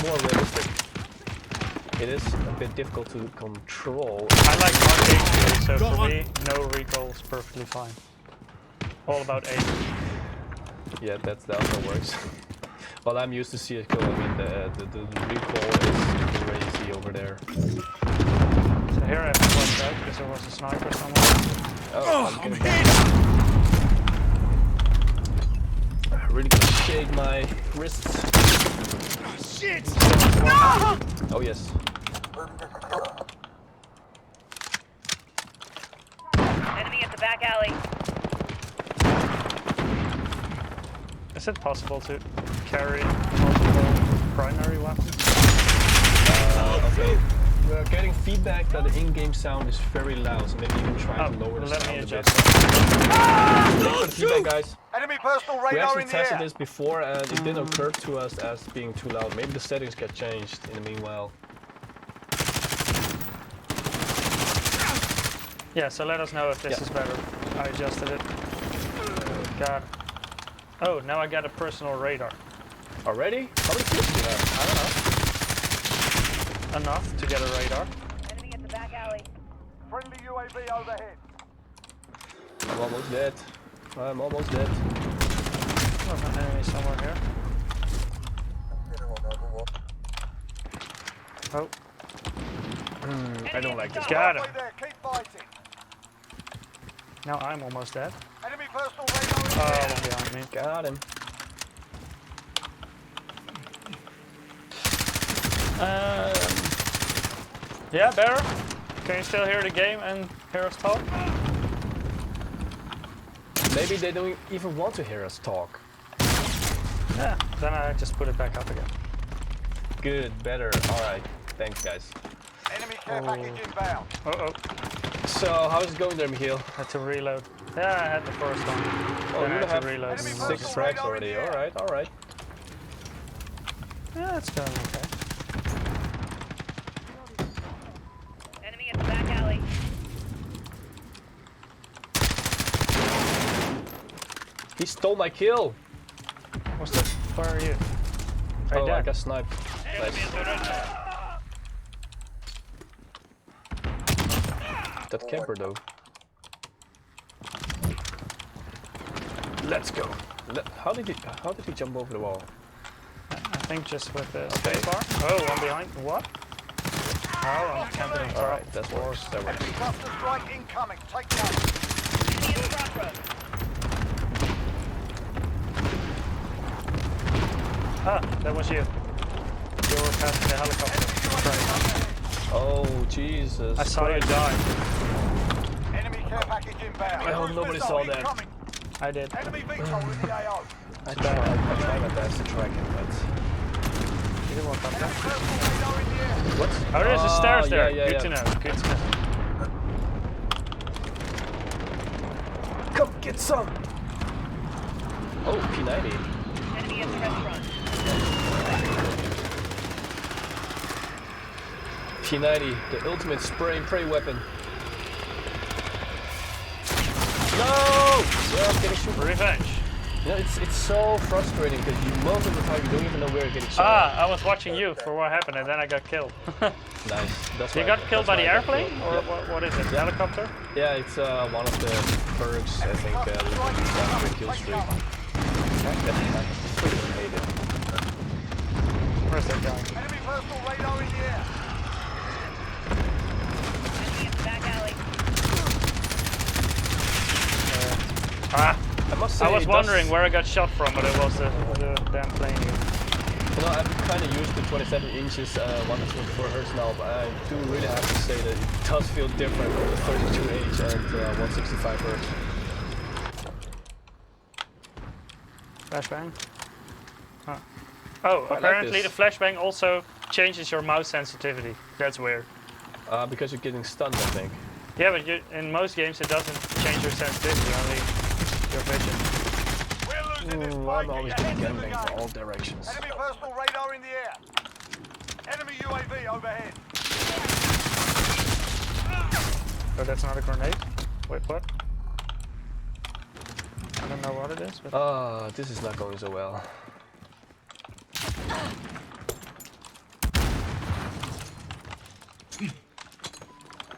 Speaker 2: more realistic. It is a bit difficult to control.
Speaker 1: I like arcade games, so for me, no recoil is perfectly fine. All about aim.
Speaker 2: Yeah, that also works. Well, I'm used to CS:GO. I mean, the recoil is crazy over there.
Speaker 1: So here I have to watch out because there was a sniper somewhere.
Speaker 2: Oh, I'm hit! Really gonna shake my wrists.
Speaker 4: Oh, shit!
Speaker 2: Oh yes.
Speaker 4: Enemy at the back alley.
Speaker 1: Is it possible to carry multiple primary weapons?
Speaker 2: Okay. We're getting feedback that the in-game sound is very loud, so maybe you can try to lower the
Speaker 1: let me
Speaker 2: sound a bit.
Speaker 1: adjust.
Speaker 2: Thanks for the feedback, guys.
Speaker 5: Enemy personal
Speaker 2: We
Speaker 5: radar
Speaker 2: actually
Speaker 5: in the
Speaker 2: tested
Speaker 5: air.
Speaker 2: this before and it didn't occur to us as being too loud. Maybe the settings get changed in the meanwhile.
Speaker 1: Yeah, so let us know if this is better. I adjusted it. God. Oh, now I got a personal radar.
Speaker 2: Already? How many kills do you have?
Speaker 1: I don't know. Enough to get a radar.
Speaker 4: Enemy at the back alley.
Speaker 5: Friendly UAV overhead.
Speaker 2: I'm almost dead. I'm almost dead.
Speaker 1: There's an enemy somewhere here. Oh. I don't like this. Got him.
Speaker 5: Halfway there, keep fighting.
Speaker 1: Now I'm almost dead.
Speaker 5: Enemy personal radar in the
Speaker 1: Oh,
Speaker 5: air.
Speaker 1: one behind me.
Speaker 2: Got him.
Speaker 1: Yeah, better. Can you still hear the game and hear us talk?
Speaker 2: Maybe they don't even want to hear us talk.
Speaker 1: Yeah. Then I just put it back up again.
Speaker 2: Good, better. Alright. Thanks, guys.
Speaker 5: Enemy care package inbound.
Speaker 1: Uh-oh.
Speaker 2: So, how's it going there, Michiel?
Speaker 1: Had to reload. Yeah, I had the first one.
Speaker 2: Oh,
Speaker 1: Then I
Speaker 2: you
Speaker 1: had
Speaker 2: have
Speaker 1: to reload.
Speaker 5: Enemy
Speaker 2: 6
Speaker 5: personal
Speaker 2: tracks
Speaker 5: radar in
Speaker 2: already.
Speaker 5: the air.
Speaker 2: Alright, alright.
Speaker 1: Yeah, it's going okay.
Speaker 4: Enemy at the back alley.
Speaker 2: He stole my kill!
Speaker 1: What's that? Where are you? Right
Speaker 2: Oh,
Speaker 1: there.
Speaker 2: I got sniped. Nice. That camper though. Let's go. How did he jump over the wall?
Speaker 1: I think just with the spacebar. Oh, one behind. What? Oh, I'm camping in
Speaker 2: Alright, that works. That works.
Speaker 5: Enemy cluster strike incoming. Take note.
Speaker 4: Enemy at the crossroads.
Speaker 1: Ah, that was you. You were passing the helicopter. Right.
Speaker 2: Oh, Jesus.
Speaker 1: I saw you die.
Speaker 5: Enemy care package inbound.
Speaker 2: I hope nobody saw that.
Speaker 5: Incoming.
Speaker 1: I did.
Speaker 5: Enemy VTOL in the AO.
Speaker 2: I tried my best to track him, but...
Speaker 1: You didn't walk up there.
Speaker 5: Personal radar in the air.
Speaker 2: What?
Speaker 1: Oh, there's the stairs there.
Speaker 2: Yeah,
Speaker 1: Good to know. Good to know.
Speaker 2: Come get some! Oh, P90.
Speaker 4: Enemy at the restaurant.
Speaker 2: P90, the ultimate spray and pray weapon. No! Yeah, I'm getting shot.
Speaker 1: Revenge.
Speaker 2: You know, it's so frustrating because most of the time you don't even know where you're getting shot.
Speaker 1: Ah, I was watching you for what happened and then I got killed.
Speaker 2: Nice. That's
Speaker 1: You
Speaker 2: why
Speaker 1: got killed by the
Speaker 2: that's why I got
Speaker 1: airplane?
Speaker 2: killed.
Speaker 1: Or what is it? The helicopter?
Speaker 2: Yeah, it's one of the perks, I think, after kill streak. I freaking hate it.
Speaker 1: Where's that guy?
Speaker 5: Enemy personal radar in the air.
Speaker 4: Enemy at the back alley.
Speaker 1: Ah,
Speaker 2: I must say
Speaker 1: I was
Speaker 2: it
Speaker 1: wondering
Speaker 2: does,
Speaker 1: where I got shot from, but it was the damn plane here.
Speaker 2: You know, I'm kind of used to 27 inches, 124 hertz now, but I do really have to say that it does feel different on the 32H and 165 hertz.
Speaker 1: Flashbang. Oh, apparently the flashbang also changes your mouse sensitivity. That's weird.
Speaker 2: Because you're getting stunned, I think.
Speaker 1: Yeah, but in most games it doesn't change your sensitivity, only your vision.
Speaker 5: We're losing this
Speaker 2: I'm
Speaker 5: fight.
Speaker 2: always
Speaker 5: Get your
Speaker 2: getting
Speaker 5: heads in the
Speaker 2: gambling
Speaker 5: game.
Speaker 2: from all directions.
Speaker 5: Enemy personal radar in the air. Enemy UAV overhead.
Speaker 1: Oh, that's not a grenade? Wait, what? I don't know what it is, but...
Speaker 2: This is not going so well.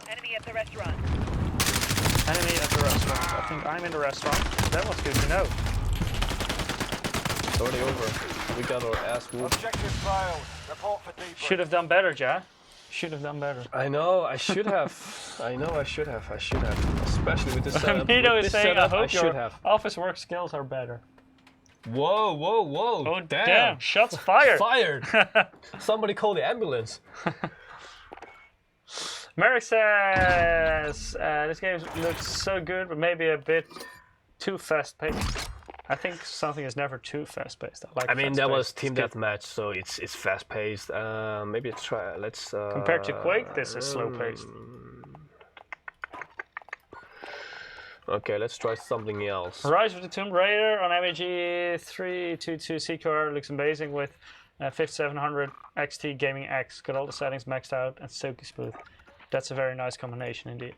Speaker 4: Enemy at the restaurant.
Speaker 1: Enemy at the restaurant. I think I'm in the restaurant. That was good to know.
Speaker 2: It's already over. We got our ass whooped.
Speaker 5: Objective failed. Report for debrief.
Speaker 1: Should have done better, Ja. Should have done better.
Speaker 2: I know, I should have. I know, I should have. Especially with this setup.
Speaker 1: Mito
Speaker 2: With
Speaker 1: is
Speaker 2: this
Speaker 1: saying, I
Speaker 2: setup,
Speaker 1: hope
Speaker 2: should
Speaker 1: your
Speaker 2: have.
Speaker 1: office work skills are better.
Speaker 2: Whoa, whoa, whoa.
Speaker 1: Oh, damn. Shots fired.
Speaker 2: Fired. Somebody call the ambulance.
Speaker 1: Merrick says, this game looks so good, but maybe a bit too fast-paced. I think something is never too fast-paced.
Speaker 2: I mean, that was team
Speaker 1: good.
Speaker 2: deathmatch, so it's fast-paced. Maybe let's.
Speaker 1: Compared to Quake, this is slow-paced.
Speaker 2: Okay, let's try something else.
Speaker 1: Rise of the Tomb Raider on MAG322CQR looks amazing with 5700 XT Gaming X. Got all the settings maxed out and silky smooth. That's a very nice combination indeed.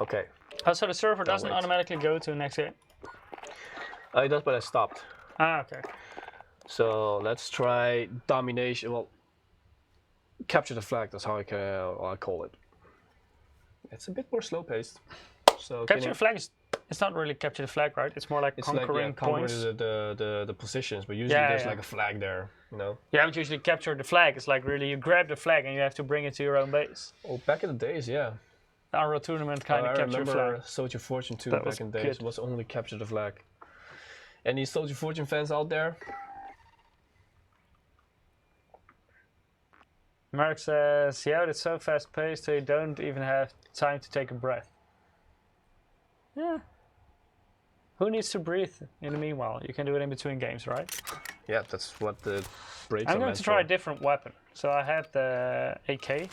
Speaker 2: Okay.
Speaker 1: So the server doesn't automatically go to the next game?
Speaker 2: It does, but I stopped.
Speaker 1: Ah, okay.
Speaker 2: So let's try domination. Well, capture the flag. That's how I call it. It's a bit more slow-paced. So
Speaker 1: Capture the flag is, it's not really capture the flag, right? It's more like
Speaker 2: it's
Speaker 1: conquering
Speaker 2: like, conquer
Speaker 1: points.
Speaker 2: the positions, but usually there's like a flag there, you know.
Speaker 1: Yeah, but usually capture the flag. It's like really you grab the flag and you have to bring it to your own base.
Speaker 2: Oh, back in the days, yeah.
Speaker 1: The Unreal Tournament kind of
Speaker 2: I
Speaker 1: capture
Speaker 2: remember
Speaker 1: flag.
Speaker 2: Soldier Fortune 2
Speaker 1: That
Speaker 2: back
Speaker 1: was
Speaker 2: in the days.
Speaker 1: good.
Speaker 2: Was only capture the flag. Any Soldier Fortune fans out there?
Speaker 1: Mark says, yeah, it's so fast paced so you don't even have time to take a breath. Yeah. Who needs to breathe in the meanwhile? You can do it in between games, right?
Speaker 2: Yeah, that's what the breaks
Speaker 1: I'm
Speaker 2: are
Speaker 1: going
Speaker 2: meant
Speaker 1: to try a
Speaker 2: for.
Speaker 1: different weapon. So I had the AK.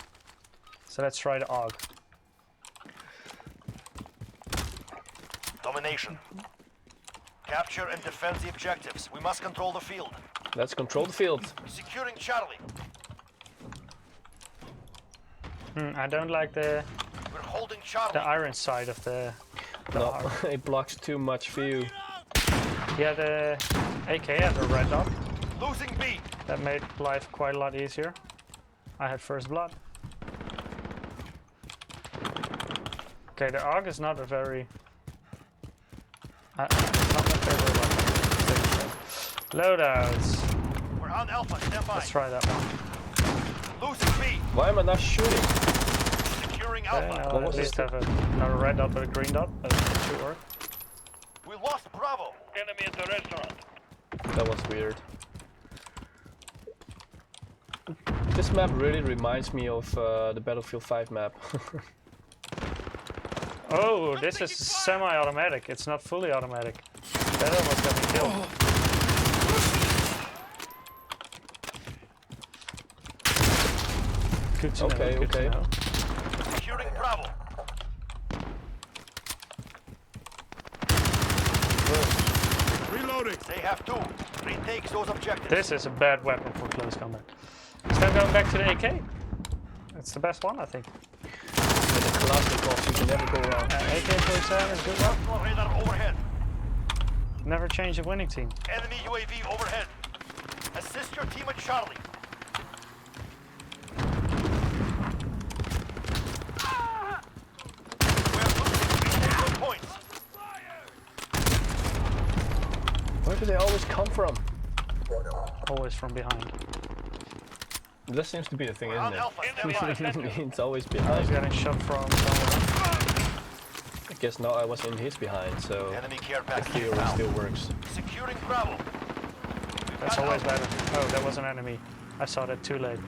Speaker 1: So let's try the AUG.
Speaker 5: Domination. Capture and defend the objectives. We must control the field.
Speaker 2: Let's control the field.
Speaker 5: Securing Charlie.
Speaker 1: I don't like the
Speaker 5: We're holding Charlie.
Speaker 1: iron side of the
Speaker 2: No, it blocks too much view.
Speaker 1: yeah, the AK had a red dot.
Speaker 5: Losing B.
Speaker 1: That made life quite a lot easier. I had first blood. Okay, the AUG is not a very... it's not my favorite weapon. Loadouts.
Speaker 5: We're on Alpha. Stand by.
Speaker 1: Let's try that one.
Speaker 5: Losing B.
Speaker 2: Why am I not shooting?
Speaker 5: Securing
Speaker 1: Okay,
Speaker 5: Alpha.
Speaker 1: now
Speaker 2: What
Speaker 1: at
Speaker 2: was
Speaker 1: least
Speaker 2: this?
Speaker 1: have another red dot with a green dot. That should work.
Speaker 5: We lost Bravo. Enemy at the restaurant.
Speaker 2: That was weird. This map really reminds me of the Battlefield 5 map.
Speaker 1: Oh, this is semi-automatic. It's not fully automatic. That almost got me killed. Good to know.
Speaker 2: Okay,
Speaker 1: Good
Speaker 2: okay.
Speaker 1: to know.
Speaker 5: Securing Bravo. Reloading. They have two. Retake those objectives.
Speaker 1: This is a bad weapon for close combat. Instead of going back to the AK. It's the best one, I think.
Speaker 2: With the Kalashnikov, you can never go wrong.
Speaker 1: AK-47 is good one.
Speaker 5: Personal radar overhead.
Speaker 1: Never change a winning team.
Speaker 5: Enemy UAV overhead. Assist your team at Charlie. We're losing those points.
Speaker 2: Where do they always come from?
Speaker 1: Always from behind.
Speaker 2: That seems to be the thing,
Speaker 5: On
Speaker 2: isn't
Speaker 5: Alpha. Stand by.
Speaker 2: it? It's always
Speaker 1: I was
Speaker 2: behind.
Speaker 1: getting shot from somewhere.
Speaker 2: guess now I was in his behind, so
Speaker 5: Enemy care
Speaker 2: the
Speaker 5: package
Speaker 2: theory
Speaker 5: inbound.
Speaker 2: still works.
Speaker 5: Securing Bravo.
Speaker 1: That's always better. Oh, that was an enemy. I saw that too late.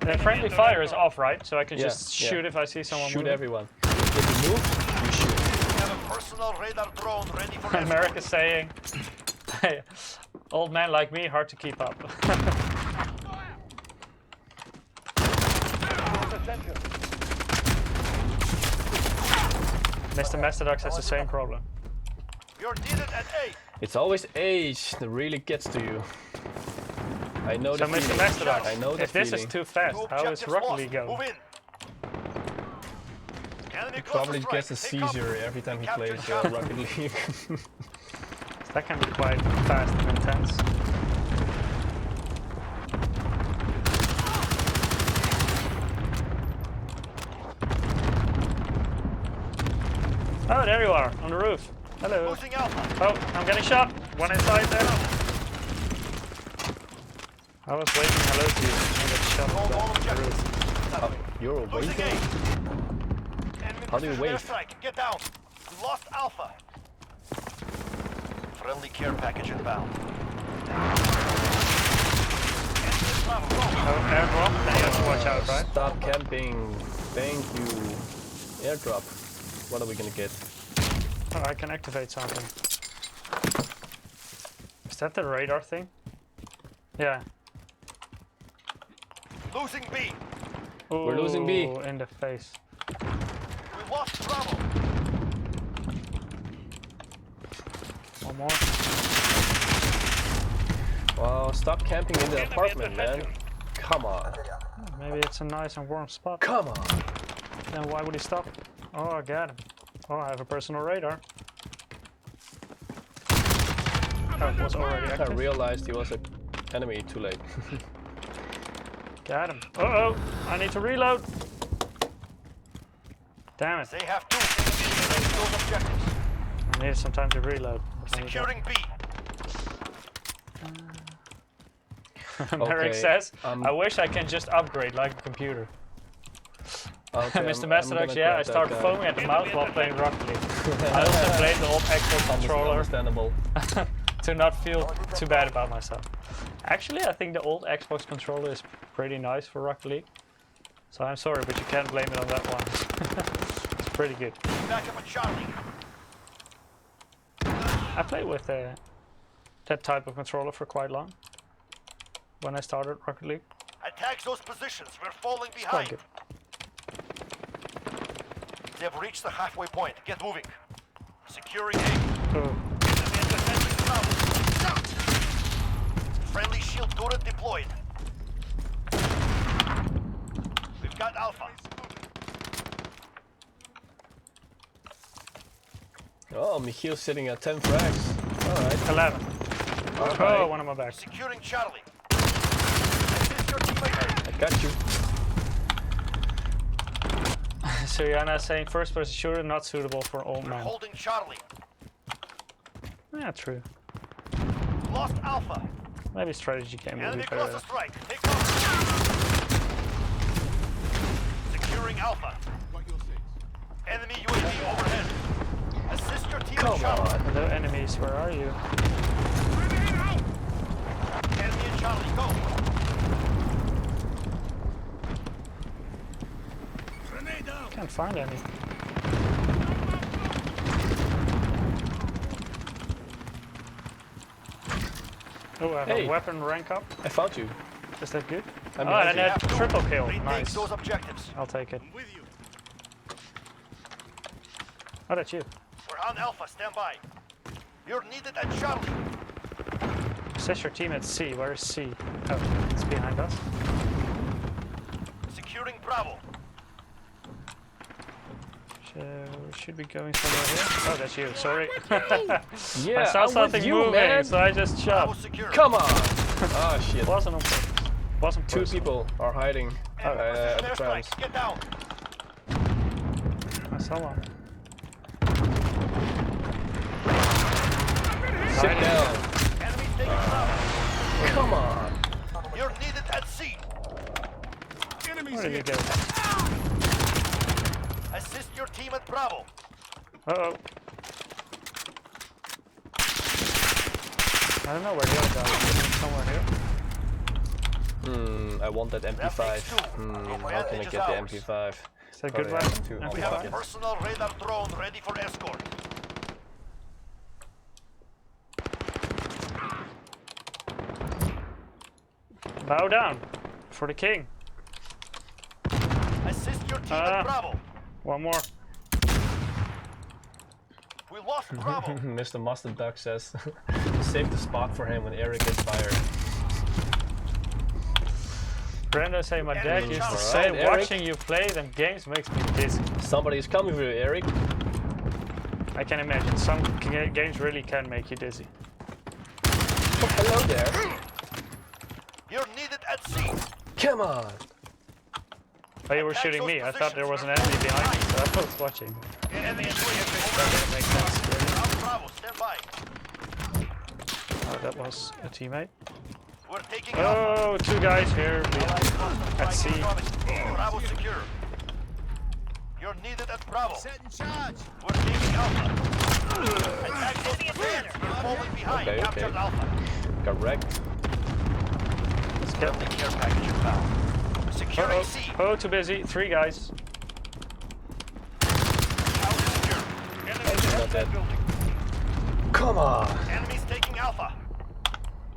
Speaker 1: The friendly fire is off, right? So I can just shoot if I see someone
Speaker 2: Shoot
Speaker 1: moving?
Speaker 2: everyone. If you move, you shoot.
Speaker 5: We have a personal radar drone ready for
Speaker 1: America's saying, hey, old man like me, hard to keep up. Mr. Mastodux has the same problem.
Speaker 5: You're needed at A.
Speaker 2: It's always age that really gets to you. I know
Speaker 1: So
Speaker 2: the
Speaker 1: Mr.
Speaker 2: feeling.
Speaker 1: Mastodux,
Speaker 2: I know the
Speaker 1: if this is
Speaker 2: feeling.
Speaker 1: too fast,
Speaker 5: Two
Speaker 1: how is
Speaker 5: objectives
Speaker 1: Rocket
Speaker 5: lost.
Speaker 1: League going?
Speaker 5: Move in. Enemy
Speaker 2: Probably
Speaker 5: cluster
Speaker 2: gets a
Speaker 5: strike. Take cover.
Speaker 2: seizure every time he
Speaker 5: Capture
Speaker 2: plays
Speaker 5: Charlie.
Speaker 2: Rocket League.
Speaker 1: That can be quite fast and intense. Oh, there you are, on the roof. Hello.
Speaker 5: Losing Alpha.
Speaker 1: Oh, I'm getting shot. One inside there. I was waving hello to you. I got shot
Speaker 5: Hold all
Speaker 1: on the
Speaker 5: objectives.
Speaker 1: roof.
Speaker 2: You're
Speaker 5: Losing
Speaker 2: waiting?
Speaker 5: A. Enemy
Speaker 2: How do you
Speaker 5: precision
Speaker 2: wave?
Speaker 5: airstrike. Get down. We lost Alpha. Friendly care package inbound. Enemy Bravo. Go.
Speaker 1: Oh, airdrop. Then you have to watch out, right?
Speaker 2: Stop camping. Thank you. Airdrop. What are we gonna get?
Speaker 1: Oh, I can activate something. Is that the radar thing? Yeah.
Speaker 5: Losing B.
Speaker 1: Ooh,
Speaker 2: We're losing B.
Speaker 1: In the face.
Speaker 5: We lost Bravo.
Speaker 1: One more.
Speaker 2: Well, stop camping in the apartment, man. Come on.
Speaker 1: Maybe it's a nice and warm spot.
Speaker 2: Come on.
Speaker 1: Then why would he stop? Oh, I got him. Oh, I have a personal radar. Oh, it was already
Speaker 2: I
Speaker 1: active.
Speaker 2: realized he was an enemy too late.
Speaker 1: Got him. Uh-oh, I need to reload. Damn it.
Speaker 5: They have two. Defend those objectives.
Speaker 1: I needed some time to reload. But then you
Speaker 5: Securing B.
Speaker 1: got- Merrick
Speaker 2: Okay,
Speaker 1: says, I wish I can just upgrade like a computer.
Speaker 2: Okay,
Speaker 1: Mr. Mastodux, yeah, I start foaming at the mouth while playing Rocket League. I also played the old Xbox controller
Speaker 2: Understandable.
Speaker 1: to not feel too bad about myself. Actually, I think the old Xbox controller is pretty nice for Rocket League. So I'm sorry, but you can't blame it on that one. It's pretty good.
Speaker 5: Back up at Charlie.
Speaker 1: I played with that type of controller for quite long. When I started Rocket League.
Speaker 5: Attack those positions. We're falling
Speaker 1: It's quite
Speaker 5: behind.
Speaker 1: good.
Speaker 5: They've reached the halfway point. Get moving. Securing A.
Speaker 1: Oh,
Speaker 5: Enemy defending Bravo. Friendly shield turret deployed. We've got Alpha.
Speaker 2: Oh, Michiel's sitting at 10 frags. Alright.
Speaker 1: 11.
Speaker 2: Alright.
Speaker 1: Oh, one on my back.
Speaker 5: Securing Charlie. Assist your teammate.
Speaker 2: I got you.
Speaker 1: So Yana saying first person shooter not suitable for old
Speaker 5: We're
Speaker 1: man.
Speaker 5: holding Charlie.
Speaker 1: Yeah, true.
Speaker 5: Lost Alpha.
Speaker 1: Maybe strategy game will be
Speaker 5: Enemy
Speaker 1: better.
Speaker 5: cluster strike. Take cover. Securing Alpha. Enemy UAV overhead. Assist your team at Charlie.
Speaker 1: Hello enemies, where are you?
Speaker 5: Enemy at Charlie, go.
Speaker 1: Can't find any. Oh, I have
Speaker 2: Hey.
Speaker 1: a weapon rank up.
Speaker 2: I found you.
Speaker 1: Is that good?
Speaker 2: I'm
Speaker 1: Oh,
Speaker 2: behind
Speaker 1: and
Speaker 2: you.
Speaker 1: I had triple kill.
Speaker 5: Retake
Speaker 1: Nice.
Speaker 5: those objectives.
Speaker 1: I'll take it.
Speaker 5: With you.
Speaker 1: Oh, that's you.
Speaker 5: We're on Alpha, stand by. You're needed at Charlie.
Speaker 1: Says your team at C. Where is C? Oh, it's behind us.
Speaker 5: Securing Bravo.
Speaker 1: So, should be going somewhere here. Oh, that's you. Sorry.
Speaker 2: Yeah,
Speaker 1: I saw
Speaker 2: I'm with
Speaker 1: something
Speaker 2: you,
Speaker 1: moving,
Speaker 2: man.
Speaker 1: so I just
Speaker 5: Bravo
Speaker 1: shot.
Speaker 5: secure.
Speaker 2: Come on. Oh shit.
Speaker 1: Wasn't on purpose. Wasn't
Speaker 2: Two
Speaker 1: personal.
Speaker 2: people are hiding
Speaker 5: Enemy
Speaker 2: at
Speaker 5: precision
Speaker 2: the trams.
Speaker 5: airstrike. Get down.
Speaker 1: I saw one.
Speaker 2: Sit down.
Speaker 5: Enemy taking Bravo.
Speaker 2: Come on.
Speaker 5: You're needed at C.
Speaker 1: Where did you go?
Speaker 5: Assist Assist your team at Bravo.
Speaker 1: Uh-oh. I don't know where the other guy is. Somewhere here.
Speaker 2: I want that MP5. How can I get the MP5?
Speaker 1: Is that a good
Speaker 2: Probably
Speaker 1: weapon?
Speaker 2: have to
Speaker 5: We have a
Speaker 1: MP5?
Speaker 5: personal radar drone ready for escort.
Speaker 1: Bow down for the king.
Speaker 5: Assist your team at Bravo.
Speaker 1: One more.
Speaker 5: We lost Bravo.
Speaker 2: Mr. Mustard Duck says, save the spot for him when Eric gets fired.
Speaker 1: Brenda say my dad used to
Speaker 5: Alright,
Speaker 1: say,
Speaker 2: Eric.
Speaker 1: watching you play them games makes me dizzy.
Speaker 2: Somebody's coming for you, Eric.
Speaker 1: I can imagine some games really can make you dizzy.
Speaker 2: Oh, hello there.
Speaker 5: You're needed at sea.
Speaker 2: Come on.
Speaker 1: Oh, you were
Speaker 5: Attack
Speaker 1: shooting
Speaker 5: those
Speaker 1: me. I thought there was an
Speaker 5: positions.
Speaker 1: enemy behind me, so I was watching.
Speaker 5: Enemy
Speaker 1: That doesn't make sense, really.
Speaker 5: Bravo, stand by.
Speaker 1: Oh, that was a teammate.
Speaker 5: We're taking Alpha.
Speaker 1: Oh, two guys here. At sea.
Speaker 5: Bravo secure. You're needed at Bravo. Set in charge. We're taking Alpha. Attack those positions. You're falling behind.
Speaker 2: Okay,
Speaker 5: Captured
Speaker 2: okay.
Speaker 5: Alpha.
Speaker 2: Correct.
Speaker 1: Let's get
Speaker 5: The care package inbound. Securing C.
Speaker 1: Oh, too busy. Three guys.
Speaker 5: Alpha secure. Enemy
Speaker 2: Not dead.
Speaker 5: building.
Speaker 2: Come on.
Speaker 5: Enemies taking Alpha.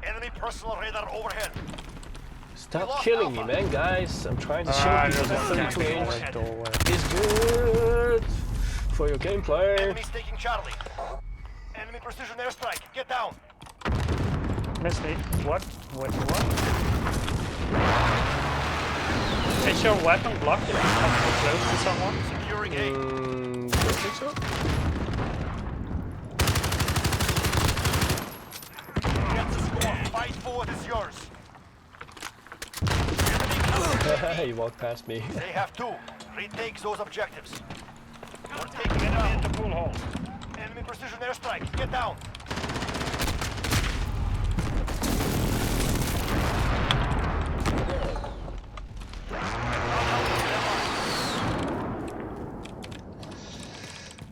Speaker 5: Enemy personal radar overhead.
Speaker 2: Stop
Speaker 5: lost
Speaker 2: killing me,
Speaker 5: Alpha.
Speaker 2: man, guys. I'm trying to
Speaker 1: Ah,
Speaker 2: show
Speaker 1: there's
Speaker 2: you
Speaker 1: one
Speaker 2: that 32
Speaker 1: camping
Speaker 2: inch
Speaker 1: on the doorway.
Speaker 2: is good for your gameplay.
Speaker 5: Enemies taking Charlie. Enemy precision airstrike. Get down.
Speaker 1: Missed me. What? Wait, what? Is your weapon blocked if you come too close to someone?
Speaker 5: Securing A.
Speaker 2: Don't think so.
Speaker 5: Get the score. Fight for what is yours. Enemy counter.
Speaker 2: He walked past me.
Speaker 5: They have two. Retake those objectives. We're taking enemy into pool hole. Enemy precision airstrike. Get down.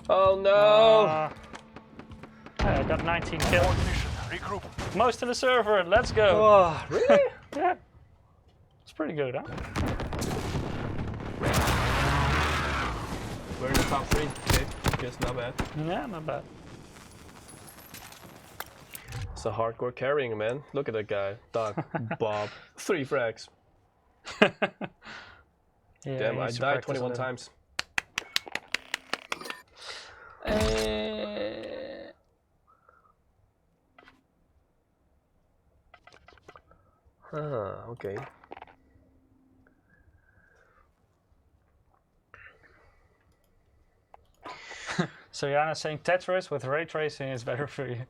Speaker 2: Oh no!
Speaker 1: I got 19 kills.
Speaker 5: Fourth mission. Regroup.
Speaker 1: Most of the server. Let's go.
Speaker 2: Oh, really?
Speaker 1: Yeah. It's pretty good, huh?
Speaker 2: We're in the top 3. Okay, just not bad.
Speaker 1: Yeah, not bad.
Speaker 2: It's a hardcore carrying, man. Look at that guy. Doc, Bob. 3 frags.
Speaker 1: Yeah,
Speaker 2: Damn,
Speaker 1: he
Speaker 2: I
Speaker 1: needs to
Speaker 2: died
Speaker 1: practice
Speaker 2: 21
Speaker 1: a little.
Speaker 2: times. Okay.
Speaker 1: So Jana's saying Tetris with ray tracing is better for you.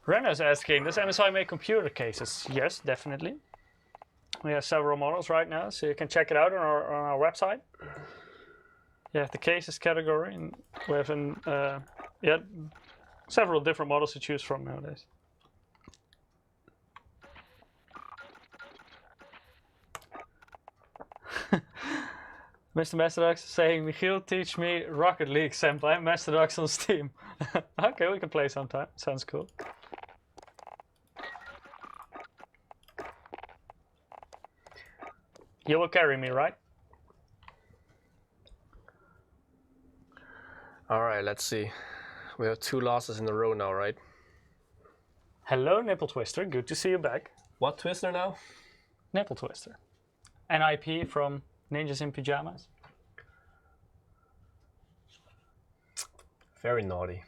Speaker 1: Rena's asking, does MSI make computer cases? Yes, definitely. We have several models right now, so you can check it out on our website. You have the cases category, and we have several different models to choose from nowadays. Mr. Masterdox is saying, Michiel, teach me Rocket League, senpai, Masterdox on Steam. Okay, we can play sometime. Sounds cool. You will carry me, right?
Speaker 2: Alright, let's see. We have 2 losses in a row now, right?
Speaker 1: Hello, Nipple Twister. Good to see you back.
Speaker 2: What Twister now?
Speaker 1: Nipple Twister. NIP from Ninjas in Pyjamas.
Speaker 2: Very naughty.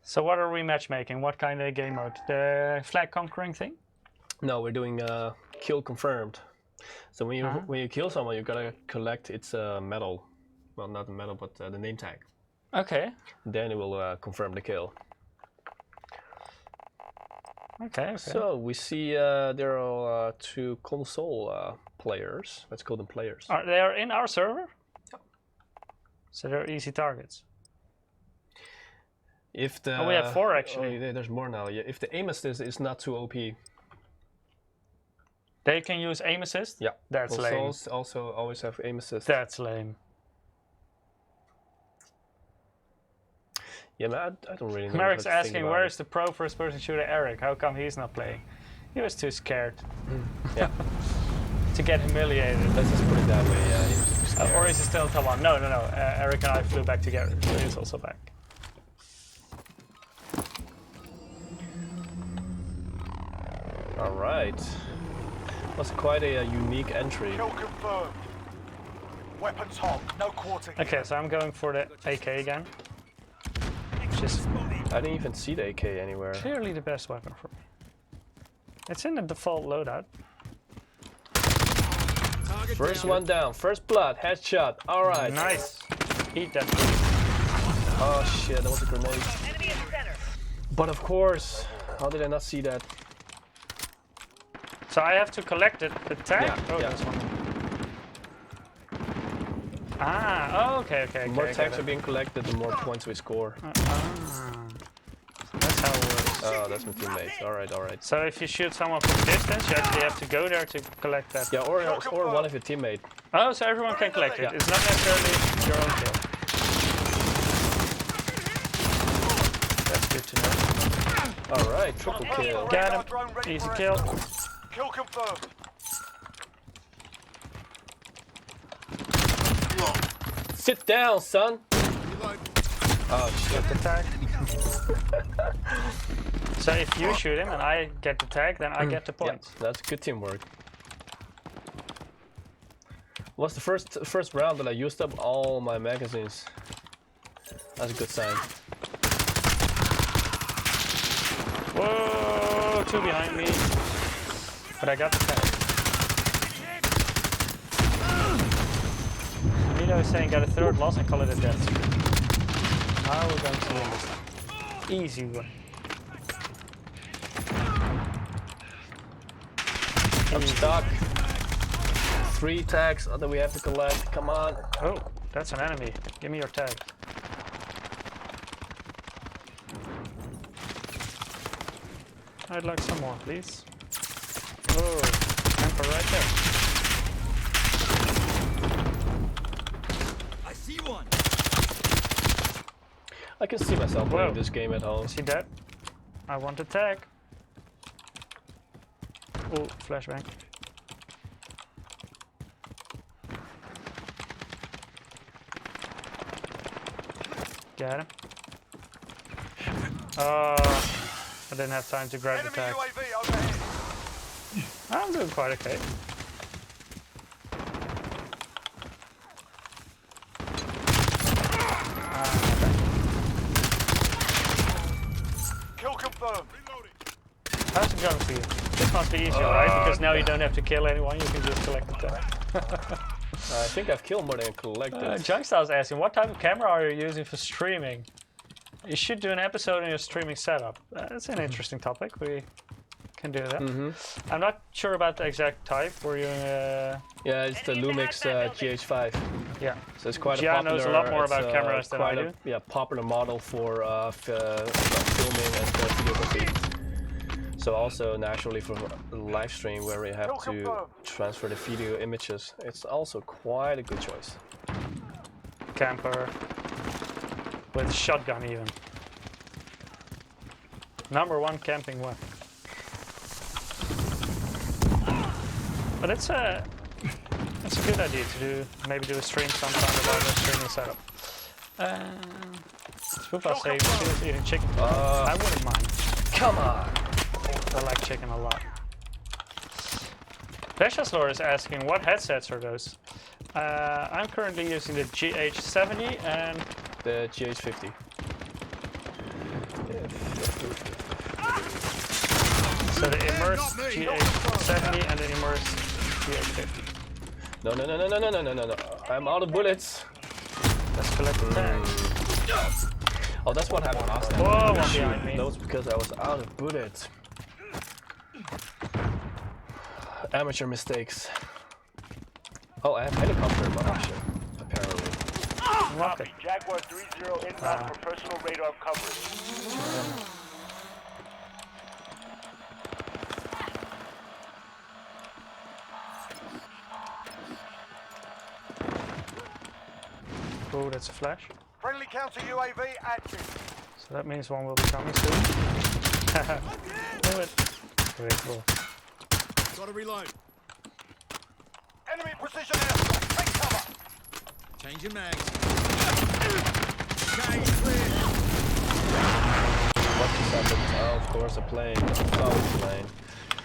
Speaker 1: So what are we matchmaking? What kind of game mode? The flag conquering thing?
Speaker 2: No, we're doing kill confirmed. So when you kill someone, you gotta collect its medal. Well, not the medal, but the name tag.
Speaker 1: Okay.
Speaker 2: Then it will confirm the kill.
Speaker 1: Okay.
Speaker 2: So we see there are 2 console players. Let's call them players.
Speaker 1: They are in our server? So they're easy targets.
Speaker 2: If the
Speaker 1: we have 4 actually.
Speaker 2: Oh, yeah, there's more now. Yeah, if the aim assist is not too OP.
Speaker 1: They can use aim assist?
Speaker 2: Yeah.
Speaker 1: That's
Speaker 2: Well,
Speaker 1: lame.
Speaker 2: Souls also always have aim assist.
Speaker 1: That's lame.
Speaker 2: Yeah, man, I don't really know.
Speaker 1: Merrick's
Speaker 2: what to think
Speaker 1: asking,
Speaker 2: about
Speaker 1: where
Speaker 2: it.
Speaker 1: is the pro first-person shooter Eric? How come he's not playing? He was too scared
Speaker 2: Yeah,
Speaker 1: to get humiliated.
Speaker 2: let's just put it that way. Yeah. he was super scared.
Speaker 1: Or is he still in Taiwan? No. Eric and I flew back together, so he's also back.
Speaker 2: All right. Was quite a unique entry.
Speaker 5: Kill confirmed. Weapons hot. No quarter.
Speaker 1: Okay, so I'm going for the AK again. Which is
Speaker 2: I didn't even see the AK anywhere.
Speaker 1: clearly the best weapon for me. It's in the default loadout.
Speaker 2: First one down. First blood. Headshot. All right.
Speaker 1: Nice. Eat that.
Speaker 2: Oh shit, that was a grenade.
Speaker 4: Enemy in the center.
Speaker 2: But of course, how did I not see that?
Speaker 1: So I have to collect it, the tag?
Speaker 2: Yeah,
Speaker 1: Oh,
Speaker 2: yeah.
Speaker 1: this one. Ah, oh, okay.
Speaker 2: The more
Speaker 1: I get
Speaker 2: tags
Speaker 1: it.
Speaker 2: are being collected, the more points we score.
Speaker 1: That's how it works.
Speaker 2: Oh, that's my teammate. All right, all right.
Speaker 1: So if you shoot someone from distance, you actually have to go there to collect that.
Speaker 2: Yeah, or one of your teammates.
Speaker 1: Oh, so everyone can collect it.
Speaker 2: Yeah.
Speaker 1: It's not necessarily your own kill. That's good to know.
Speaker 2: All right, triple kill.
Speaker 1: Got him. Easy kill.
Speaker 5: Kill confirmed.
Speaker 2: Sit down, son. Oh shit.
Speaker 1: The tag. So if you shoot him and I get the tag, then I get the
Speaker 2: Yeah,
Speaker 1: points.
Speaker 2: that's good teamwork. Was the first round that I used up all my magazines. That's a good sign.
Speaker 1: Whoa, two behind me. But I got the tag. Milo is saying got a third loss and call it a death. How are we going to win this time? Easy one.
Speaker 2: I'm stuck. 3 tags that we have to collect. Come on.
Speaker 1: Oh, that's an enemy. Give me your tag. I'd like some more, please. Oh, camper right there.
Speaker 6: I see one.
Speaker 2: I can see myself playing
Speaker 1: Whoa.
Speaker 2: this game at home.
Speaker 1: Is he dead? I want a tag. Oh, flashbang. Got him. I didn't have time to grab the
Speaker 5: Enemy
Speaker 1: tag.
Speaker 5: UAV overhead.
Speaker 1: I'm doing quite okay.
Speaker 5: Kill confirmed.
Speaker 1: How's it going for you? This must be easier, right? Because now you don't have to kill anyone, you can just collect the tag.
Speaker 2: I think I've killed more than collected.
Speaker 1: Junkstyle's asking, what type of camera are you using for streaming? You should do an episode on your streaming setup. That's an interesting topic. We can do that. I'm not sure about the exact type. Were you?
Speaker 2: Yeah, it's the Lumix GH5.
Speaker 1: Yeah.
Speaker 2: So it's quite
Speaker 1: Gia
Speaker 2: a popular.
Speaker 1: knows a lot more
Speaker 2: it's,
Speaker 1: about cameras than I
Speaker 2: quite
Speaker 1: do.
Speaker 2: a popular model for filming and videography. So also naturally for live stream where we have to transfer the video images, it's also quite a good choice.
Speaker 1: Camper with shotgun even. #1 camping weapon. But it's a good idea to do maybe a stream sometime about a streaming setup. Spoofball say she was eating chicken. I wouldn't mind.
Speaker 2: Come on!
Speaker 1: I like chicken a lot. Precious Lord is asking what headsets are those? I'm currently using the GH70 and
Speaker 2: The GH50.
Speaker 1: so the immersed GH70 and the immersed GH50.
Speaker 2: No. I'm out of bullets.
Speaker 1: Let's collect the tag.
Speaker 2: Oh, that's what happened last time.
Speaker 1: Whoa, one behind me.
Speaker 2: That was because I was out of bullets. Amateur mistakes. Oh, I have helicopter option, apparently.
Speaker 1: Rocket.
Speaker 5: Jaguar 3-0 inbound for personal radar coverage.
Speaker 1: Oh, that's a flash.
Speaker 5: Friendly counter UAV active.
Speaker 1: So that means one will be coming soon. Knew it. Very cool.
Speaker 6: Gotta reload.
Speaker 5: Enemy precision airstrike. Take cover.
Speaker 6: Changing mags. Okay, clear.
Speaker 2: What just happened? Oh, of course, a plane. Oh, it's a plane.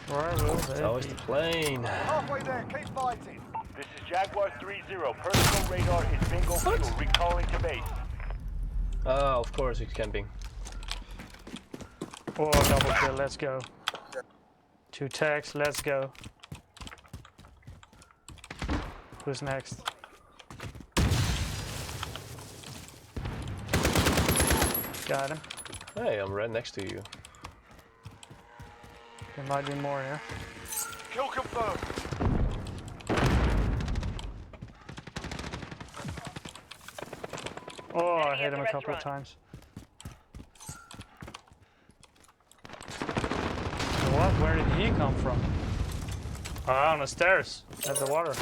Speaker 1: Where will
Speaker 2: It's
Speaker 1: they
Speaker 2: always
Speaker 1: be?
Speaker 2: the plane.
Speaker 5: Halfway there. Keep fighting. This is Jaguar 3-0. Personal radar is bingo fuel. Recalling to base.
Speaker 2: Oh, of course, it's camping.
Speaker 1: Oh, double kill, let's go. 2 tags, let's go. Who's next? Got him.
Speaker 2: Hey, I'm right next to you.
Speaker 1: There might be more here.
Speaker 5: Kill confirmed.
Speaker 1: Oh, I
Speaker 4: Enemy
Speaker 1: hit
Speaker 4: at
Speaker 1: him
Speaker 4: the
Speaker 1: a couple of
Speaker 4: restaurant.
Speaker 1: times. What? Where did he come from? Ah, on the stairs at the water. So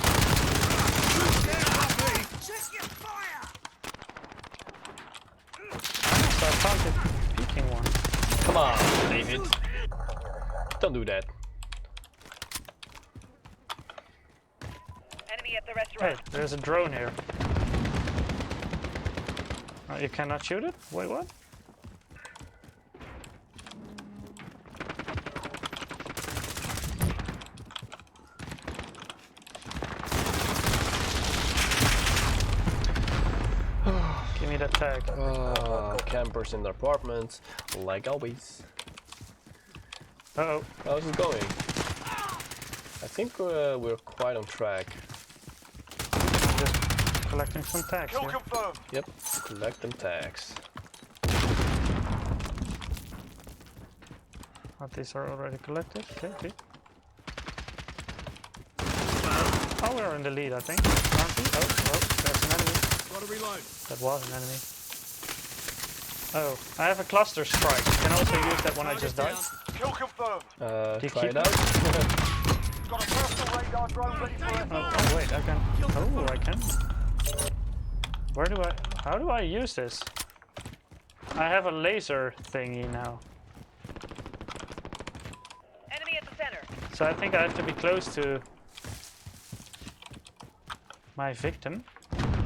Speaker 1: I found the peeking one.
Speaker 2: Come on, David. Don't do that.
Speaker 4: Enemy at the
Speaker 1: Hey,
Speaker 4: restaurant.
Speaker 1: there's a drone here. Oh, you cannot shoot it? Wait, what? Give me that tag.
Speaker 2: Campers in their apartments, like always.
Speaker 1: Uh-oh.
Speaker 2: How's it going? I think we're quite on track.
Speaker 1: I'm just collecting some tags
Speaker 5: Kill
Speaker 1: here.
Speaker 5: confirmed.
Speaker 2: Yep, collect them tags.
Speaker 1: Oh, these are already collected. Okay, okay. Oh, we're in the lead, I think. Aren't we? Oh, there's an enemy.
Speaker 6: Gotta reload.
Speaker 1: That was an enemy. Oh, I have a cluster strike. You can also use that when I just died.
Speaker 5: Kill confirmed.
Speaker 1: Do you
Speaker 2: Try
Speaker 1: keep
Speaker 2: it out.
Speaker 5: Got a personal radar drone ready for it.
Speaker 1: Oh, wait, I can. Oh, I can. Where do I? How do I use this? I have a laser thingy now.
Speaker 4: Enemy at the center.
Speaker 1: So I think I have to be close to my victim.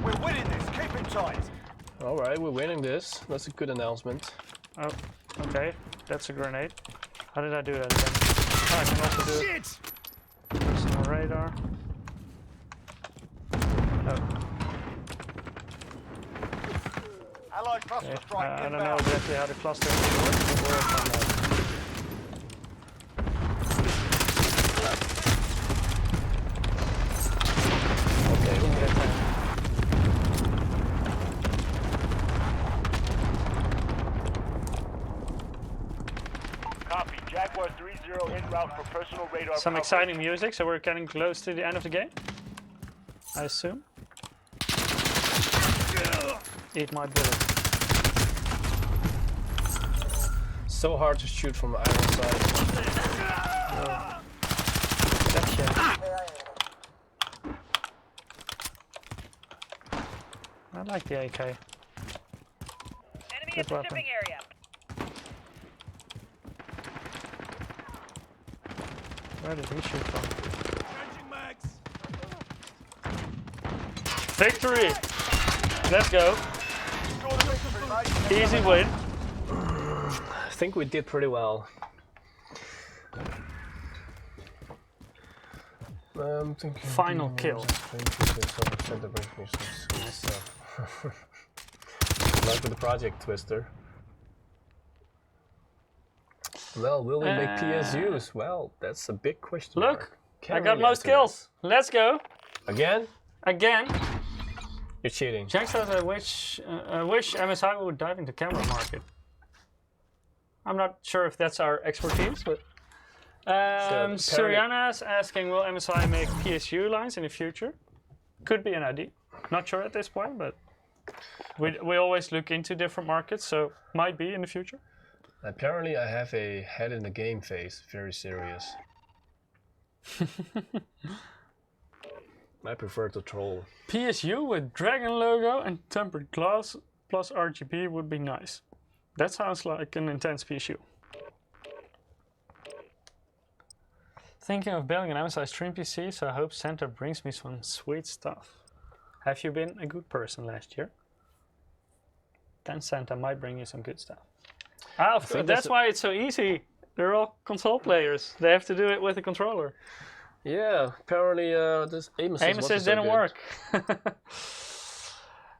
Speaker 5: We're winning this. Keep it tight.
Speaker 2: Alright, we're winning this. That's a good announcement.
Speaker 1: Oh, okay. That's a grenade. How did I do that again? Oh, I can also do it.
Speaker 6: Shit!
Speaker 1: Personal radar. Oh,
Speaker 5: Allied cluster
Speaker 1: okay.
Speaker 5: strike
Speaker 1: I don't know
Speaker 5: inbound.
Speaker 1: exactly how the cluster works, but we'll find out.
Speaker 2: Okay,
Speaker 1: Give me that tag.
Speaker 5: Copy. Jaguar 3-0 en route for personal radar.
Speaker 1: Some
Speaker 5: coverage.
Speaker 1: exciting music, so we're getting close to the end of the game. I assume. Eat my bullet.
Speaker 2: so hard to shoot from the island side.
Speaker 1: Gotcha. I like the AK.
Speaker 4: Enemy
Speaker 1: Good
Speaker 4: at the
Speaker 1: weapon.
Speaker 4: shipping area.
Speaker 1: Where did he shoot from?
Speaker 6: Changing mags.
Speaker 1: Victory! Let's go.
Speaker 5: Score the victory, mate.
Speaker 1: Easy win.
Speaker 2: I think we did pretty well. I'm thinking
Speaker 1: Final kill.
Speaker 2: Luck with the project, Twister. Well, will we make PSUs? Well, that's a big question.
Speaker 1: Look,
Speaker 2: mark.
Speaker 1: I
Speaker 2: Can't
Speaker 1: got
Speaker 2: really
Speaker 1: most
Speaker 2: answer
Speaker 1: kills. Let's go.
Speaker 2: that. Again?
Speaker 1: Again.
Speaker 2: You're cheating.
Speaker 1: Jack says I wish MSI would dive into camera market. I'm not sure if that's our expertise, but
Speaker 2: apparently-
Speaker 1: Suriana's asking, will MSI make PSU lines in the future? Could be an idea. Not sure at this point, but we always look into different markets, so might be in the future.
Speaker 2: Apparently, I have a head in the game face. Very serious. I prefer to troll.
Speaker 1: PSU with dragon logo and tempered glass plus RGB would be nice. That sounds like an intense PSU. Thinking of building an MSI stream PC, so I hope Santa brings me some sweet stuff. Have you been a good person last year? Then Santa might bring you some good stuff. Ah, of course, that's why it's so easy. They're all console players. They have to do it with a controller.
Speaker 2: Yeah, apparently this aim assist
Speaker 1: didn't work.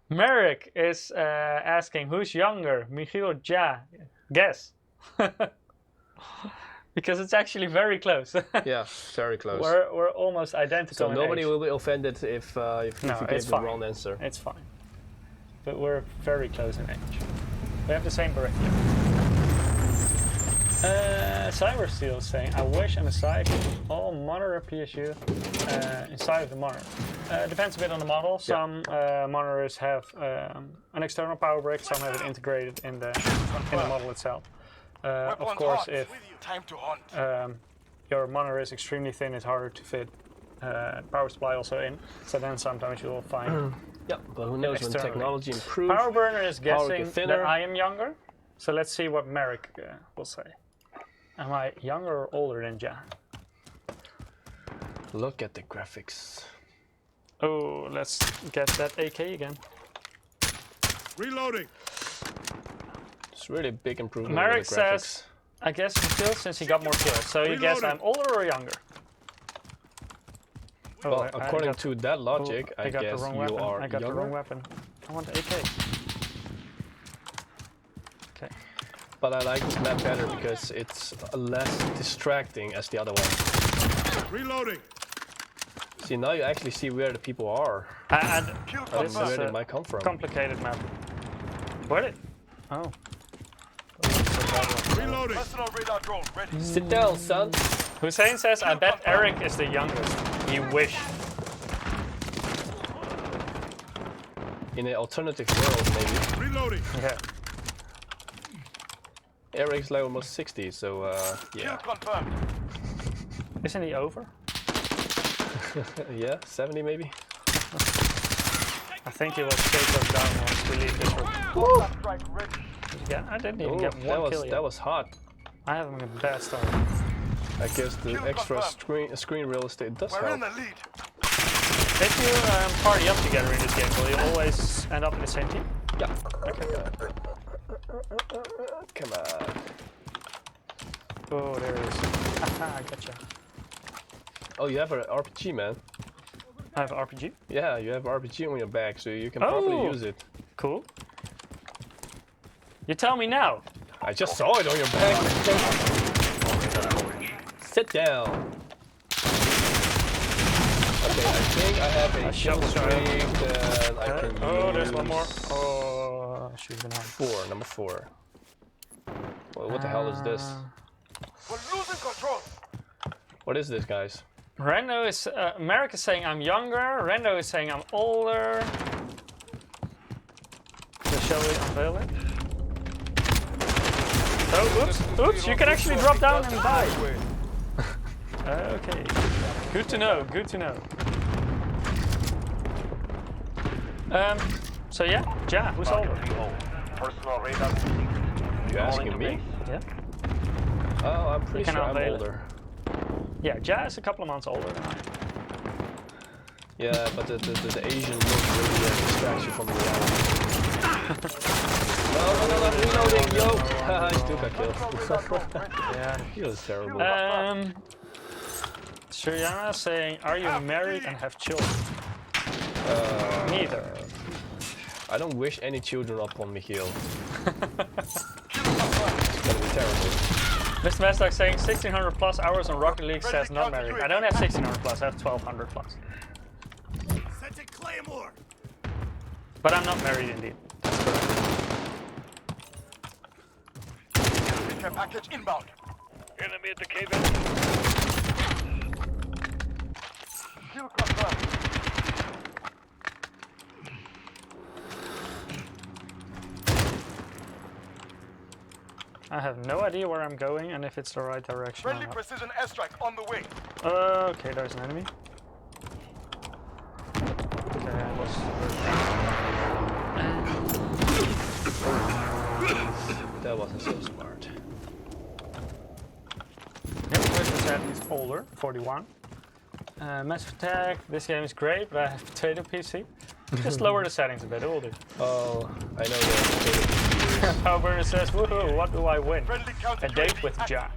Speaker 1: Merrick is asking, who's younger, Michiel or Ja? Guess. Because it's actually very close.
Speaker 2: Yeah, very close.
Speaker 1: We're almost identical.
Speaker 2: So
Speaker 1: in
Speaker 2: nobody
Speaker 1: age.
Speaker 2: will be offended if you gave the wrong answer.
Speaker 1: It's fine. But we're very close in age. We have the same birthday. Cybersteel is saying, I wish MSI could all monitor PSU inside of the monitor. Depends a bit on the model. Some monitors have an external power brick, some have it integrated in the model itself. Of course, if your monitor is extremely thin, it's harder to fit power supply also in. So then sometimes you will find.
Speaker 2: Yeah, but who knows when technology improves.
Speaker 1: Power burner is guessing that I am younger. So let's see what Merrick will say. Am I younger or older than Ja?
Speaker 2: Look at the graphics.
Speaker 1: Oh, let's get that AK again.
Speaker 6: Reloading.
Speaker 2: It's really a big improvement.
Speaker 1: Merrick
Speaker 2: in the graphics.
Speaker 1: says, I guess he kills since he got more kills. So you guess I'm older or younger?
Speaker 2: Well, according to that logic, I
Speaker 1: got
Speaker 2: guess
Speaker 1: the wrong
Speaker 2: you
Speaker 1: weapon.
Speaker 2: are
Speaker 1: I got
Speaker 2: younger.
Speaker 1: the wrong weapon. I want AK. Okay.
Speaker 2: But I like this map better because it's less distracting as the other one.
Speaker 6: Reloading.
Speaker 2: See, now you actually see where the people are.
Speaker 1: And
Speaker 2: This is where they might come from.
Speaker 1: Complicated map. Where did? Oh.
Speaker 6: Reloading.
Speaker 5: Personal radar drone ready.
Speaker 2: Sit down, son.
Speaker 1: Hussein says, I bet Eric is the youngest. You wish.
Speaker 2: In an alternative world, maybe.
Speaker 6: Reloading.
Speaker 1: Yeah.
Speaker 2: Eric's like almost 60, so yeah.
Speaker 5: Kill confirmed.
Speaker 1: Isn't he over?
Speaker 2: Yeah, 70 maybe.
Speaker 1: I think he was taken down once we leave this room.
Speaker 5: Strike ready.
Speaker 1: Yeah, I didn't even
Speaker 2: Oh,
Speaker 1: get one kill yet.
Speaker 2: that was hot.
Speaker 1: I have a bad start.
Speaker 2: I guess the
Speaker 5: Kill
Speaker 2: extra
Speaker 5: confirmed.
Speaker 2: screen real estate does
Speaker 5: We're
Speaker 2: help.
Speaker 5: in the lead.
Speaker 1: If you party up together in this game, will you always end up in the same team?
Speaker 2: Yeah. Come on.
Speaker 1: Oh, there it is. Haha, I gotcha.
Speaker 2: Oh, you have an RPG, man.
Speaker 1: I have an RPG.
Speaker 2: Yeah, you have RPG on your back, so you can properly use it.
Speaker 1: Cool. You tell me now.
Speaker 2: I just saw it on your back. Sit down. Okay, I think I have a
Speaker 1: shot
Speaker 2: string that I can
Speaker 1: Oh, there's
Speaker 2: use.
Speaker 1: one more. Oh, she's been hard.
Speaker 2: Number 4. Well, what the hell is this?
Speaker 5: We're losing control.
Speaker 2: What is this, guys?
Speaker 1: Rendo is, Merrick is saying I'm younger. Rendo is saying I'm older. So shall we unveil it? Oh, oops, oops, you can actually drop down and die. Okay, good to know, good to know. So yeah, Ja, who's older?
Speaker 5: Personal radar.
Speaker 2: You asking me?
Speaker 1: Yeah.
Speaker 2: Oh, I'm pretty
Speaker 1: can
Speaker 2: sure I'm
Speaker 1: unveil it.
Speaker 2: older.
Speaker 1: Yeah, Ja is a couple of months older than I am.
Speaker 2: Yeah, but the Asian look really distracts you from the reality. No, reloading, yo! Haha, I still got killed.
Speaker 1: Yeah.
Speaker 2: He was terrible.
Speaker 1: Suryana saying, are you married and have children? Neither.
Speaker 2: I don't wish any children upon Michiel. It's gonna be terrible.
Speaker 1: Mr. Mestak saying 1600 plus hours on Rocket League says not married. I don't have 1600 plus, I have 1200 plus.
Speaker 6: Set a claymore.
Speaker 1: But I'm not married indeed.
Speaker 5: Care package inbound.
Speaker 6: Enemy at the cave.
Speaker 5: Kill confirmed.
Speaker 1: I have no idea where I'm going and if it's the right direction or
Speaker 5: Friendly
Speaker 1: not.
Speaker 5: precision airstrike on the way.
Speaker 1: Okay, there's an enemy.
Speaker 2: That wasn't so smart.
Speaker 1: Next person said he's older, 41. Massive Attack, this game is great, but I have potato PC. Just lower the settings a bit, it will do.
Speaker 2: Oh, I know that.
Speaker 1: How Burner says, woohoo, what do I win?
Speaker 5: Friendly counter
Speaker 1: A date
Speaker 5: UAV
Speaker 1: with
Speaker 5: active.
Speaker 1: Ja.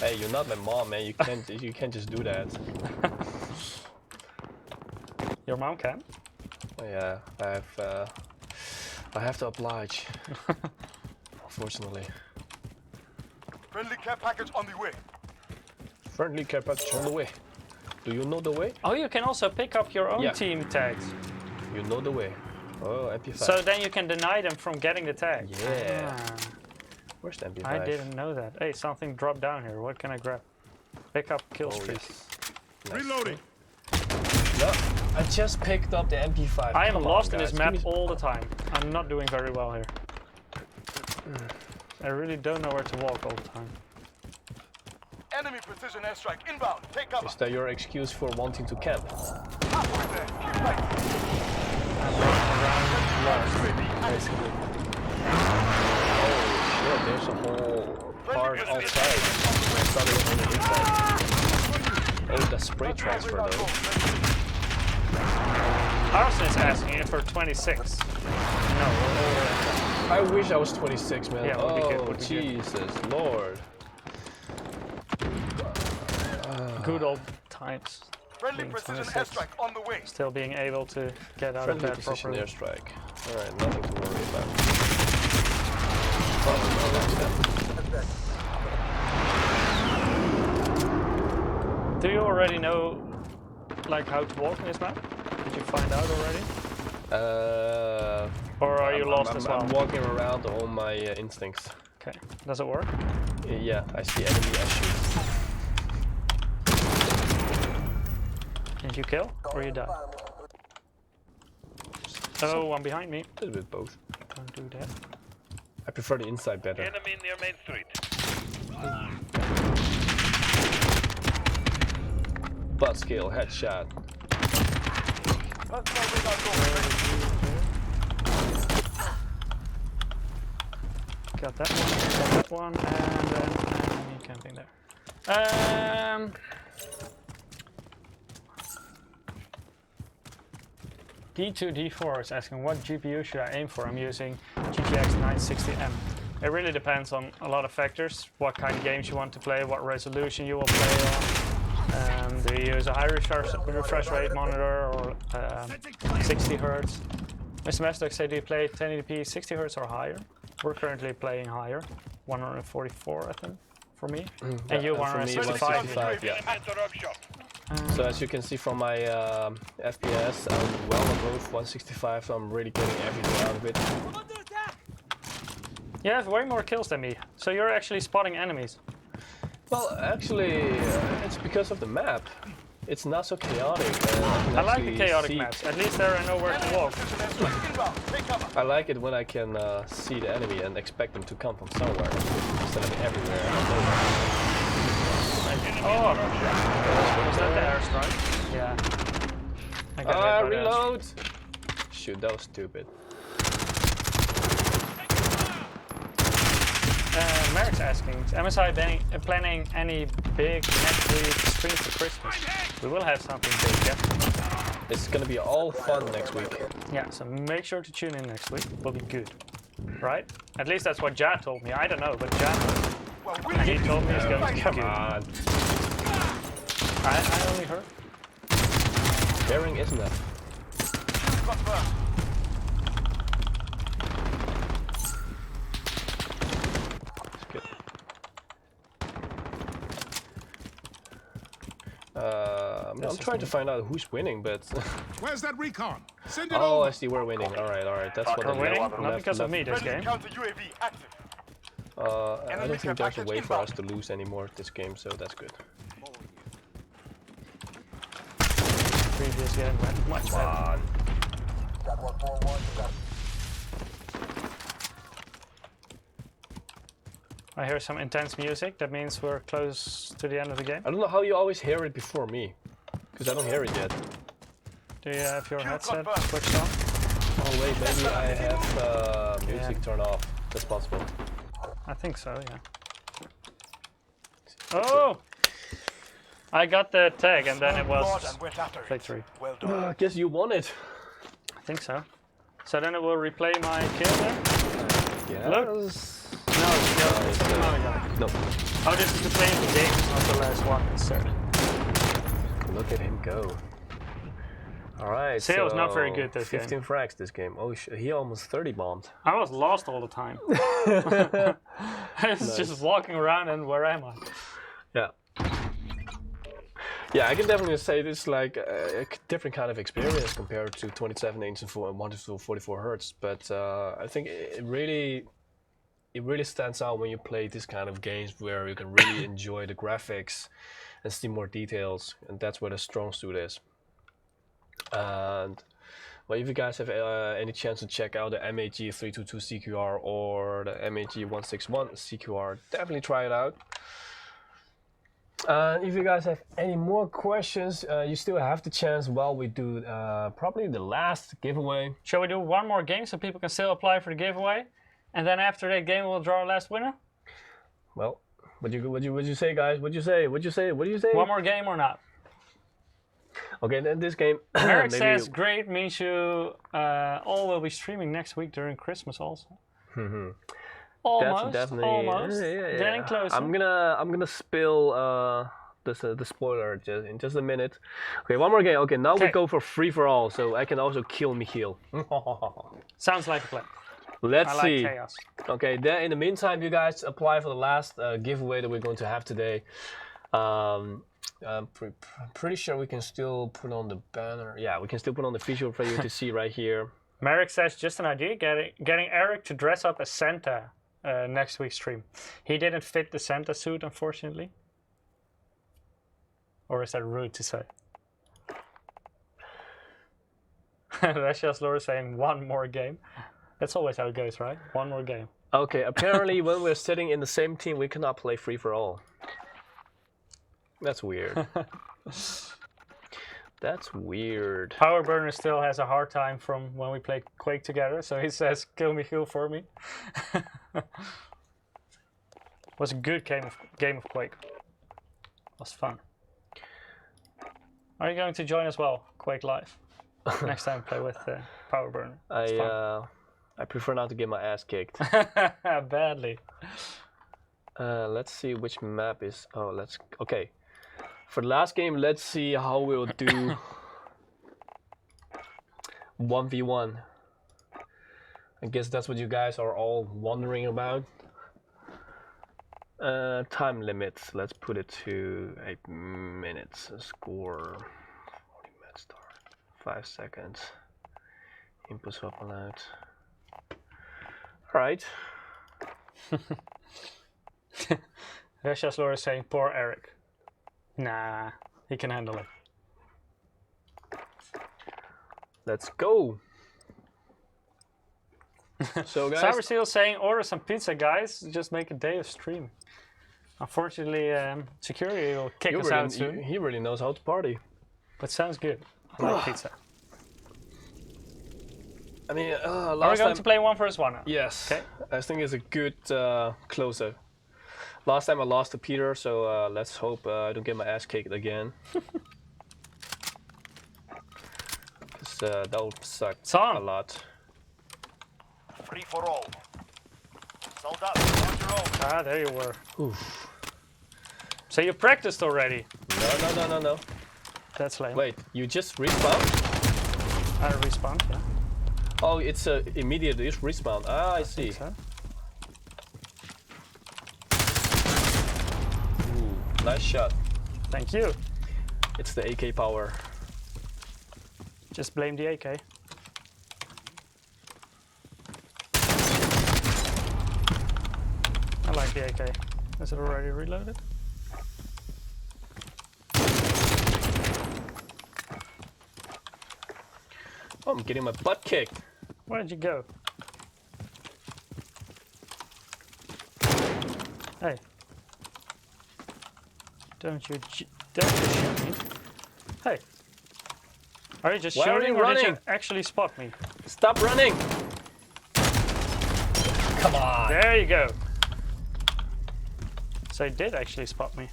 Speaker 2: Hey, you're not my mom, man. You can't just do that.
Speaker 1: Your mom can?
Speaker 2: Oh, yeah, I have to oblige. Unfortunately.
Speaker 5: Friendly care package on the way.
Speaker 2: Friendly care package on the way. Do you know the way?
Speaker 1: Oh, you can also pick up your own
Speaker 2: Yeah.
Speaker 1: team tags.
Speaker 2: You know the way. Oh, MP5.
Speaker 1: So then you can deny them from getting the tag.
Speaker 2: Yeah.
Speaker 1: Ah,
Speaker 2: Where's the MP5?
Speaker 1: I didn't know that. Hey, something dropped down here. What can I grab? Pick up kill
Speaker 2: Oh,
Speaker 1: streak.
Speaker 2: yes.
Speaker 6: Reloading.
Speaker 2: No, I just picked up the MP5.
Speaker 1: I am
Speaker 2: Come on,
Speaker 1: lost in
Speaker 2: guys.
Speaker 1: this
Speaker 2: Give
Speaker 1: map
Speaker 2: me-
Speaker 1: all the time. I'm not doing very well here. I really don't know where to walk all the time.
Speaker 5: Enemy precision airstrike inbound. Take cover.
Speaker 2: Is that your excuse for wanting to camp?
Speaker 5: Halfway there. Keep fighting.
Speaker 1: I'm running around lost, basically.
Speaker 2: Oh shit, there's a whole part outside. I thought it was on the inside. Oh, the spray transfer though.
Speaker 1: Arson is asking if we're 26. No, we're older than that.
Speaker 2: I wish I was 26, man.
Speaker 1: Yeah, would be good,
Speaker 2: Oh,
Speaker 1: would be good.
Speaker 2: Jesus Lord.
Speaker 1: Good old times.
Speaker 5: Friendly
Speaker 1: Being
Speaker 5: precision
Speaker 1: 26.
Speaker 5: airstrike on the way.
Speaker 1: Still being able to get out
Speaker 2: Friendly
Speaker 1: of bed
Speaker 2: precision
Speaker 1: properly.
Speaker 2: airstrike. Alright, nothing to worry about. Oh,
Speaker 1: Do you already know like how to walk in this map? Did you find out already? Or are you lost as well?
Speaker 2: I'm walking around on my instincts.
Speaker 1: Okay. Does it work?
Speaker 2: Yeah, I see enemy, I shoot.
Speaker 1: Did you kill or you die? Oh, one behind me.
Speaker 2: A little bit both.
Speaker 1: Don't do that.
Speaker 2: I prefer the inside better.
Speaker 6: Enemy near Main Street.
Speaker 2: Butt scale headshot.
Speaker 5: Let's go with our goal.
Speaker 1: Got that one, and then enemy camping there. D2D4 is asking what GPU should I aim for? I'm using GTX 960M. It really depends on a lot of factors, what kind of games you want to play, what resolution you will play on. Do you use a high refresh rate monitor or 60 Hz? Mr. Mastodon said, do you play 1080p 60 Hz or higher? We're currently playing higher, 144 I think, for me. And you
Speaker 2: for me,
Speaker 1: 165.
Speaker 2: 165, yeah.
Speaker 6: Enemy at the workshop.
Speaker 2: So as you can see from my FPS, I'm well above 165, so I'm really getting everything out of it.
Speaker 1: You have way more kills than me, so you're actually spotting enemies.
Speaker 2: Well, actually, it's because of the map. It's not so chaotic.
Speaker 1: I like the chaotic maps, at least there are nowhere to walk.
Speaker 5: Precision airstrike inbound. Take cover.
Speaker 2: I like it when I can see the enemy and expect them to come from somewhere instead of everywhere.
Speaker 1: Oh, was that the airstrike? Yeah. I got hit by the
Speaker 2: Reload! Shoot, that was stupid.
Speaker 1: Merrick's asking, is MSI planning any big next week stream for Christmas? We will have something big, yeah?
Speaker 2: It's gonna be all fun next week.
Speaker 1: Yeah, so make sure to tune in next week. It will be good. Right? At least that's what Ja told me. I don't know, but Ja knows.
Speaker 5: Well,
Speaker 1: And he told me it's going to be
Speaker 2: Come
Speaker 1: good.
Speaker 2: on.
Speaker 1: I only heard.
Speaker 2: Bearing is enough.
Speaker 5: confirmed.
Speaker 2: It's good. I'm trying to find out who's winning, but
Speaker 6: Where's that recon? Send it
Speaker 2: oh, I
Speaker 6: over.
Speaker 2: see we're winning. All right. That's what
Speaker 1: We're
Speaker 2: I
Speaker 1: winning?
Speaker 2: left-
Speaker 1: Not because of me this
Speaker 5: Friendly
Speaker 1: game.
Speaker 5: counter UAV active.
Speaker 2: I don't think there's a way for us to lose anymore this game, so that's good.
Speaker 1: Previous game went much better. I hear some intense music. That means we're close to the end of the game.
Speaker 2: I don't know how you always hear it before me, because I don't hear it yet.
Speaker 1: Do you have your
Speaker 5: Kill
Speaker 1: headset
Speaker 5: confirmed.
Speaker 1: switched on?
Speaker 2: Oh wait, maybe I have music turn off. That's possible.
Speaker 1: I think so, yeah. Oh! I got the tag and then it
Speaker 5: More
Speaker 1: was
Speaker 5: than went after it.
Speaker 1: victory.
Speaker 5: Well done.
Speaker 2: I guess you won it.
Speaker 1: I think so. So then it will replay my kill there?
Speaker 2: Yeah.
Speaker 1: Look. No, it's another guy.
Speaker 2: No.
Speaker 1: Oh, this is the playing the game, not the last one, insert.
Speaker 2: Look at him go. Alright,
Speaker 1: Say I was not very good this
Speaker 2: 15 frags this game. Oh, he almost 30 bombed.
Speaker 1: I was lost all the time. I was just walking around and where am I?
Speaker 2: Yeah. Yeah, I can definitely say this is like a different kind of experience compared to 27 inch and 1 to 44 hertz. But I think it really stands out when you play this kind of games where you can really enjoy the graphics and see more details, and that's where the strong suit is. And well, if you guys have any chance to check out the MAG322CQR or the MAG161CQR, definitely try it out. If you guys have any more questions, you still have the chance while we do probably the last giveaway.
Speaker 1: Shall we do one more game so people can still apply for the giveaway? And then after that game we'll draw our last winner?
Speaker 2: Well, what'd you say, guys? What'd you say?
Speaker 1: One more game or not?
Speaker 2: Okay, then this game.
Speaker 1: Eric says great, means you all will be streaming next week during Christmas also. Almost,
Speaker 2: That's definitely
Speaker 1: almost.
Speaker 2: yeah.
Speaker 1: Getting closer.
Speaker 2: I'm gonna spill the spoiler in just a minute. Okay, one more game. Okay, now we go for free for all, so I can also kill Michiel.
Speaker 1: Sounds like a plan.
Speaker 2: Let's
Speaker 1: I like
Speaker 2: see.
Speaker 1: chaos.
Speaker 2: Okay, then in the meantime, you guys apply for the last giveaway that we're going to have today. I'm pretty sure we can still put on the banner. Yeah, we can still put on the visual for you to see right here.
Speaker 1: Merrick says just an idea, getting Eric to dress up as Santa next week's stream. He didn't fit the Santa suit, unfortunately. Or is that rude to say? That's just Laura saying one more game. That's always how it goes, right? One more game.
Speaker 2: Okay, apparently when we're sitting in the same team, we cannot play free for all. That's weird. That's weird.
Speaker 1: Power Burner still has a hard time from when we played Quake together, so he says, kill me, heal for me. Was a good game of Quake. Was fun. Are you going to join as well, Quake Live? Next time play with Power Burner.
Speaker 2: I prefer not to get my ass kicked.
Speaker 1: Badly.
Speaker 2: Let's see which map is. Okay. For the last game, let's see how we'll do 1v1. I guess that's what you guys are all wondering about. Time limits. Let's put it to 8 minutes. Score 40 minutes start. 5 seconds. Input swap allowed. Alright.
Speaker 1: Russia's Laura is saying, poor Eric. Nah, he can handle it.
Speaker 2: Let's go. So guys,
Speaker 1: Cyberseal saying, order some pizza, guys. Just make a day of stream. Unfortunately, security will kick us out soon.
Speaker 2: He really knows how to party.
Speaker 1: But sounds good. I like pizza.
Speaker 2: I mean,
Speaker 1: Are we going to play 1 vs 1 now?
Speaker 2: Yes.
Speaker 1: Okay.
Speaker 2: I think it's a good closer. Last time I lost to Peter, so let's hope I don't get my ass kicked again. Because that would suck a lot.
Speaker 5: Free for all. Sold up. On your own.
Speaker 1: Ah, there you were. Oof. So you practiced already?
Speaker 2: No.
Speaker 1: That's lame.
Speaker 2: Wait, you just respawn?
Speaker 1: I respawned, yeah.
Speaker 2: Oh, it's immediate respawn. Ah, I see.
Speaker 1: So.
Speaker 2: Ooh, nice shot.
Speaker 1: Thank you.
Speaker 2: It's the AK power.
Speaker 1: Just blame the AK. I like the AK. Is it already reloaded?
Speaker 2: Oh, I'm getting my butt kicked.
Speaker 1: Where did you go? Hey. Don't you shoot me. Hey. Are you just
Speaker 2: Why are
Speaker 1: shooting
Speaker 2: you
Speaker 1: or did you
Speaker 2: running?
Speaker 1: actually spot me?
Speaker 2: Stop running! Come on.
Speaker 1: There you go. So he did actually spot me.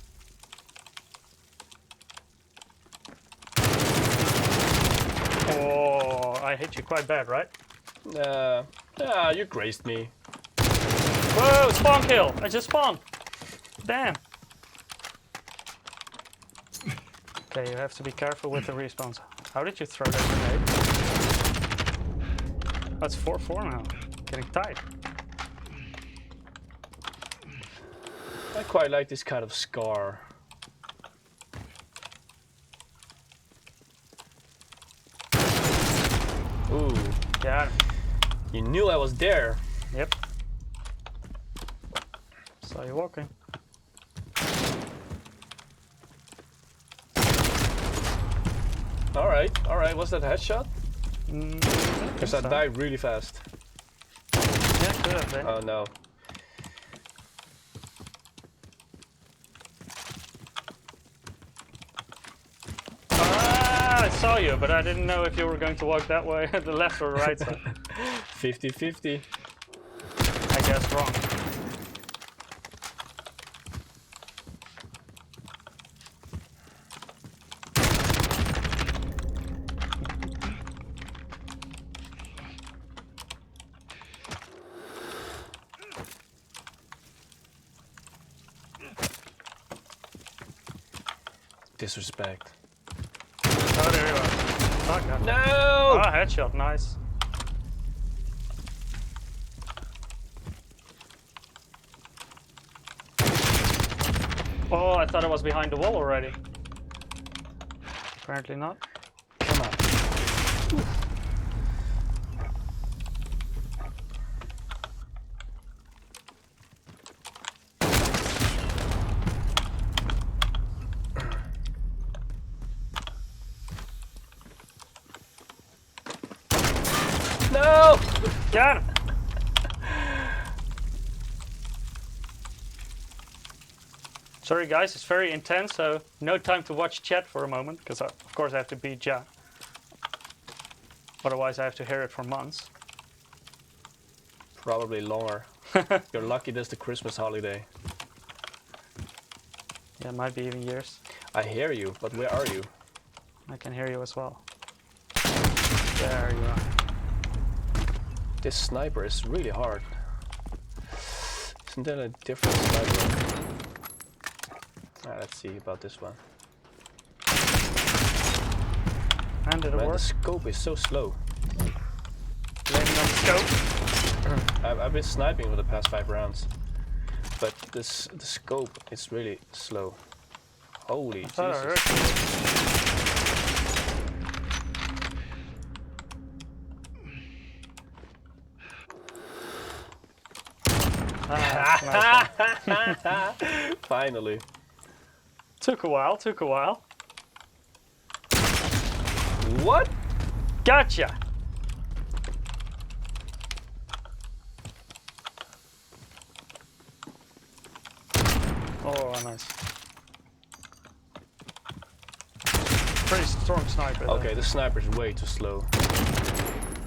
Speaker 1: Oh, I hit you quite bad, right?
Speaker 2: You grazed me.
Speaker 1: Whoa, spawn kill! I just spawned. Damn. Okay, you have to be careful with the respawns. How did you throw that grenade? That's 4-4 now. Getting tight.
Speaker 2: I quite like this kind of scar. Ooh,
Speaker 1: Yeah.
Speaker 2: you knew I was there.
Speaker 1: Yep. Saw you walking.
Speaker 2: All right. Was that a headshot? Because I
Speaker 1: so.
Speaker 2: died really fast.
Speaker 1: Yeah, could have been.
Speaker 2: Oh no.
Speaker 1: Ah, I saw you, but I didn't know if you were going to walk that way, the left or the right side.
Speaker 2: 50-50.
Speaker 1: I guess wrong.
Speaker 2: Disrespect.
Speaker 1: Oh, there you are. Fuck that.
Speaker 2: No!
Speaker 1: Ah, headshot, nice. Oh, I thought I was behind the wall already. Apparently not.
Speaker 2: Come on. No!
Speaker 1: Got him! Sorry guys, it's very intense, so no time to watch chat for a moment, because of course I have to beat Ja. Otherwise I have to hear it for months.
Speaker 2: Probably longer. You're lucky that's the Christmas holiday.
Speaker 1: Yeah, might be even years.
Speaker 2: I hear you, but where are you?
Speaker 1: I can hear you as well. There you are.
Speaker 2: This sniper is really hard. Isn't that a different sniper? Let's see about this one.
Speaker 1: And did it
Speaker 2: Man, the
Speaker 1: work?
Speaker 2: scope is so slow.
Speaker 1: Blaming on the scope.
Speaker 2: I've been sniping for the past 5 rounds, but the scope is really slow. Holy
Speaker 1: I thought I
Speaker 2: Jesus.
Speaker 1: heard you. Ah, nice one.
Speaker 2: Finally.
Speaker 1: Took a while, took a while.
Speaker 2: What?
Speaker 1: Gotcha! Oh, nice. Pretty strong sniper. though.
Speaker 2: Okay, the sniper is way too slow.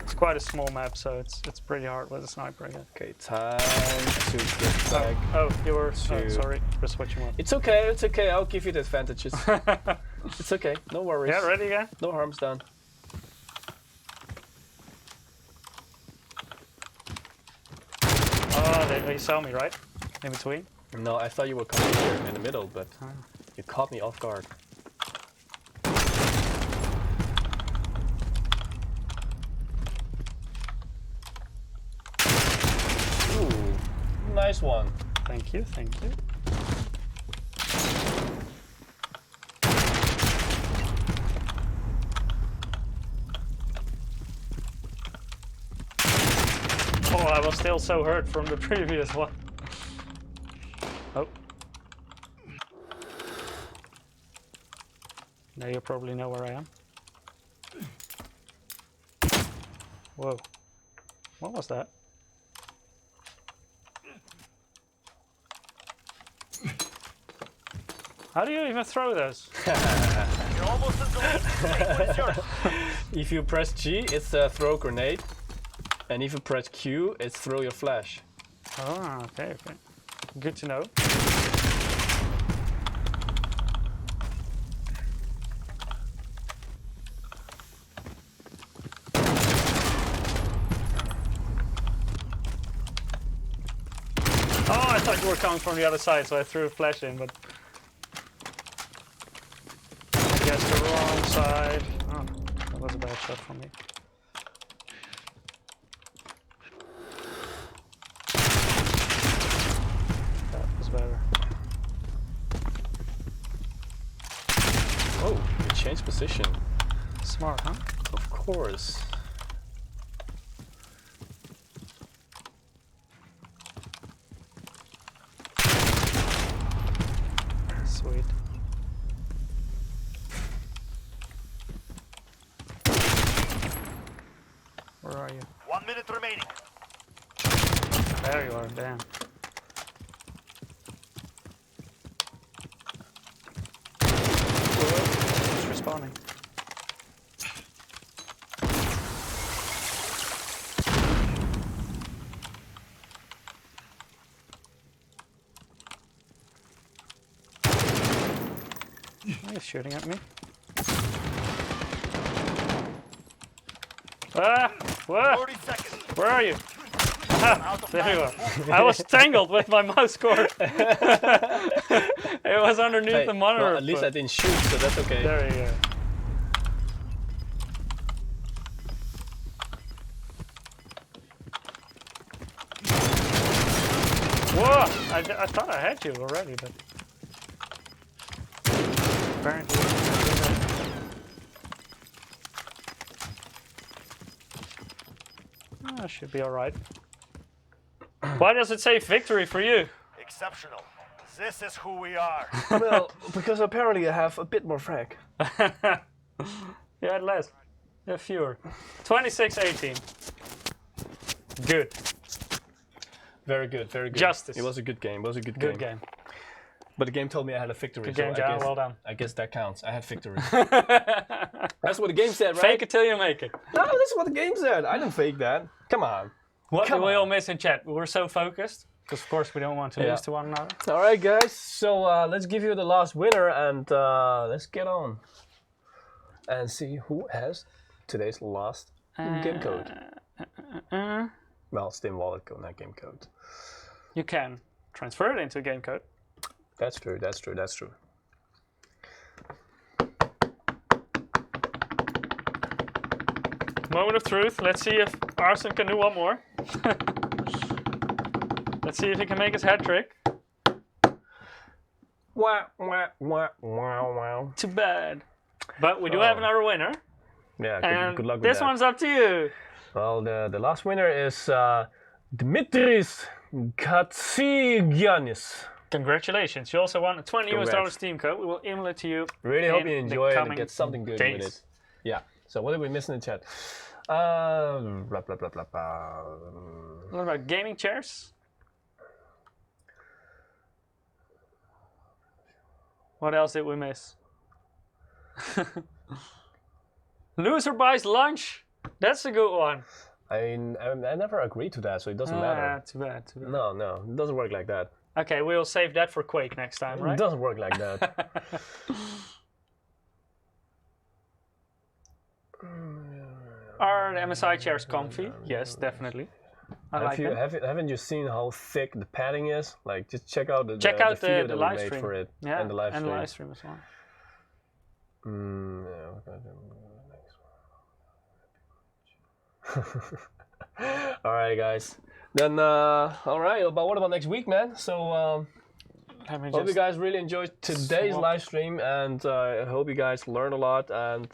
Speaker 1: It's quite a small map, so it's pretty hard with a sniper again.
Speaker 2: Okay, time to get back.
Speaker 1: Oh, you were.
Speaker 2: to-
Speaker 1: sorry, we're switching one.
Speaker 2: It's okay, I'll give you the advantages. It's okay, no worries.
Speaker 1: Yeah, ready again?
Speaker 2: No harm's done.
Speaker 1: Oh, they saw me, right? In between?
Speaker 2: No, I thought you were coming here in the middle, but you caught me off guard. Ooh, nice one.
Speaker 1: Thank you, thank you. Oh, I was still so hurt from the previous one. Oh. Now you probably know where I am. Whoa. What was that? How do you even throw those?
Speaker 5: You're almost at the lead. Take what is yours.
Speaker 2: If you press G, it's throw grenade. And if you press Q, it's throw your flash.
Speaker 1: Oh, okay. Good to know. Oh, I thought you were coming from the other side, so I threw a flash in, but I guess the wrong side. Oh, that was a bad shot from me. That was better.
Speaker 2: Oh, you changed position.
Speaker 1: Smart, huh?
Speaker 2: Of course.
Speaker 1: Sweet. Where are you?
Speaker 5: 1 minute remaining.
Speaker 1: There you are, damn. Whoa, it's respawning. He's shooting at me. Ah! Whoa!
Speaker 5: 30 seconds.
Speaker 1: Where are you? Ah, there you are. I was tangled with my mouse cord. It was underneath
Speaker 2: Hey,
Speaker 1: the monitor.
Speaker 2: well, at least I
Speaker 1: but-
Speaker 2: didn't shoot, so that's okay.
Speaker 1: There you go. Whoa! I thought I had you already, but apparently. Oh, should be alright. Why does it say victory for you?
Speaker 5: Exceptional. This is who we are.
Speaker 2: Well, because apparently I have a bit more frag.
Speaker 1: You had less. You had fewer. 26-18. Good.
Speaker 2: Very good, very good.
Speaker 1: Justice.
Speaker 2: It was a good game. It was a good
Speaker 1: Good game.
Speaker 2: But the game told me I had a victory.
Speaker 1: Good
Speaker 2: so
Speaker 1: game,
Speaker 2: I
Speaker 1: John.
Speaker 2: guess,
Speaker 1: Well done.
Speaker 2: I guess that counts. I had victory. That's what the game said, right?
Speaker 1: Fake it till you make it.
Speaker 2: No, that's what the game said. I didn't fake that. Come on.
Speaker 1: What
Speaker 2: Come
Speaker 1: did we all
Speaker 2: on.
Speaker 1: miss in chat? We were so focused. Because of course we don't want to
Speaker 2: Yeah.
Speaker 1: lose to one another.
Speaker 2: All right, guys. So let's give you the last winner and let's get on and see who has today's last game code. Well, Steam wallet code, not game code.
Speaker 1: You can transfer it into a game code.
Speaker 2: That's true. That's true. That's true.
Speaker 1: Moment of truth. Let's see if Arson can do one more. Let's see if he can make his hat trick.
Speaker 2: Wah, wah, wah, wah, wah.
Speaker 1: Too bad. But we do have another winner.
Speaker 2: Yeah,
Speaker 1: And
Speaker 2: good luck with
Speaker 1: this
Speaker 2: that.
Speaker 1: one's up to you.
Speaker 2: Well, the last winner is Dimitris Katsigiannis.
Speaker 1: Congratulations. You also won a $20
Speaker 2: Congrats.
Speaker 1: Steam code. We will email it to you.
Speaker 2: Really hope
Speaker 1: in
Speaker 2: you
Speaker 1: the
Speaker 2: enjoy it and
Speaker 1: coming
Speaker 2: get something good
Speaker 1: days.
Speaker 2: with it. Yeah. So what did we miss in the chat? Blah, blah, blah, blah, blah.
Speaker 1: What about gaming chairs? What else did we miss? Loser buys lunch. That's a good one.
Speaker 2: I never agreed to that, so it doesn't matter.
Speaker 1: Too bad. Too bad.
Speaker 2: No, it doesn't work like that.
Speaker 1: Okay, we'll save that for Quake next time,
Speaker 2: It
Speaker 1: right?
Speaker 2: doesn't work like that.
Speaker 1: Are the MSI chairs comfy? Yes, definitely. I like them.
Speaker 2: Haven't you seen how thick the padding is? Like, just check out the
Speaker 1: Out
Speaker 2: video
Speaker 1: the
Speaker 2: that we
Speaker 1: live
Speaker 2: made
Speaker 1: stream.
Speaker 2: for it
Speaker 1: Yeah,
Speaker 2: and the live stream.
Speaker 1: as well.
Speaker 2: All right, guys. Then, all right. But what about next week, man? So,
Speaker 1: Let me
Speaker 2: hope you
Speaker 1: just
Speaker 2: guys really enjoyed today's
Speaker 1: swap.
Speaker 2: live stream, and I hope you guys learned a lot. And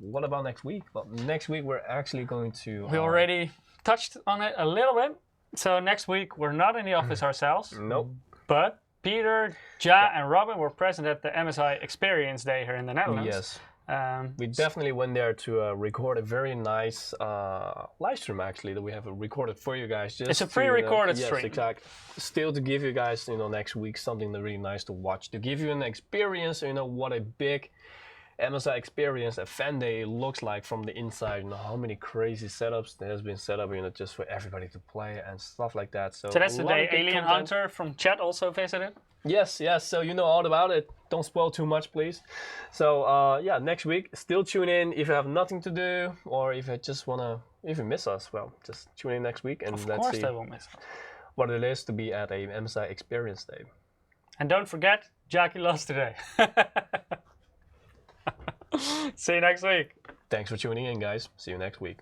Speaker 2: what about next week? Well, next week we're actually going to.
Speaker 1: We already touched on it a little bit. So next week we're not in the office ourselves.
Speaker 2: Nope.
Speaker 1: But Peter, Ja, and Robin were present at the MSI Experience Day here in the Netherlands.
Speaker 2: Yes.
Speaker 1: Um,
Speaker 2: We definitely went there to record a very nice live stream, actually, that we have recorded for you guys. Just
Speaker 1: It's a
Speaker 2: to,
Speaker 1: pre-recorded
Speaker 2: yes,
Speaker 1: stream.
Speaker 2: Exactly. Still to give you guys, next week something that really nice to watch, to give you an experience, what a big MSI experience a fan day looks like from the inside. You know how many crazy setups there has been set up, you know, just for everybody to play and stuff like that. So
Speaker 1: that's
Speaker 2: a
Speaker 1: the
Speaker 2: lot
Speaker 1: day
Speaker 2: of good
Speaker 1: Alien
Speaker 2: content.
Speaker 1: Hunter from chat also visited.
Speaker 2: Yes, yes. So you know all about it. Don't spoil too much, please. So yeah, next week, still tune in if you have nothing to do, or if you just wanna, if you miss us, well, just tune in next week and
Speaker 1: Of
Speaker 2: let's
Speaker 1: course
Speaker 2: see
Speaker 1: they will miss us.
Speaker 2: what it is to be at a MSI Experience Day.
Speaker 1: And don't forget, Jackie lost today. See you next week.
Speaker 2: Thanks for tuning in, guys. See you next week.